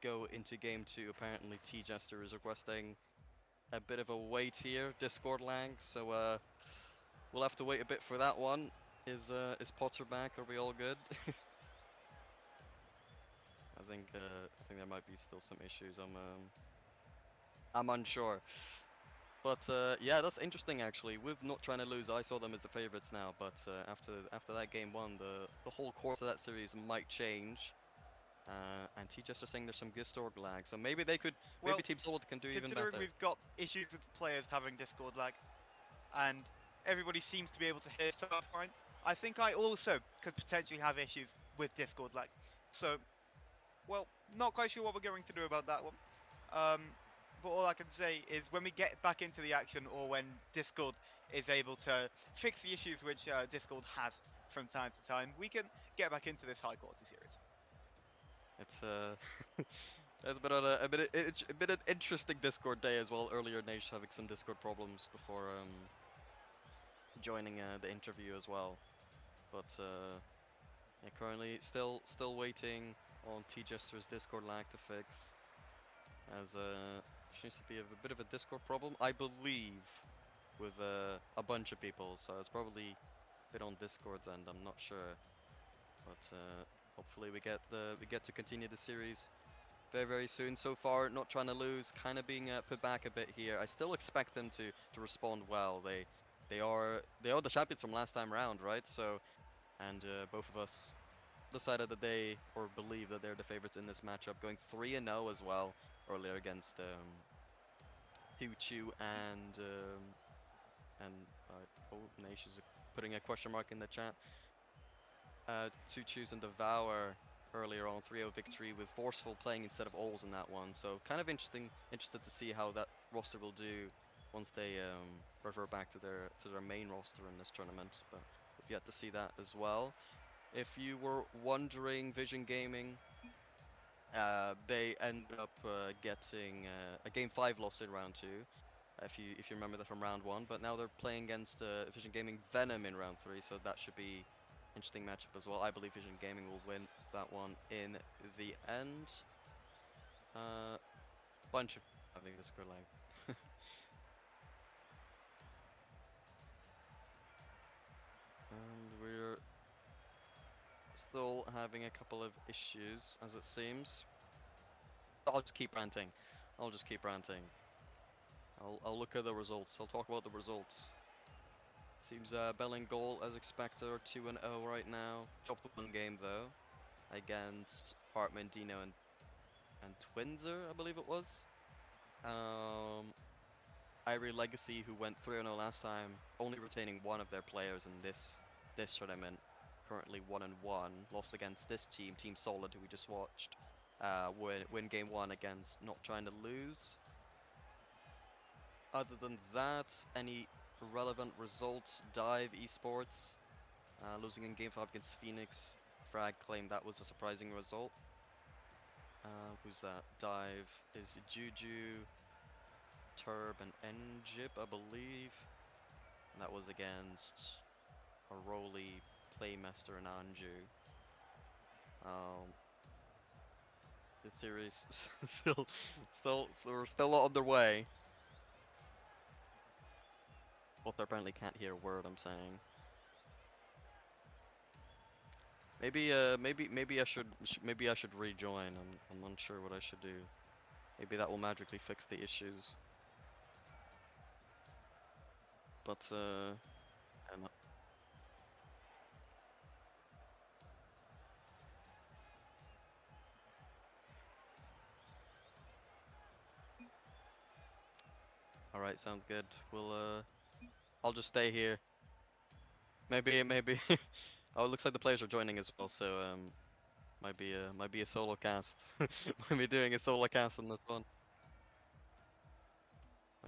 go into game two. Apparently, T Jester is requesting a bit of a wait here, Discord lag, so we'll have to wait a bit for that one. Is Potter back? Are we all good? I think there might be still some issues. I'm unsure. But yeah, that's interesting actually. With not trying to lose, I saw them as the favorites now. But after that game one, the whole course of that series might change. And T-Jester saying there's some Discord lag, so maybe they could, Well, maybe Team Solid can do even considering better. we've got issues with players having Discord lag, and everybody seems to be able to hear stuff fine, I think I also could potentially have issues with Discord lag. So, well, not quite sure what we're going to do about that one. But all I can say is when we get back into the action, or when Discord is able to fix the issues which Discord has from time to time, we can get back into this high quality series. It's it's been on it's been an interesting Discord day as well. Earlier, Nash having some Discord problems before joining the interview as well. But yeah, currently still waiting on T-Jester's Discord lag to fix, as seems to be a bit of a Discord problem, I believe, with a bunch of people. So it's probably a bit on Discord's end. I'm not sure, but hopefully we get to continue the series very soon. So far, not trying to lose, kind of being put back a bit here. I still expect them to respond well. They are the champions from last time round, right? So, and both of us decided that they, or believe that they're the favorites in this matchup, going 3-0 as well earlier against Chu and oh, Nash is putting a question mark in the chat. Chu's and Devour earlier on, 3-0 victory with Forceful playing instead of Ols in that one. So kind of interested to see how that roster will do once they revert back to their main roster in this tournament. But we've yet to see that as well. If you were wondering, Vision Gaming, they ended up getting a Game 5 loss in round 2. If you remember that from round 1, but now they're playing against Vision Gaming Venom in round 3, so that should be interesting matchup as well. I believe Vision Gaming will win that one in the end. Bunch of having this go lag. And we're still having a couple of issues, as it seems. I'll just keep ranting. I'll just keep ranting. I'll look at the results. I'll talk about the results. Seems BELLINGOLL, as expected, are 2-0 right now. Dropped one game though, against Hartman, Dino, and Twinzer, I believe it was. Irie Legacy, who went 3-0 last time, only retaining one of their players in this tournament. Currently 1-1. Lost against this team, Team Solid, who we just watched. Win game 1 against Not Trying to Lose. Other than that, any relevant results? Dive Esports losing in game 5 against Phoenix. Frag claimed that was a surprising result. Who's that? Dive is Juju, Turb, and Njib, I believe. And that was against a Roly, Playmaster, and Anju. The series we're still on their way. Both apparently can't hear a word I'm saying. Maybe I should rejoin. I'm unsure what I should do. Maybe that will magically fix the issues. But All right, sounds good. We'll I'll just stay here. Maybe. Oh, it looks like the players are joining as well, so might be a solo cast. Might be doing a solo cast on this one.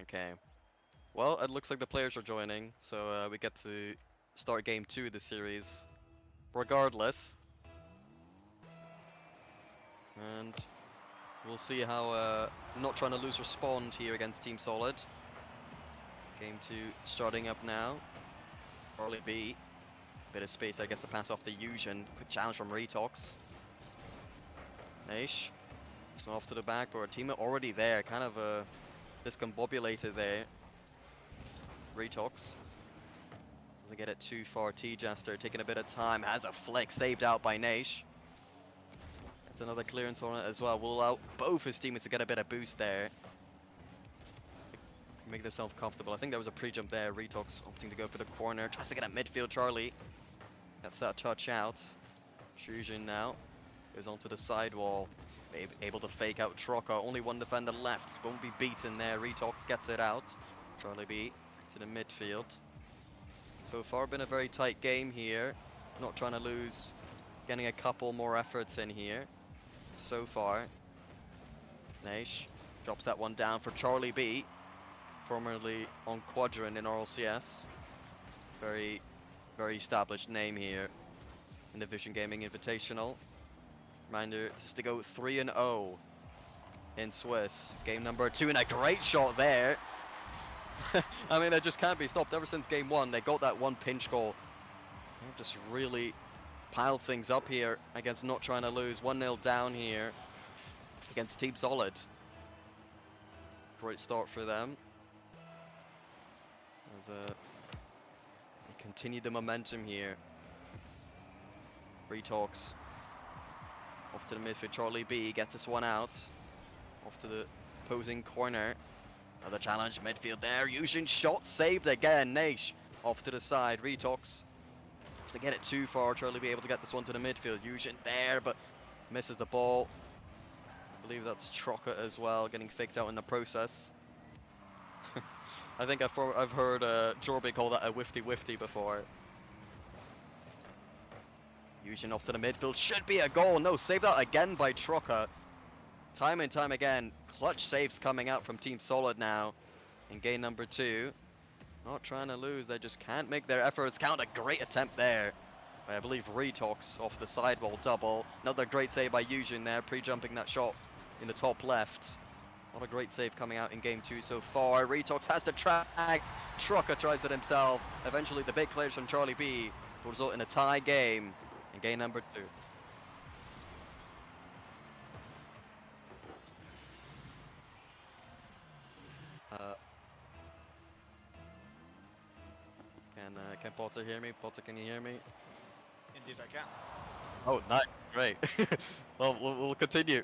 Okay. Well, it looks like the players are joining, so we get to start game 2 of the series. Regardless. And we'll see how Not Trying to Lose respond here against Team Solid. Game 2 starting up now. Charlie B. Bit of space that gets a pass off to Fusion. Quick challenge from Retox. Naish. It's off to the back, but our teammate already there. Kind of discombobulated there. Retox. Doesn't get it too far. T-Jester taking a bit of time. Has a flick saved out by Naish. It's another clearance on it as well. Will allow both his teammates to get a bit of boost there. Make themselves comfortable. I think there was a pre-jump there. Retox opting to go for the corner. Tries to get at midfield. Charlie gets that touch out. Fusion now goes onto the sidewall. Able to fake out Trocker. Only one defender left. Won't be beaten there. Retox gets it out. Charlie B to the midfield. So far been a very tight game here. Not trying to lose. Getting a couple more efforts in here. So far. Naish drops that one down for Charlie B. Formerly on Quadrant in RLCS. Very established name here in the VisionGaming Invitational. Reminder, this is to go 3-0 in Swiss. Game number 2, and a great shot there. I mean, it just can't be stopped. Ever since game 1, they got that one pinch goal. They've just really piled things up here against Not Trying to Lose. 1-0 down here against Team Solid. Great start for them. They continue the momentum here. Retox off to the midfield. Charlie B gets this one out. Off to the opposing corner. Another challenge midfield there. Fusion shot saved again. Naish off to the side. Retox to get it too far. Charlie B able to get this one to the midfield. Fusion there, but misses the ball. I believe that's Trocker as well, getting faked out in the process. I think I've heard Jorby call that a wifty before. Fusion off to the midfield, should be a goal. No, saved out again by Trocker. Time and time again, clutch saves coming out from Team Solid now in game number 2. Not trying to lose, they just can't make their efforts count. A great attempt there by, I believe, Retox off the sidewall double. Another great save by Fusion there, pre-jumping that shot in the top left. What a great save coming out in game 2 so far. Retox has to track. Trucker tries it himself. Eventually the big players from Charlie B will result in a tie game in game number 2. Can Potter hear me? Potter, can you hear me? Indeed I can. Oh, nice. Great. Well, we'll continue.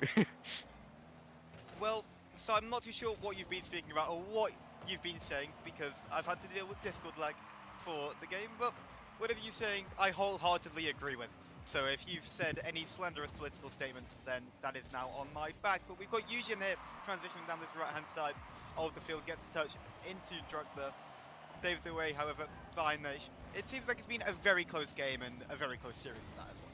Well, so I'm not too sure what you've been speaking about or what you've been saying because I've had to deal with Discord lag for the game, but whatever you're saying, I wholeheartedly agree with. So if you've said any slanderous political statements, then that is now on my back. But we've got Eugen here, transitioning down this right-hand side of the field, gets a touch into Druckler. Saved away, however, by Naish. It seems like it's been a very close game and a very close series of that as well.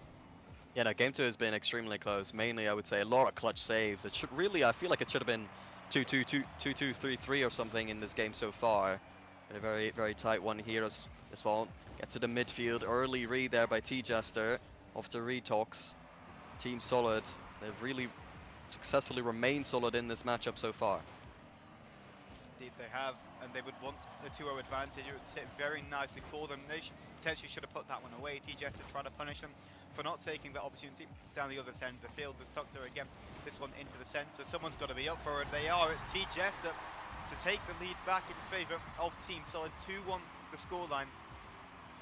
Yeah, no, game 2 has been extremely close. Mainly, I would say, a lot of clutch saves. It should really, I feel like it should have been 2-2, 2-2, 3-3 or something in this game so far. Been a very tight one here as well. Gets to the midfield. Early read there by T-Jester. Off to Retox. Team Solid. They've really successfully remained solid in this matchup so far. Indeed they have, and they would want a 2-0 advantage. It would sit very nicely for them. They potentially should have put that one away. T-Jester trying to punish them for not taking that opportunity down the other end of the field. There's Tucker again, this one into the centre. Someone's got to be up for it. They are. It's T-Jester to take the lead back in favour of Team Solid. 2-1 the scoreline.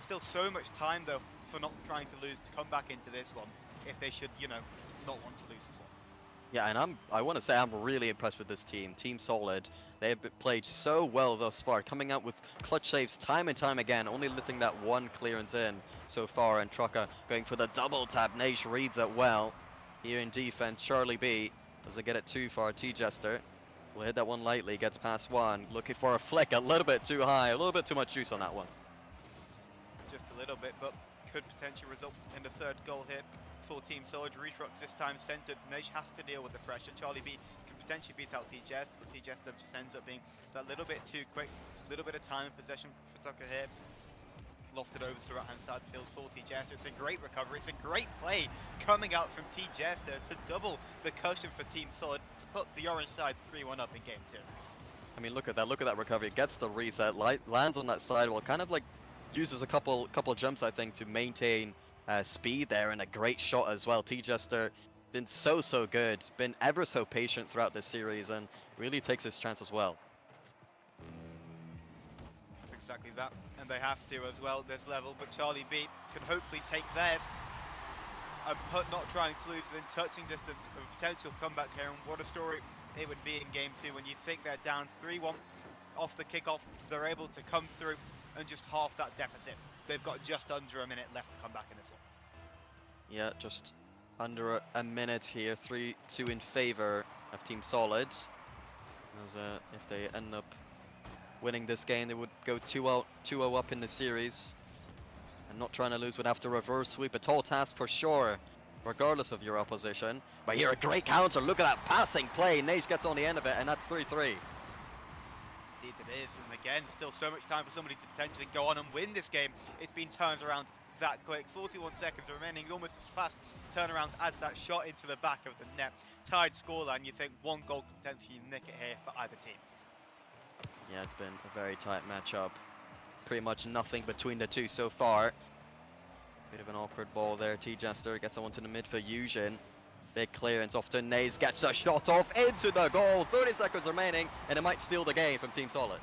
Still so much time though for Not Trying to Lose to come back into this one if they should, you know, not want to lose this one. Yeah, and I want to say I'm really impressed with this team. Team Solid. They have played so well thus far, coming out with clutch saves time and time again, only letting that one clearance in so far, and Trucker going for the double tap. Naish reads it well. Here in defense, Charlie B doesn't get it too far. T-Jester Will hit that one lightly, gets past one, looking for a flick, a little bit too high, a little bit too much juice on that one. Just a little bit, but could potentially result in the third goal here for Team Solid. Retrux this time centered. Nage has to deal with the pressure. Charlie B can potentially beat out TJS, but TJS just ends up being that little bit too quick, little bit of time and possession for Tucker here. Lofted over to the right hand side of the field for TJS. It's a great recovery, it's a great play coming out from TJS to double the cushion for Team Solid to put the orange side 3-1 up in game 2. I mean, look at that recovery. It gets the reset, lands on that sidewall, kind of like uses a couple jumps, I think, to maintain speed there, and a great shot as well. T-Jester been so good, been ever so patient throughout this series, and really takes his chance as well. That's exactly that, and they have to as well this level, but Charlie B can hopefully take theirs and not trying to lose within touching distance of a potential comeback here, and what a story it would be in game 2 when you think they're down 3-1 off the kickoff. They're able to come through and just half that deficit. They've got just under a minute left to come back in this one. Yeah, just under a minute here, 3-2 in favor of Team Solid. As if they end up winning this game, they would go 2-0 up in the series. And not trying to lose would have to reverse sweep. A tall task for sure, regardless of your opposition. But here, a great counter. Look at that passing play. Nage gets on the end of it, and that's 3-3. Indeed it is, and again, still so much time for somebody to potentially go on and win this game. It's been turned around that quick. 41 seconds remaining, almost as fast turnaround as that shot into the back of the net. Tied scoreline, you think one goal could potentially nick it here for either team. Yeah, it's been a very tight matchup. Pretty much nothing between the two so far. Bit of an awkward ball there. T-Jester gets someone to the mid for Yujin. Big clearance off to Naze, gets a shot off into the goal. 30 seconds remaining, and it might steal the game from Team Solid.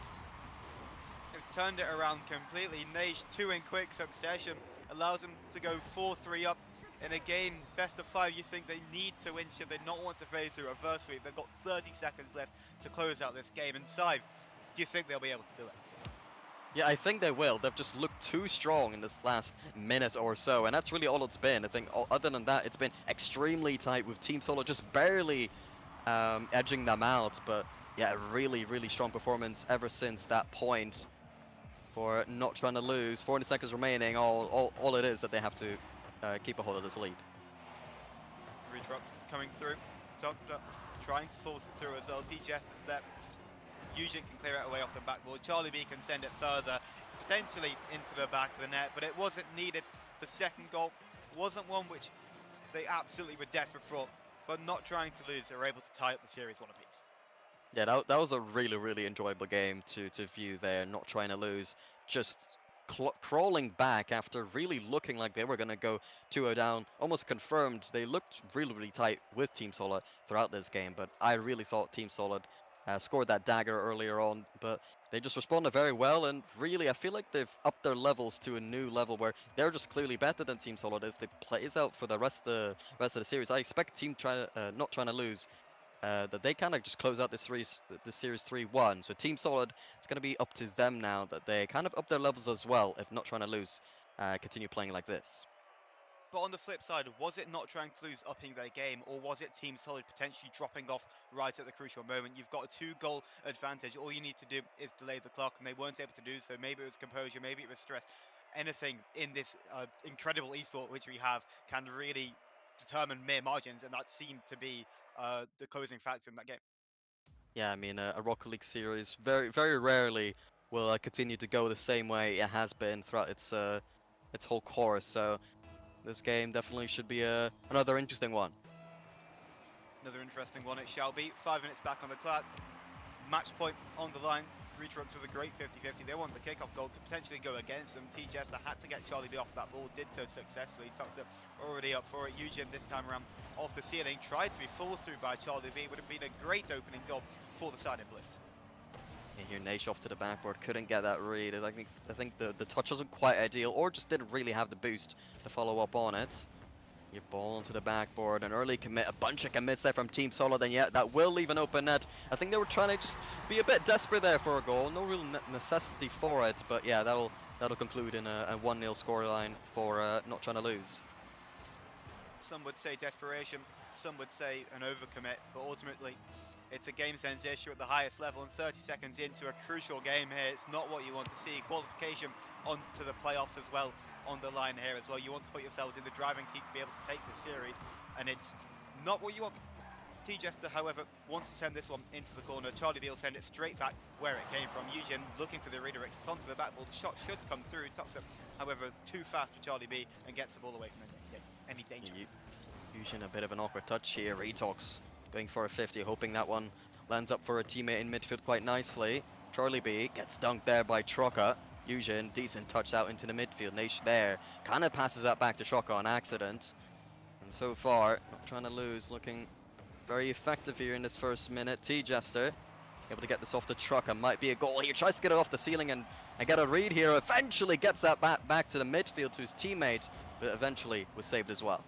They've turned it around completely. Nage 2 in quick succession allows them to go 4-3 up in a game best of 5. You think they need to win should they not want to face a reverse sweep. They've got 30 seconds left to close out this game. Inside, do you think they'll be able to do it? Yeah, I think they will. They've just looked too strong in this last minute or so, and that's really all it's been. I think other than that, it's been extremely tight with Team Solid just barely edging them out. But yeah, really strong performance ever since that point for not trying to lose. 40 seconds remaining. All it is that they have to keep a hold of this lead. Retrux coming through. Trying to force it through as well. T-Jest is there. Yujin can clear it away off the backboard. Charlie B can send it further, potentially into the back of the net, but it wasn't needed. The second goal wasn't one which they absolutely were desperate for, but not trying to lose, they were able to tie up the series one apiece. Yeah, that was a really enjoyable game to view there, not trying to lose, just crawling back after really looking like they were going to go 2-0 down, almost confirmed. They looked really tight with Team Solid throughout this game, but I really thought Team Solid scored that dagger earlier on, but they just responded very well, and really I feel like they've upped their levels to a new level where they're just clearly better than Team Solid. If they plays out for the rest of the series, I expect Team not trying to lose, that they kind of just close out this series 3-1. So Team Solid, it's going to be up to them now that they kind of up their levels as well, if not trying to lose, continue playing like this. But on the flip side, was it not trying to lose upping their game, or was it Team Solid potentially dropping off right at the crucial moment? You've got a 2-goal advantage. All you need to do is delay the clock, and they weren't able to do so. Maybe it was composure, maybe it was stress. Anything in this incredible esport which we have can really determine mere margins, and that seemed to be the closing factor in that game. Yeah, I mean, a Rocket League series very rarely will continue to go the same way it has been throughout its whole course. So this game definitely should be another interesting one. Another interesting one it shall be. 5 minutes back on the clock. Match point on the line. Retrux with a great 50-50. They want the kickoff goal, could potentially go against them. T-Jester had to get Charlie B off that ball, did so successfully. Tucked it already up for it. Yujin this time around off the ceiling. Tried to be forced through by Charlie B. Would have been a great opening goal for the side in blue. And here Nash off to the backboard, couldn't get that read. I think the touch wasn't quite ideal, or just didn't really have the boost to follow up on it. Your ball onto the backboard, an early commit, a bunch of commits there from Team Solid, and yeah, that will leave an open net. I think they were trying to just be a bit desperate there for a goal, no real necessity for it, but yeah, that'll conclude in a 1-0 scoreline for not trying to lose. Some would say desperation, some would say an overcommit, but ultimately It's a game sense issue at the highest level, and 30 seconds into a crucial game here, it's not what you want to see. Qualification onto the playoffs as well on the line here as well. You want to put yourselves in the driving seat to be able to take this series, and it's not what you want. T-Jester, however, wants to send this one into the corner. Charlie B will send it straight back where it came from. Eugen looking for the redirect. It's onto the back ball. The shot should come through. Tucked up, however, too fast for Charlie B and gets the ball away from any danger. Eugen a bit of an awkward touch here. Retox going for a 50, hoping that one lands up for a teammate in midfield quite nicely. Charlie B gets dunked there by Troca. Eugen, decent touch out into the midfield. Naish there, kind of passes that back to Troca on accident. And so far, not trying to lose, looking very effective here in this first minute. T-Jester able to get this off the Trucker. Might be a goal here. Tries to get it off the ceiling and get a read here. Eventually gets that back to the midfield to his teammate, but eventually was saved as well.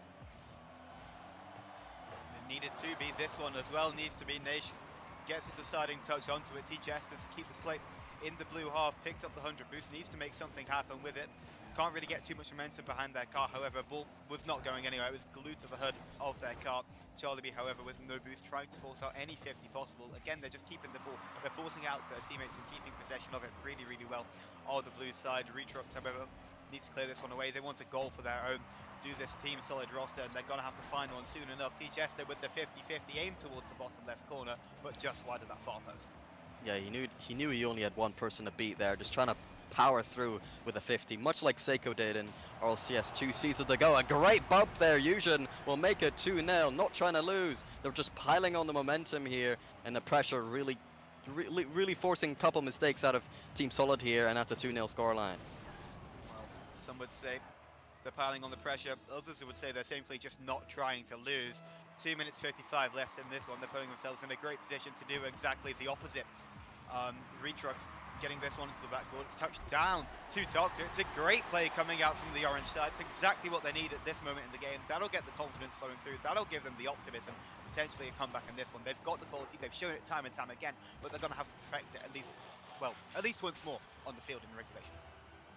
It needed to be this one as well. Needs to be Naish. Gets a deciding touch onto it. T-Jester to keep the play in the blue half. Picks up the 100 boost. Needs to make something happen with it. Can't really get too much momentum behind their car, however, ball was not going anywhere. It was glued to the hood of their car. Charlie B, however, with no boost, trying to force out any 50 possible. Again, they're just keeping the ball. They're forcing out to their teammates and keeping possession of it really, really well. On the blue side, Retrox, however, needs to clear this one away. They want a goal for their own. Do this team solid roster, and they're going to have to find one soon enough. T-Chester with the 50-50 aim towards the bottom left corner, but just wide of that far post. Yeah, he knew he only had one person to beat there, just trying to power through with a 50, much like Seiko did in RLCS 2 seasons ago. A great bump there. Eugen will make it 2-0, not trying to lose. They're just piling on the momentum here, and the pressure really forcing a couple mistakes out of Team Solid here, and that's a 2-0 scoreline. Well, some would say they're piling on the pressure. Others would say they're simply just not trying to lose. 2 minutes 55 left in this one. They're putting themselves in a great position to do exactly the opposite. Retrux getting this one into the backboard. It's touched down to Doctor. It's a great play coming out from the orange side. It's exactly what they need at this moment in the game. That'll get the confidence flowing through. That'll give them the optimism. Potentially a comeback in this one. They've got the quality. They've shown it time and time again, but they're going to have to perfect it at least once more on the field in regulation.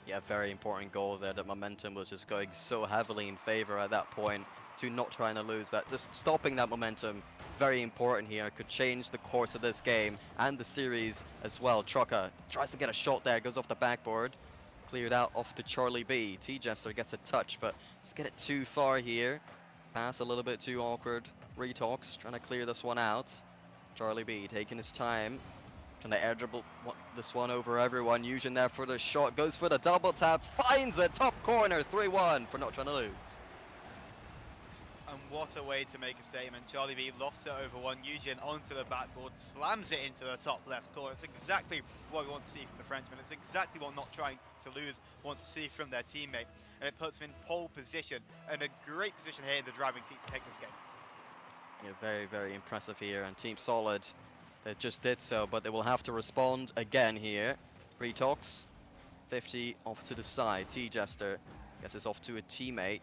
Yeah, very important goal there. The momentum was just going so heavily in favor at that point, to not trying to lose that. Just stopping that momentum, very important here. Could change the course of this game and the series as well. Troca tries to get a shot there, goes off the backboard. Cleared out off to Charlie B. T-Jester gets a touch, but just get it too far here. Pass a little bit too awkward. Retox trying to clear this one out. Charlie B taking his time. Trying to air dribble this one over everyone. Eugen there for the shot. Goes for the double tap. Finds it. Top corner. 3-1 for not trying to lose. And what a way to make a statement. Charlie B lofts it over one. Eugen onto the backboard. Slams it into the top left corner. It's exactly what we want to see from the Frenchman. It's exactly what not trying to lose want to see from their teammate. And it puts them in pole position. And a great position here in the driving seat to take this game. Yeah, very, very impressive here. And Team Solid, they just did so, but they will have to respond again here. Retox, 50 off to the side. T-Jester gets this off to a teammate.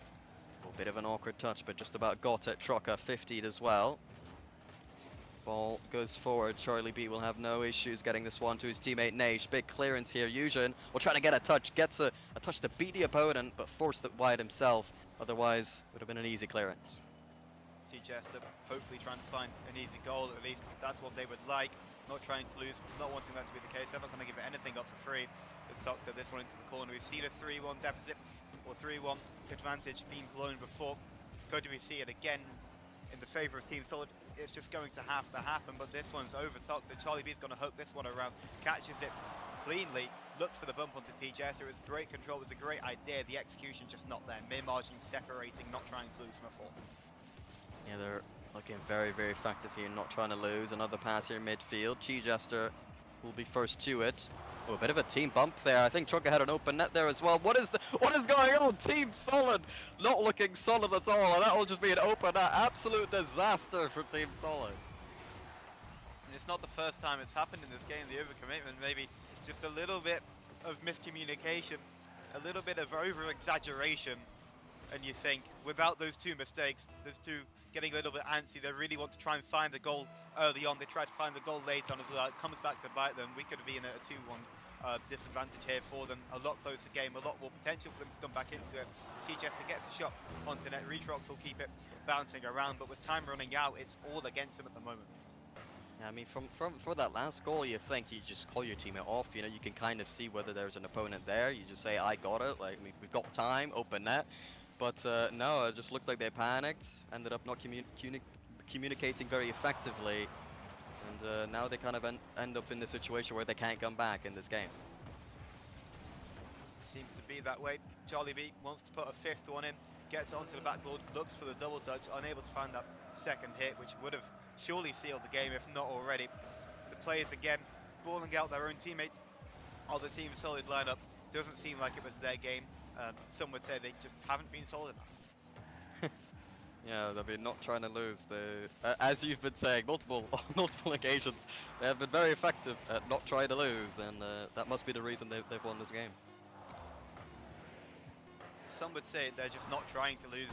A bit of an awkward touch, but just about got it. Troca 50'd as well. Ball goes forward. Charlie B will have no issues getting this one to his teammate Naish. Big clearance here. Eugen will try to get a touch. Gets a touch to beat the opponent, but forced it wide himself. Otherwise, would have been an easy clearance. T-Jester hopefully trying to find an easy goal. At least that's what they would like. Not trying to lose, not wanting that to be the case. They're not going to give anything up for free. As Doctor this one into the corner. We've seen a 3-1 deficit or 3-1 advantage being blown before. Could we see it again in the favour of Team Solid? It's just going to have to happen, but this one's over Doctor. Charlie B's going to hook this one around, catches it cleanly, looked for the bump onto T-Jester. It was great control, it was a great idea. The execution just not there. Mere margin separating, not trying to lose from a fourth. Yeah, they're looking very, very effective here, not trying to lose. Another pass here midfield. T-Jester will be first to it. Oh, a bit of a team bump there. I think Troca had an open net there as well. What is going on? Team Solid not looking solid at all, and that will just be an open net. Absolute disaster for Team Solid. And it's not the first time it's happened in this game. The overcommitment, maybe just a little bit of miscommunication, a little bit of over-exaggeration. And you think, without those two mistakes, those two getting a little bit antsy, they really want to try and find the goal early on. They tried to find the goal late on as well. It comes back to bite them. We could have been at a 2-1 disadvantage here for them. A lot closer game, a lot more potential for them to come back into it. T-Jester gets a shot onto net. Retrox will keep it bouncing around, but with time running out, it's all against them at the moment. I mean, for that last goal, you think you just call your teammate off. You know, you can kind of see whether there's an opponent there. You just say, "I got it." Like, we've got time, open net. But no, it just looked like they panicked. Ended up not communicating very effectively, and now they kind of end up in the situation where they can't come back in this game. Seems to be that way. Charlie B wants to put a fifth one in, gets it onto the backboard, looks for the double touch, unable to find that second hit, which would have surely sealed the game if not already. The players again balling out their own teammates. Or the Team Solid lineup doesn't seem like it was their game. Some would say they just haven't been solid enough. Yeah, they've been not trying to lose. As you've been saying multiple occasions, they have been very effective at not trying to lose, and that must be the reason they've won this game. Some would say they're just not trying to lose.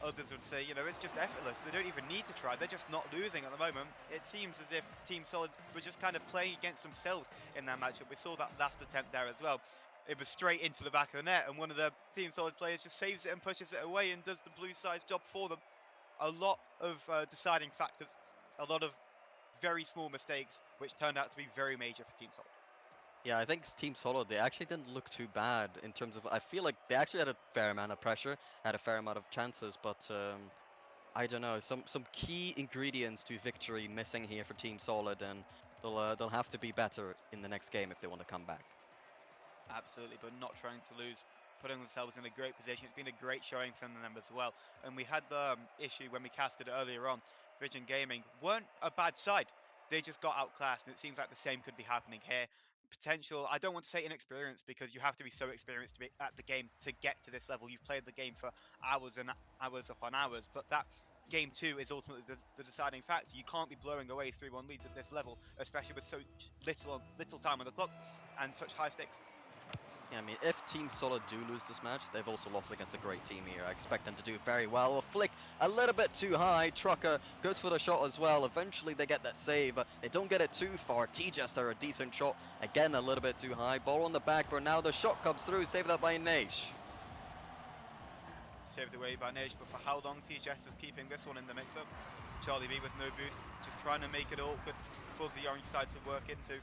Others would say, you know, it's just effortless. They don't even need to try. They're just not losing at the moment. It seems as if Team Solid was just kind of playing against themselves in that matchup. We saw that last attempt there as well. It was straight into the back of the net, and one of the Team Solid players just saves it and pushes it away and does the blue side's job for them. A lot of deciding factors, a lot of very small mistakes, which turned out to be very major for Team Solid. Yeah, I think Team Solid, they actually didn't look too bad in terms of, I feel like they actually had a fair amount of pressure, had a fair amount of chances, but I don't know, some key ingredients to victory missing here for Team Solid, and they'll have to be better in the next game if they want to come back. Absolutely, but not trying to lose, putting themselves in a great position. It's been a great showing from them as well. And we had the issue when we casted it earlier on. VisionGaming weren't a bad side. They just got outclassed, and it seems like the same could be happening here. Potential, I don't want to say inexperience, because you have to be so experienced to be at the game to get to this level. You've played the game for hours and hours upon hours, but that game 2 is ultimately the deciding factor. You can't be blowing away 3-1 leads at this level, especially with so little time on the clock and such high stakes. Yeah, I mean, if Team Solid do lose this match, they've also lost against a great team here. I expect them to do very well. A flick a little bit too high. Trucker goes for the shot as well. Eventually they get that save, but they don't get it too far. T-Jester, a decent shot. Again, a little bit too high. Ball on the back, but now the shot comes through. Saved that by Naish. Saved away by Naish, but for how long T-Jester's keeping this one in the mix-up? Charlie B with no boost, just trying to make it awkward for the orange side to work into.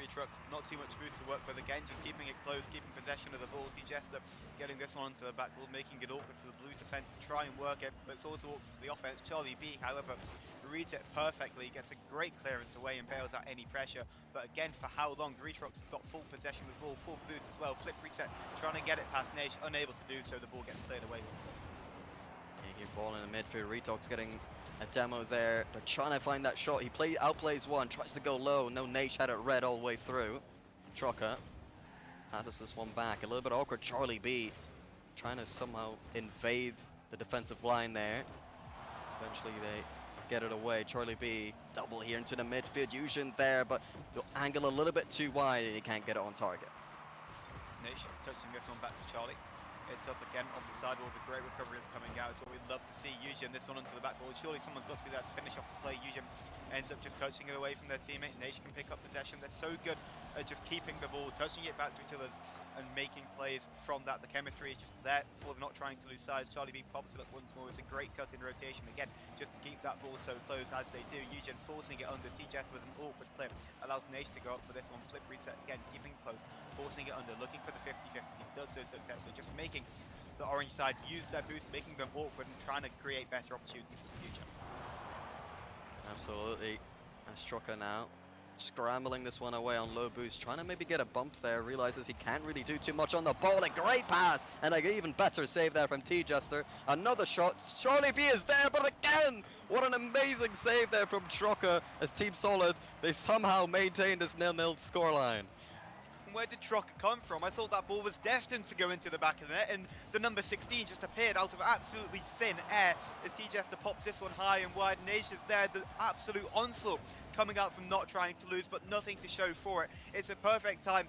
Trucks, not too much boost to work with again, just keeping it close, keeping possession of the ball. T-Jester getting this one onto the back wall, making it awkward for the blue defense to try and work it, but it's also awkward for the offense. Charlie B, however, reads it perfectly, gets a great clearance away and bails out any pressure. But again, for how long? Retrox has got full possession of the ball, full boost as well. Flip reset, trying to get it past Naish, unable to do so. The ball gets cleared away once more. Yeah, ball in the midfield. Retox getting a demo there. They're trying to find that shot. He outplays one, tries to go low. No, Naish had it red all the way through. Trucker passes this one back. A little bit awkward. Charlie B trying to somehow invade the defensive line there. Eventually they get it away. Charlie B double here into the midfield. Yujin there, but the angle a little bit too wide and he can't get it on target. Naish touching this one back to Charlie. It's up again off the sidewall. The great recovery is coming out. It's what we'd love to see. Yujin, this one onto the backboard. Surely someone's got to be there to finish off the play. Yujin ends up just touching it away from their teammate. Naish can pick up possession. They're so good at just keeping the ball, touching it back to each other, and making plays from that. The chemistry is just there before they're not trying to lose size. Charlie B pops it up once more. It's a great cut in rotation again, just to keep that ball so close as they do. Yujin forcing it under. T-Jester with an awkward clip allows Naish to go up for this one. Flip reset again, keeping close, forcing it under, looking for the 50-50. Does so successfully, just making the orange side use their boost, making them awkward and trying to create better opportunities for the future. Absolutely. And Strucker now scrambling this one away on low boost, trying to maybe get a bump there, realizes he can't really do too much on the ball. A great pass and an even better save there from T-Jester. Another shot. Charlie B is there, but again, what an amazing save there from Trucker as Team Solid, they somehow maintain this 0-0 scoreline. Where did Trucker come from? I thought that ball was destined to go into the back of the net, and the number 16 just appeared out of absolutely thin air as T-Jester pops this one high and wide. Naish is there, the absolute onslaught coming out from not trying to lose, but nothing to show for it. It's a perfect time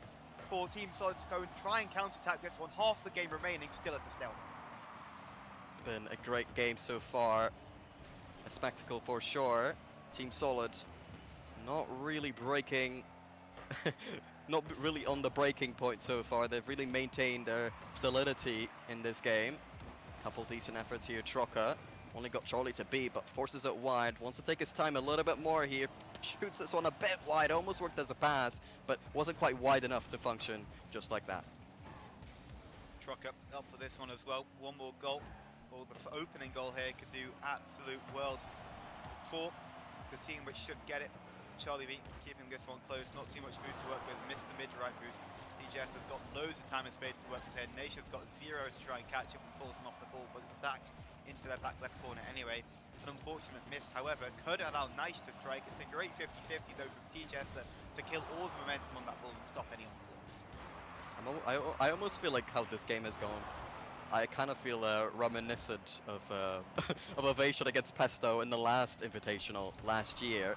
for Team Solid to go and try and counter-attack this one. Half the game remaining, still at a stalemate. Been a great game so far. A spectacle for sure. Team Solid not really breaking not really on the breaking point so far. They've really maintained their solidity in this game. Couple decent efforts here. Trucker only got Charlie to beat, but forces it wide. Wants to take his time a little bit more here. shoots this one a bit wide, almost worked as a pass, but wasn't quite wide enough to function just like that. Trucker up for this one as well. One more goal, or the opening goal here could do absolute worlds for the team which should get it. Charlie V keeping this one close, not too much boost to work with, missed the mid-right boost. DJS has got loads of time and space to work with here. Nation's got 0 to try and catch it when Paulson off the ball, but it's back into their back left corner anyway. An unfortunate miss, however, could allow Nice to strike. It's a great 50-50 though from DJS to kill all the momentum on that ball and stop any onslaught. I almost feel like how this game has gone. I kind of feel reminiscent of of Ovation against Pesto in the last Invitational last year,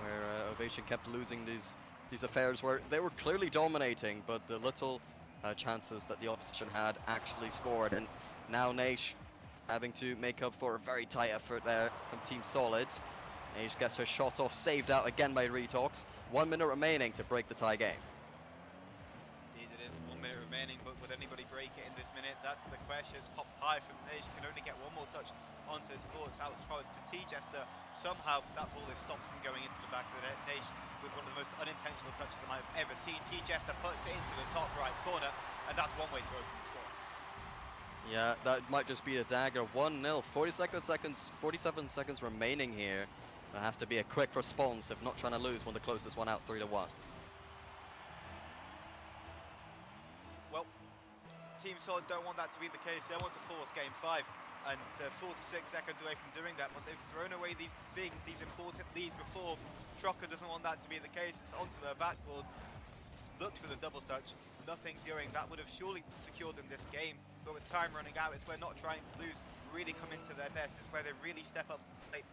where Ovation kept losing these affairs where they were clearly dominating, but the little chances that the opposition had actually scored. And now Naish having to make up for a very tight effort there from Team Solid. Naish gets her shot off, saved out again by Retox. 1 minute remaining to break the tie game. Indeed it is, 1 minute remaining, but would anybody break it in this minute? That's the question. It's popped high from Naish, can only get one more touch onto his ball. It's out as far as to T-Jester. Somehow that ball is stopped from going into the back of the net. Naish with one of the most unintentional touches I've ever seen. T-Jester puts it into the top right corner, and that's one way to open the score. Yeah, that might just be a dagger. 1-0, 47 seconds remaining here. It'll have to be a quick response if not trying to lose. Want to close this one out 3-1. Well, Team Solid don't want that to be the case. They want to force game 5, and they're 46 seconds away from doing that, but they've thrown away these important leads before. Trocker doesn't want that to be the case. It's onto their backboard. Looked for the double touch, nothing doing. That would have surely secured them this game, but with time running out, it's where not trying to lose really come into their best. It's where they really step up late.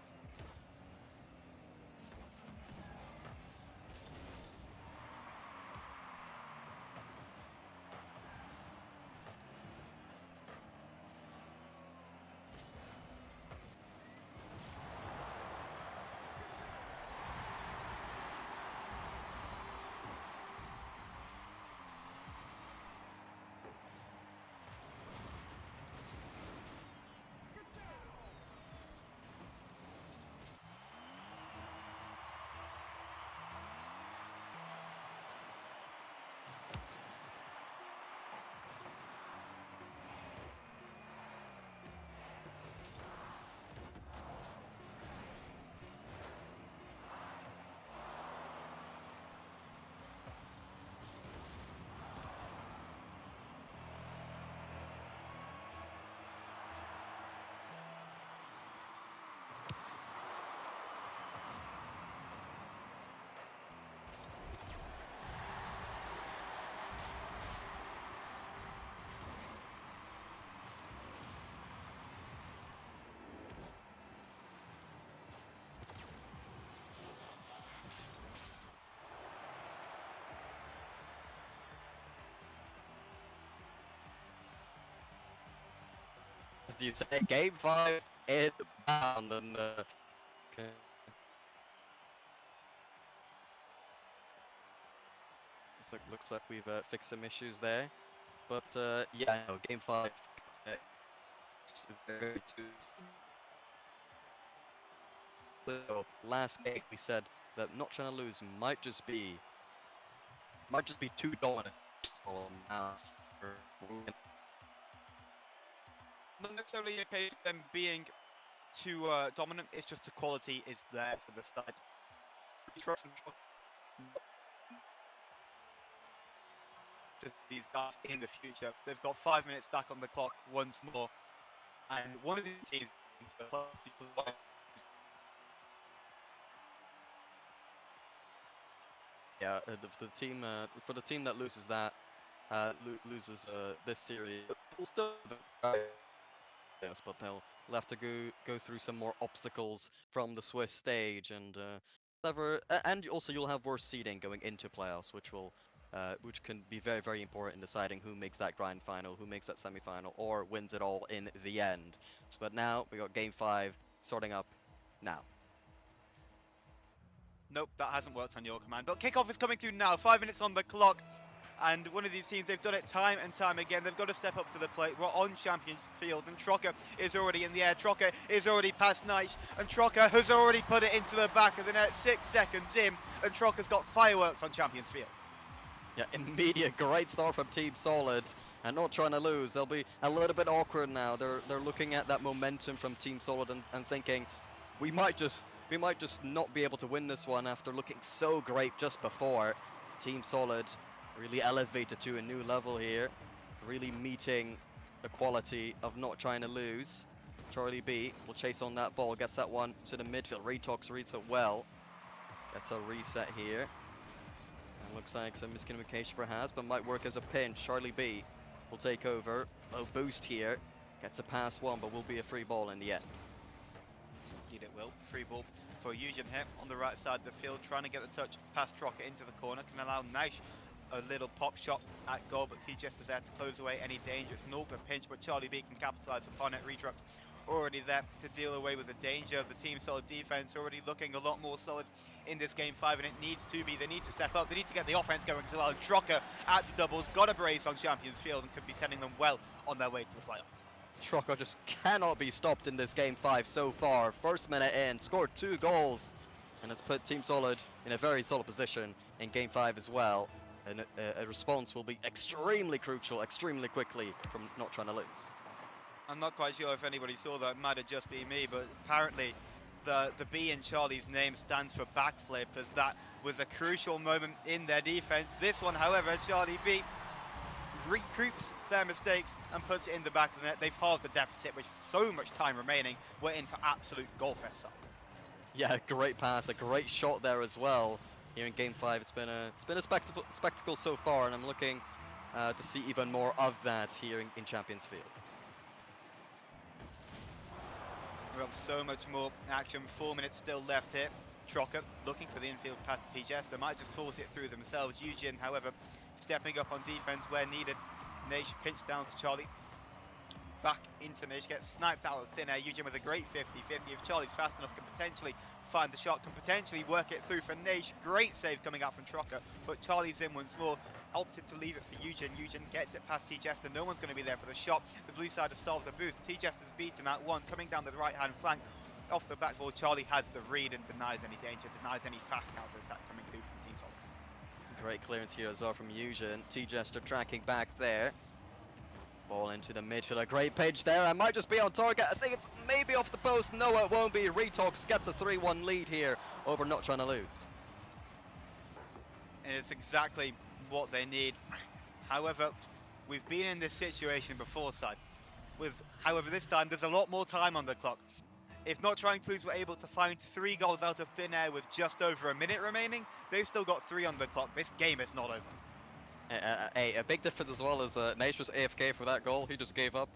Do you say game 5 inbound and okay. So looks like we've fixed some issues there, but yeah, no, game 5. So last game we said that not trying to lose might just be too dominant. Now Not necessarily a case of them being too dominant, it's just the quality is there for the side. To these guys in the future. They've got 5 minutes back on the clock once more, and one of these teams yeah, for the team that loses that loses this series, will still yes, but they'll have to go through some more obstacles from the Swiss stage, and and also you'll have worse seeding going into playoffs, which can be very, very important in deciding who makes that grand final, who makes that semi-final, or wins it all in the end. So, but now we got game 5 starting up now. Nope, that hasn't worked on your command. But kickoff is coming through now. 5 minutes on the clock. And one of these teams, they've done it time and time again. They've got to step up to the plate. We're on Champions Field, and Trocker is already in the air. Trocker is already past Nice, and Trocker has already put it into the back of the net 6 seconds in, and Trocker's got fireworks on Champions Field. Yeah, immediate great start from Team Solid, and not trying to lose. They'll be a little bit awkward now. They're looking at that momentum from Team Solid and thinking, we might just not be able to win this one after looking so great just before. Team Solid really elevated to a new level here, really meeting the quality of not trying to lose. Charlie B will chase on that ball, gets that one to the midfield. Retox reads it well. Gets a reset here. And looks like some miscommunication perhaps, but might work as a pinch. Charlie B will take over. Low boost here. Gets a pass one, but will be a free ball in the end. Indeed it will. Free ball for Eugen here on the right side of the field, trying to get the touch past Trocker into the corner. Can allow Nice a little pop shot at goal, but T-Jester there to close away any danger. It's an awkward pinch, but Charlie B can capitalise upon it. Retrux already there to deal away with the danger. The team solid defense already looking a lot more solid in this game 5, and it needs to be. They need to step up. They need to get the offense going as well. And Trocker at the doubles, got a brace on Champions Field and could be sending them well on their way to the playoffs. Trocker just cannot be stopped in this game 5 so far. First minute in, scored 2 goals, and it's put Team Solid in a very solid position in game 5 as well. And a response will be extremely crucial, extremely quickly, from not trying to lose. I'm not quite sure if anybody saw that. It might have just been me, but apparently the B in Charlie's name stands for backflip, as that was a crucial moment in their defense. This one, however, Charlie B recoups their mistakes and puts it in the back of the net. They've halved the deficit, with so much time remaining. We're in for absolute goal fest side. Yeah, great pass, a great shot there as well. Here in game 5, it's been a spectacle so far, and I'm looking to see even more of that here in Champions Field. We have so much more action. 4 minutes still left here. Trocker looking for the infield pass to T-Jester. Might just force it through themselves. Eugen, however, stepping up on defense where needed. Naish pinch down to Charlie. Back into Naish, gets sniped out of thin air. Eugen with a great 50-50. If Charlie's fast enough, can potentially find the shot, can potentially work it through for Naish. Great save coming out from Trocker, but Charlie's in once more. Opted to leave it for Eugen. Eugen gets it past T-Jester. No one's going to be there for the shot. The blue side has stalled the boost. T-Jester's beaten out one, coming down the right-hand flank. Off the backboard, Charlie has the read and denies any danger, denies any fast counter-attack coming through from Team Solid. Great clearance here as well from Eugen. T-Jester tracking back there. Ball into the midfield, a great pitch there. I might just be on target. I think it's maybe off the post. No, it won't be. Retox gets a 3-1 lead here over not trying to lose. And it's exactly what they need. However, we've been in this situation before, side. However, this time there's a lot more time on the clock. If not trying to lose, we're able to find 3 goals out of thin air with just over a minute remaining. They've still got 3 on the clock. This game is not over. A big difference as well is Naish was AFK for that goal. He just gave up.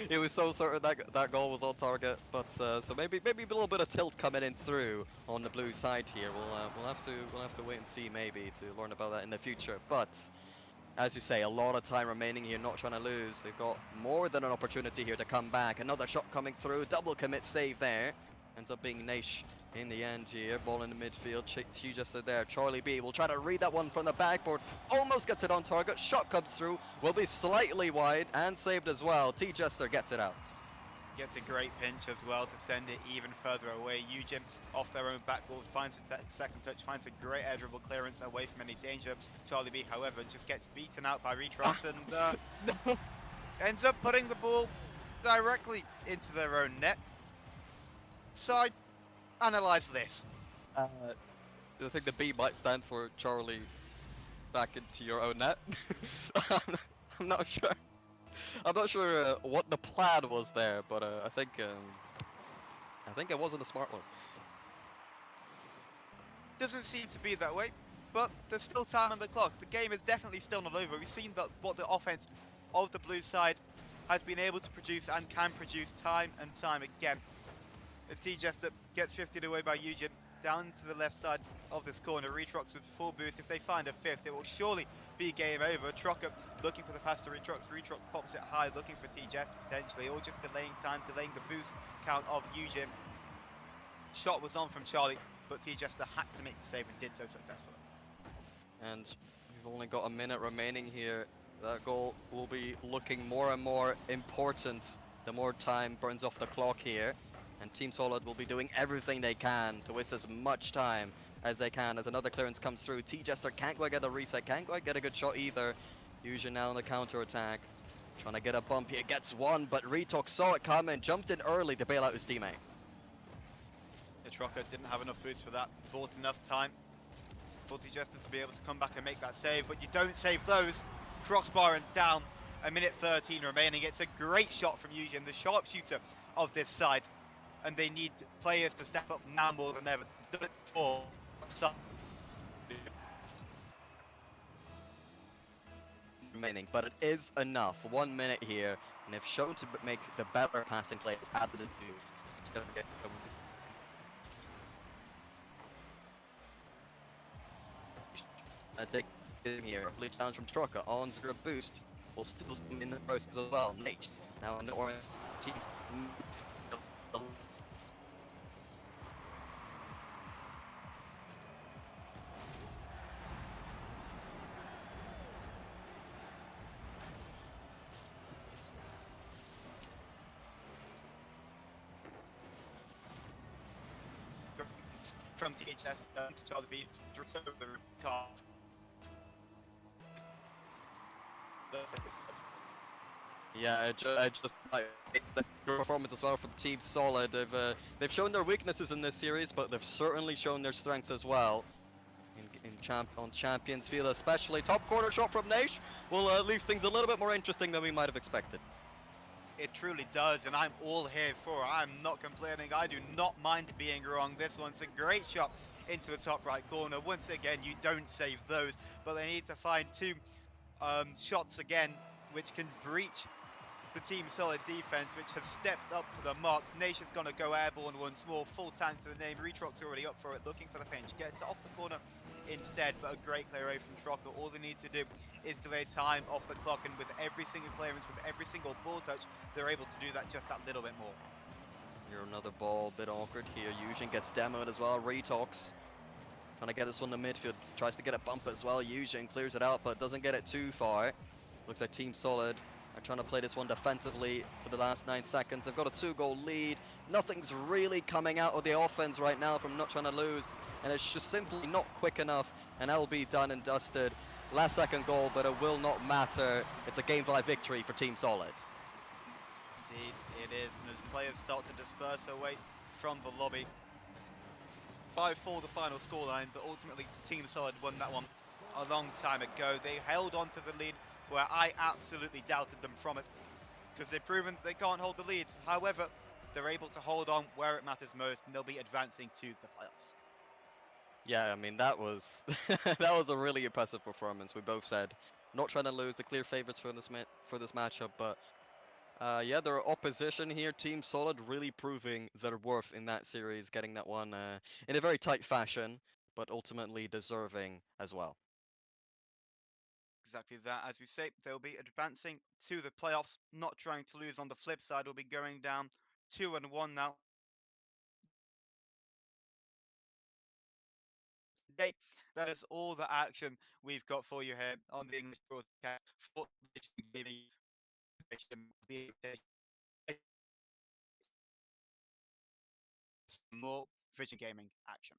he was so certain that goal was on target. But so maybe a little bit of tilt coming in through on the blue side here. We'll have to wait and see maybe to learn about that in the future. But as you say, a lot of time remaining here, not trying to lose. They've got more than an opportunity here to come back. Another shot coming through, double commit save there. Ends up being Naish in the end here. Ball in the midfield, T-Jester there. Charlie B will try to read that one from the backboard. Almost gets it on target. Shot comes through, will be slightly wide and saved as well. T-Jester gets it out. Gets a great pinch as well to send it even further away. Eugen off their own backboard finds a second touch, finds a great air dribble clearance away from any danger. Charlie B, however, just gets beaten out by Retrust and ends up putting the ball directly into their own net. So, analyze this. I think the B might stand for Charlie back into your own net. I'm not sure. I'm not sure what the plan was there, but I think it wasn't a smart one. Doesn't seem to be that way, but there's still time on the clock. The game is definitely still not over. We've seen what the offense of the blue side has been able to produce and can produce time and time again. As T-Jester gets 50'd away by Eugen, down to the left side of this corner. Retrox with full boost. If they find a fifth, it will surely be game over. Trocker looking for the pass to Retrox. Retrox pops it high, looking for T-Jester potentially, or just delaying time, delaying the boost count of Eugen. Shot was on from Charlie, but T-Jester had to make the save and did so successfully. And We've only got a minute remaining here. That goal will be looking more and more important the more time burns off the clock here. And Team Solid will be doing everything they can to waste as much time as they can as another clearance comes through. T-Jester can't quite get a reset, can't quite get a good shot either. Fusion now on the counter attack. Trying to get a bump here, gets one, but Retox saw it coming, jumped in early to bail out his teammate. Trocker didn't have enough boost for that, bought enough time for Jester to be able to come back and make that save, but you don't save those. Crossbar and down, a minute 13 remaining. It's a great shot from Eugen, the sharpshooter of this side, and they need players to step up now more than ever. They've done it before. Remaining, but it is enough. 1 minute here, and they've shown to make the better passing plays out of the two. Just gonna get I take him here. Blue challenge from Trocker on 0 boost. Will still in the process as well. Nate now on the orange teams. From THS to Charlie B to the car. Yeah, I just like the performance as well from Team Solid. They've shown their weaknesses in this series, but they've certainly shown their strengths as well. On Champions Field, especially top corner shot from Nash will leave things a little bit more interesting than we might have expected. It truly does, and I'm all here for it. I'm not complaining. I do not mind being wrong. This one's a great shot into the top right corner. Once again, you don't save those, but they need to find two shots again, which can breach the Team Solid defense, which has stepped up to the mark. Nation's going to go airborne once more. Full tank to the name. Retrock's already up for it, looking for the pinch. Gets it off the corner instead, but a great clear away from Trocker. All they need to do is delay time off the clock, and with every single clearance, with every single ball touch, they're able to do that just that little bit more. Here another ball, bit awkward here. Eugen gets demoed as well. Retox trying to get this one to midfield. Tries to get a bump as well. Eugen clears it out, but doesn't get it too far. Looks like Team Solid are trying to play this one defensively for the last 9 seconds. They've got a 2-goal lead. Nothing's really coming out of the offense right now from not trying to lose, and it's just simply not quick enough, and that'll be done and dusted. Last second goal, but it will not matter. It's a game 5 victory for Team Solid. Indeed, it is, and as players start to disperse away from the lobby, 5-4 the final scoreline, but ultimately Team Solid won that one a long time ago. They held on to the lead where I absolutely doubted them from it, because they've proven they can't hold the leads. However, they're able to hold on where it matters most, and they'll be advancing to the playoffs. Yeah, I mean, that was that was a really impressive performance. We both said not trying to lose, the clear favorites for this matchup, but yeah, their opposition here, Team Solid, really proving their worth in that series, getting that one in a very tight fashion, but ultimately deserving as well. Exactly that. As we say, they'll be advancing to the playoffs, not trying to lose. On the flip side, will be going down 2-1 now. Today, that is all the action we've got for you here on the English broadcast for Vision Gaming. More Vision Gaming action.